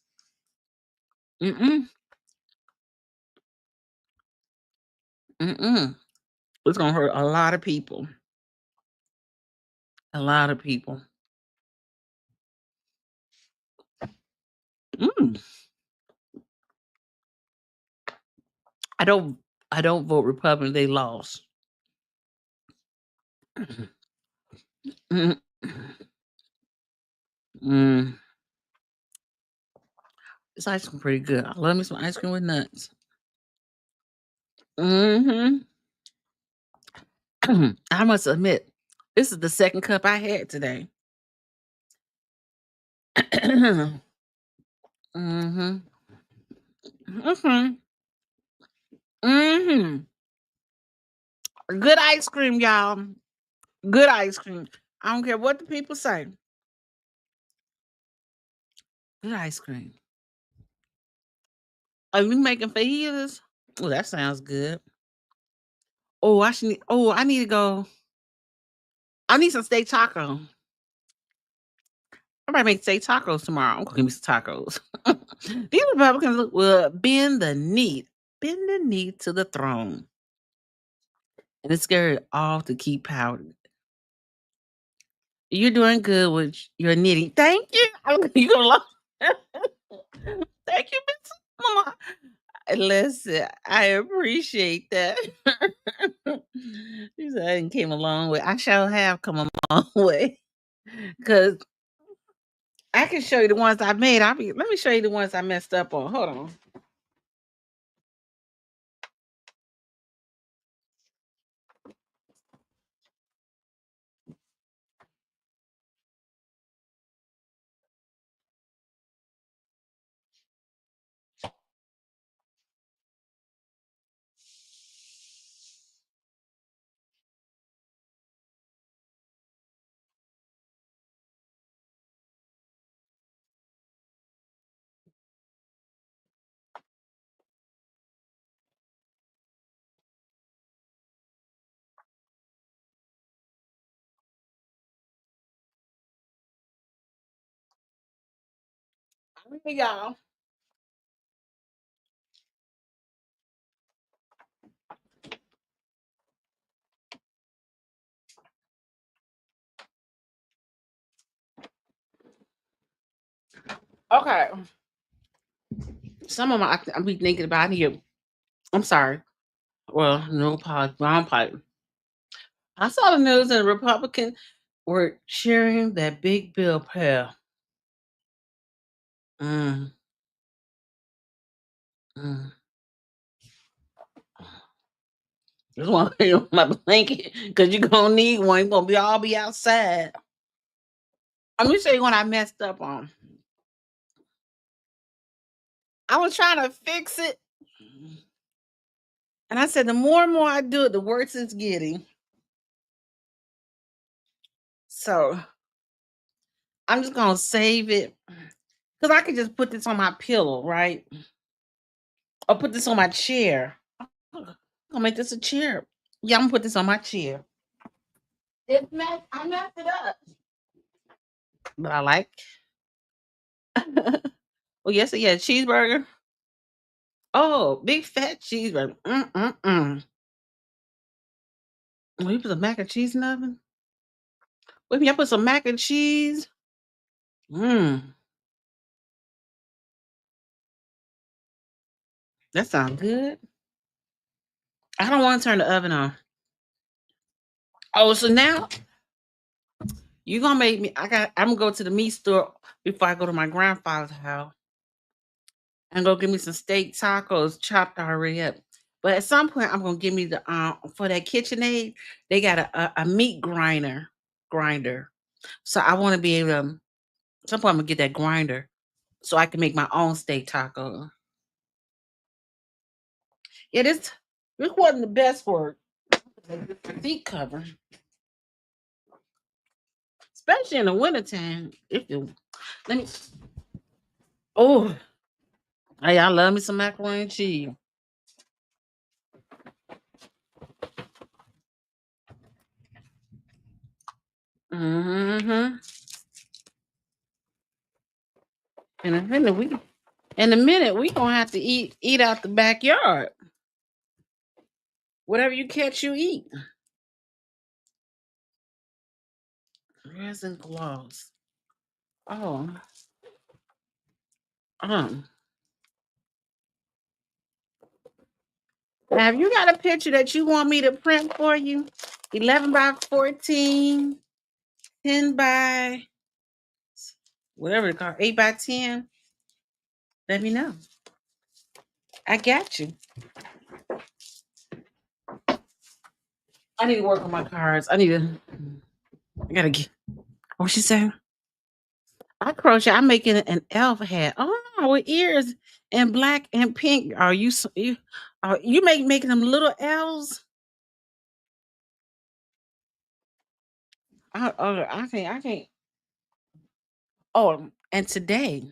Mm-mm. Mm-mm. It's gonna hurt a lot of people. A lot of people. Mm. I don't I don't vote Republican. They lost. Mm. Mm. This ice cream pretty good. I love me some ice cream with nuts. Hmm I must admit, this is the second cup I had today. hmm hmm hmm Good ice cream, y'all. Good ice cream. I don't care what the people say. Good ice cream. Are we making fajitas? Oh, that sounds good. Oh, I should. I need to go. I need some steak taco. I might make steak tacos tomorrow. I'm cooking me some tacos. These Republicans will bend the knee to the throne, and it's scary all to keep power. You're doing good with your knitting. Thank you. You gonna love. Thank you, Miss Mama. Listen, I appreciate that. You said I came a long way. I shall have come a long way. Cause I can show you the ones I made. Let me show you the ones I messed up on. Hold on. Hey, y'all. Okay. Some of them I be thinking about here. I'm sorry. Well, no apology. Wrong pipe. I saw the news and the Republicans were cheering that big bill pair. Mm, mm. Just want to put it on my blanket because you're gonna need one. You're gonna be outside. I'm gonna show you what I messed up on. I was trying to fix it, and I said the more and more I do it, the worse it's getting. So I'm just gonna save it because I could just put this on my pillow, right? Or put this on my chair. I'm gonna make this a chair. Yeah, I'm gonna put this on my chair. I messed it up. But I like. Well, yes, yeah, cheeseburger. Oh, big fat cheeseburger. Mm. Oh, you put some mac and cheese in the oven? Wait, y'all put some mac and cheese? Mmm, that sounds good. I don't want to turn the oven on. Oh, so now you gonna make me. I'm gonna go to the meat store before I go to my grandfather's house and go get me some steak tacos chopped already up. But at some point, I'm gonna give me the for that KitchenAid. They got a meat grinder. So I want to be able to. At some point, I'm gonna get that grinder so I can make my own steak taco. Yeah, this wasn't the best work. Seat cover, especially in the wintertime. If you let me. Oh, hey, I love me some macaroni and cheese. Mm-hmm. And in a minute we gonna have to eat out the backyard. Whatever you catch, you eat. Resin gloves. Oh, um. Now, have you got a picture that you want me to print for you? 11 by 14, 10 by whatever it's called, 8 by 10. Let me know. I got you. I need to work on my cards. I gotta get. What she saying? I crochet. I'm making an elf hat. Oh, with ears and black and pink. Are you making them little elves? I can't. Oh, and today,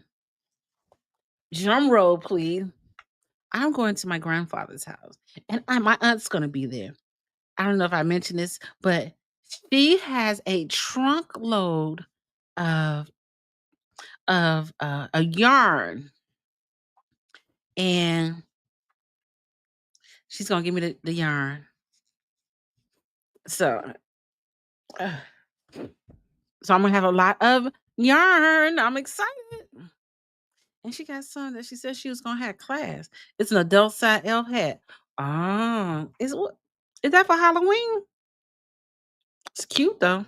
drum roll, please. I'm going to my grandfather's house, and my aunt's gonna be there. I don't know if I mentioned this, but she has a trunk load of a yarn, and she's gonna give me the yarn. So, uh, so I'm gonna have a lot of yarn. I'm excited. And she got some that she said she was gonna have class. It's an adult size elf hat. Is that for Halloween? It's cute though.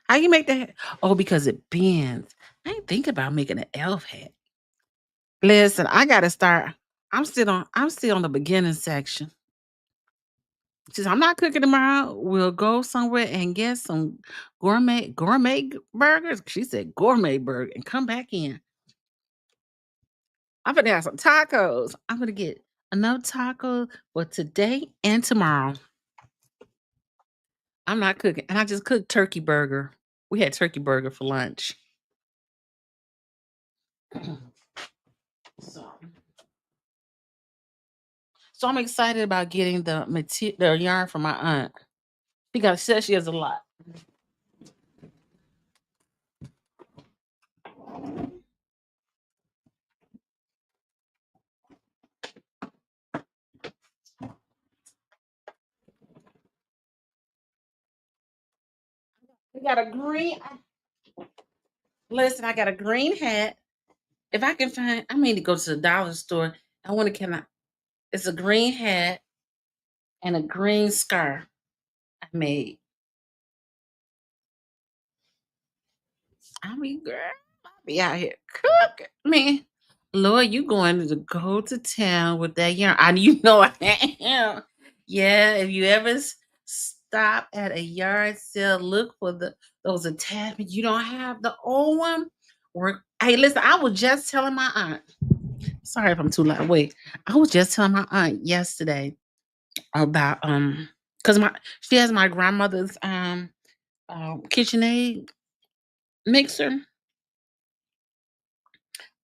How you make that? Oh, because it bends. I ain't think about making an elf hat. Listen, I gotta start. I'm still on the beginning section. She said, I'm not cooking tomorrow. We'll go somewhere and get some gourmet burgers. She said gourmet burger and come back in. I'm gonna have some tacos. I'm gonna get enough tacos for today and tomorrow. I'm not cooking. And I just cooked turkey burger. We had turkey burger for lunch. So, so I'm excited about getting the yarn from my aunt. Said she has a lot. We got a green. Listen, I got a green hat. If I can find, I mean to go to the dollar store. I want to it's a green hat and a green scarf I made. I mean, girl, I be out here cooking. Man, Lord, you going to go to town with that yarn. You know I am. Yeah, if you ever stop at a yard sale, look for those attachments. You don't have the old one. Hey, listen, I was just telling my aunt. Sorry if I'm too loud. Wait, I was just telling my aunt yesterday about because she has my grandmother's KitchenAid mixer.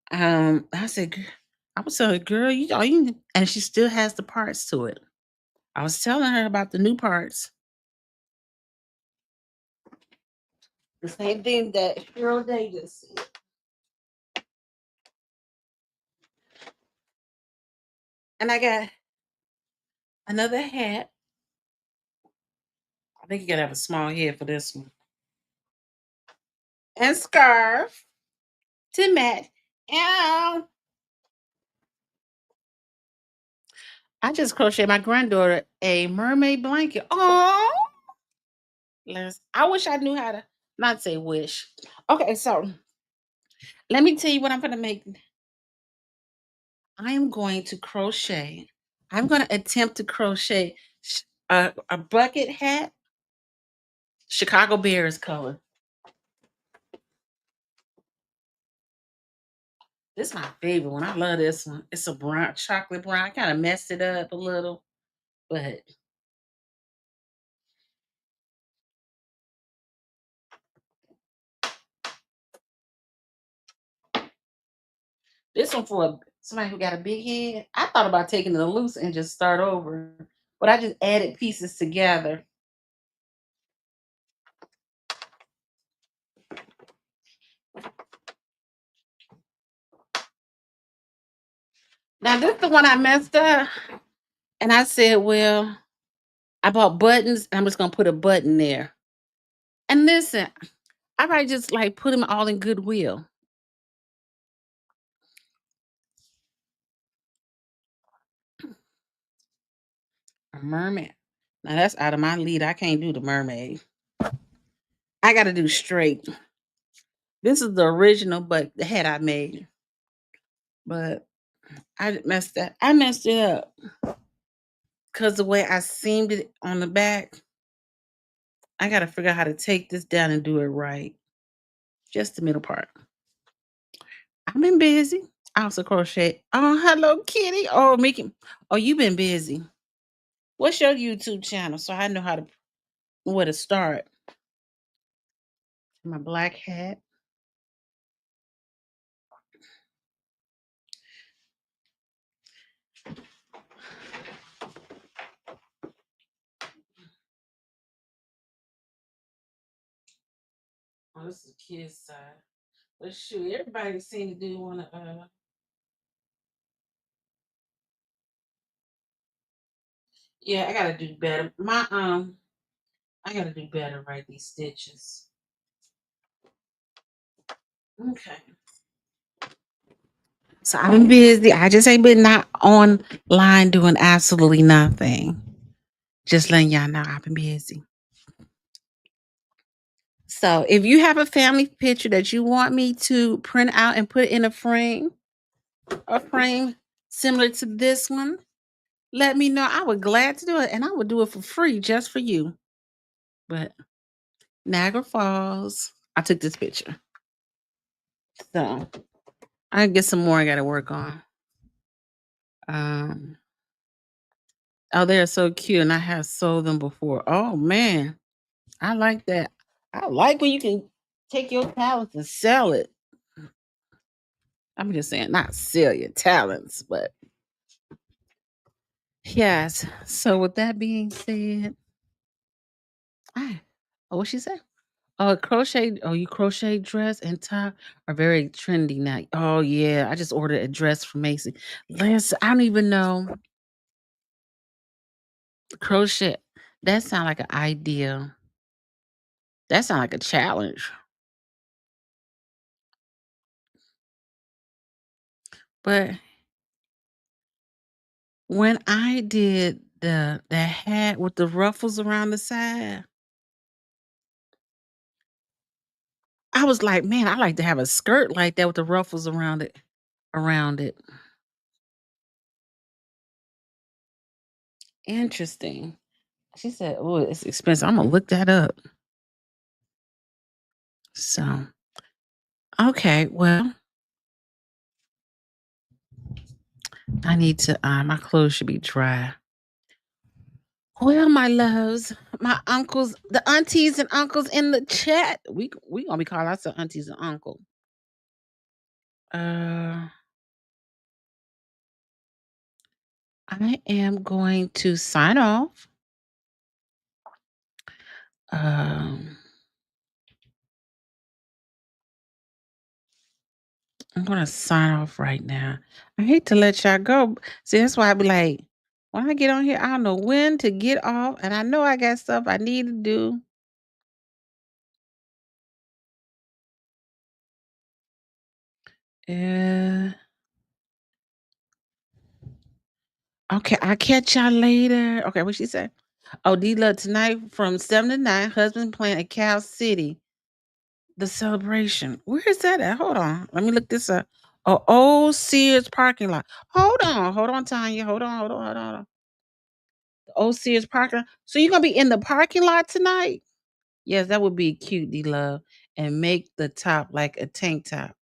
I said, I was telling her, girl, and she still has the parts to it. I was telling her about the new parts. The same thing that Cheryl Davis said. And I got another hat. I think you gotta have a small head for this one. And scarf to match. Ow. I just crocheted my granddaughter a mermaid blanket. Oh, I wish I knew how to not say wish. Okay, so let me tell you what I'm gonna make. I am going to crochet. I'm gonna attempt to crochet a bucket hat, Chicago Bears color. This is my favorite one. I love this one. It's a brown, chocolate brown. I kind of messed it up a little, but this one for somebody who got a big head. I thought about taking it loose and just start over, but I just added pieces together. Now this is the one I messed up, and I said, well, I bought buttons, and I'm just gonna put a button there. And listen, I might just like put them all in Goodwill. A mermaid. Now that's out of my lead. I can't do the mermaid. I got to do straight. This is the original, but the head I made. But I messed that. I messed it up because the way I seamed it on the back. I got to figure out how to take this down and do it right. Just the middle part. I've been busy. I also crochet. Oh, hello, Kitty. Oh, Mickey. Oh, you've been busy. What's your YouTube channel so I know how to where to start? My black hat. Oh, this is the kids side. But shoot, everybody seem to do want to. Yeah, I gotta do better. I gotta do better. Right, these stitches. Okay. So I've been busy. I just ain't been not online doing absolutely nothing. Just letting y'all know I've been busy. So if you have a family picture that you want me to print out and put in a frame similar to this one, let me know. I would glad to do it, and I would do it for free just for you. But Niagara Falls, I took this picture, so I get some more I got to work on. Um, oh, they're so cute, and I have sold them before. Oh man, I like that. I like when you can take your talents and sell it. I'm just saying, not sell your talents, but yes. So with that being said, oh, what she said? Oh, crochet. Oh, you crochet dress and top are very trendy now. Oh yeah, I just ordered a dress from Macy. Listen, I don't even know crochet. That sound like an idea. That sound like a challenge. But when I did the hat with the ruffles around the side, I was like, man, I like to have a skirt like that with the ruffles around it. Around it. Interesting. She said, "Oh, it's expensive." I'm gonna look that up. So, okay, well, I need to. My clothes should be dry. Well, my loves, my uncles, the aunties and uncles in the chat. We gonna be calling ourselves aunties and uncle. Uh, I am going to sign off. Um, I'm gonna sign off right now. I hate to let y'all go. See, that's why I be like, when I get on here, I don't know when to get off, and I know I got stuff I need to do. Uh, okay, I'll catch y'all later. Okay, what she said? Oh, D-Love tonight from 7 to 9, husband playing at Cal City. The celebration. Where is that at? Hold on. Let me look this up. Oh, old Sears parking lot. Hold on, Tanya. Hold on. The old Sears parking lot. So you're gonna be in the parking lot tonight? Yes, that would be cute, D Love. And make the top like a tank top.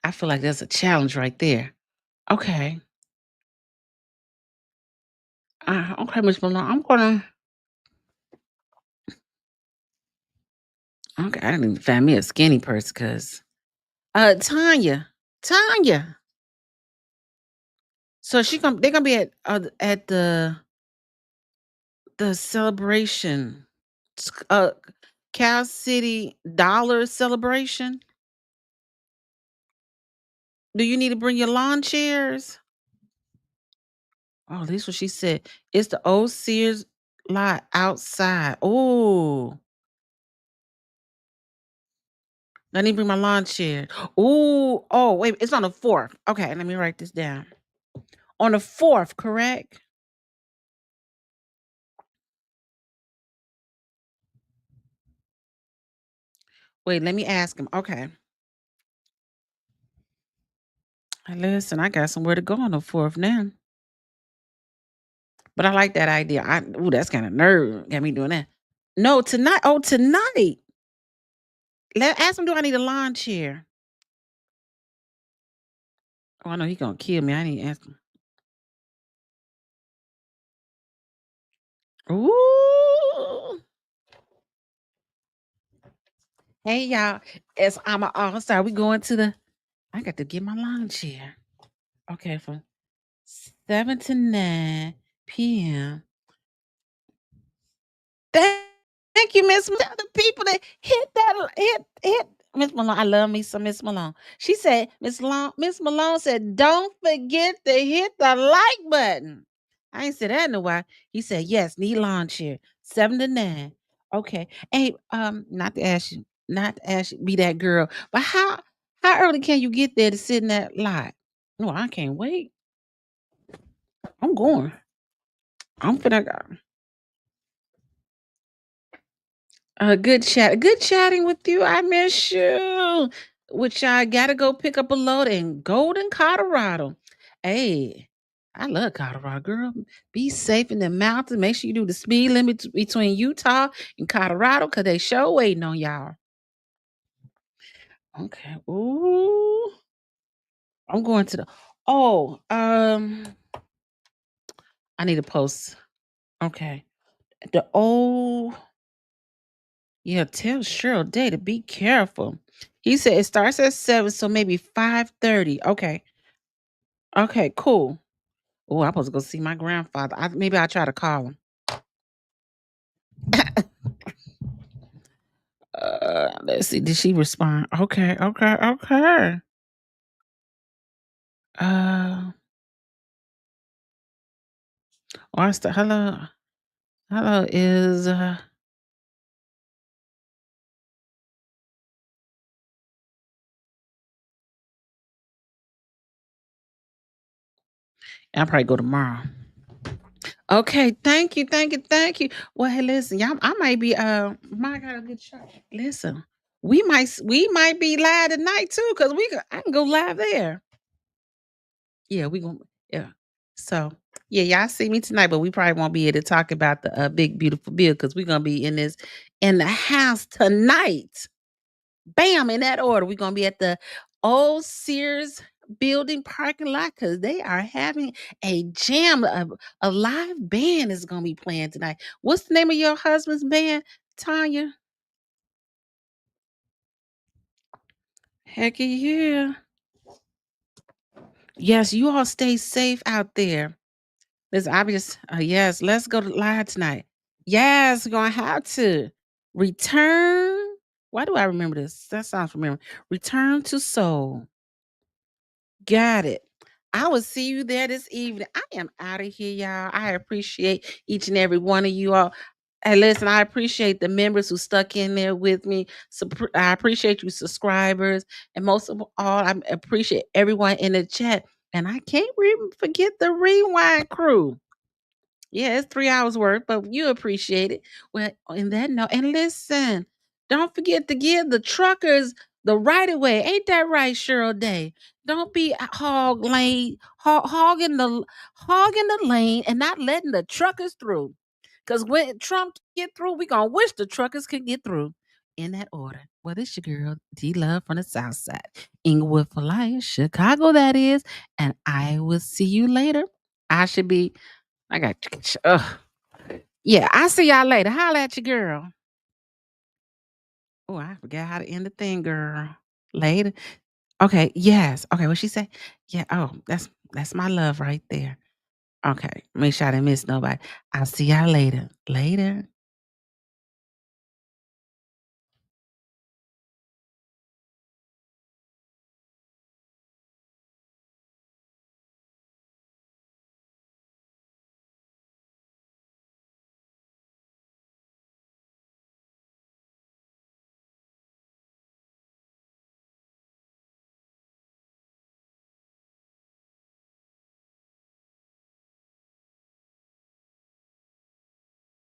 I feel like that's a challenge right there. Okay. Okay, Miss Malone. I'm gonna okay, I didn't even find me a skinny purse because Tanya. Tanya. So they're gonna be at the celebration. Cal City Dollar celebration. Do you need to bring your lawn chairs? Oh, at least what she said. It's the old Sears lot outside. Oh, I need to bring my lawn chair. Ooh, oh, wait, it's on the 4th. Okay, let me write this down. On the 4th, correct? Wait, let me ask him. Okay. Hey, listen, I got somewhere to go on the 4th now. But I like that idea. That's kind of nerd. Got me doing that. No, tonight. Oh, tonight. Ask him, do I need a lawn chair? Oh, I know he gonna kill me. I need to ask him. Ooh. Hey y'all. As I'm an all-star, we going to the I got to get my lawn chair. Okay, from 7 to 9 p.m. Thank you, Miss Malone. The people that hit Miss Malone. I love me some Miss Malone. She said, Miss Malone said, don't forget to hit the like button. I ain't said that in a while. He said, yes, need lawn chair. 7 to 9. Okay. Hey, not to ask you, be that girl, but how early can you get there to sit in that lot? No, I can't wait. I'm going. I'm finna go. Good chatting with you. I miss you. Which I gotta go pick up a load in Golden, Colorado. Hey, I love Colorado, girl. Be safe in the mountains. Make sure you do the speed limit between Utah and Colorado, cause they sure waiting on y'all. Okay. Ooh, I'm going to the. Oh, I need to post. Okay, the old. Yeah, tell Cheryl Day to be careful. He said it starts at 7, so maybe 5:30. Okay. Okay, cool. Oh, I'm supposed to go see my grandfather. Maybe I'll try to call him. Let's see. Did she respond? Okay. Uh, what's the hello? Hello is I'll probably go tomorrow. Okay, thank you. Well, hey, listen, y'all, I might be my got a good shot. Listen, we might be live tonight too, cause I can go live there. Yeah, we gonna yeah. So yeah, y'all see me tonight, but we probably won't be able to talk about the big beautiful bill because we're gonna be in the house tonight. Bam, in that order. We're gonna be at the old Sears building parking lot because they are having a jam. A live band is gonna be playing tonight. What's the name of your husband's band, Tanya? Heck yeah. Yes, you all stay safe out there. It's obvious. Yes, let's go to live tonight. Yes, we're gonna have to return. Why do I remember this? That sounds familiar. Return to Soul. Got it. I will see you there this evening. I am out of here, y'all. I appreciate each and every one of you all. And listen, I appreciate the members who stuck in there with me. I appreciate you subscribers. And most of all, I appreciate everyone in the chat. And I can't forget the Rewind crew. Yeah, it's 3 hours worth, but you appreciate it. Well, in that note, and listen, don't forget to give the truckers the right of way. Ain't that right, Cheryl Day? Don't be hogging the lane and not letting the truckers through. Because when Trump get through, we gonna wish the truckers could get through. In that order. Well, this your girl, D Love from the South Side. Inglewood for life, Chicago, that is. And I will see you later. I should be I got yeah, I'll see y'all later. Holla at your girl. Oh, I forgot how to end the thing, girl. Later. Okay, yes. Okay, what she say? Yeah, oh, that's my love right there. Okay, make sure I didn't miss nobody. I'll see y'all later. Later.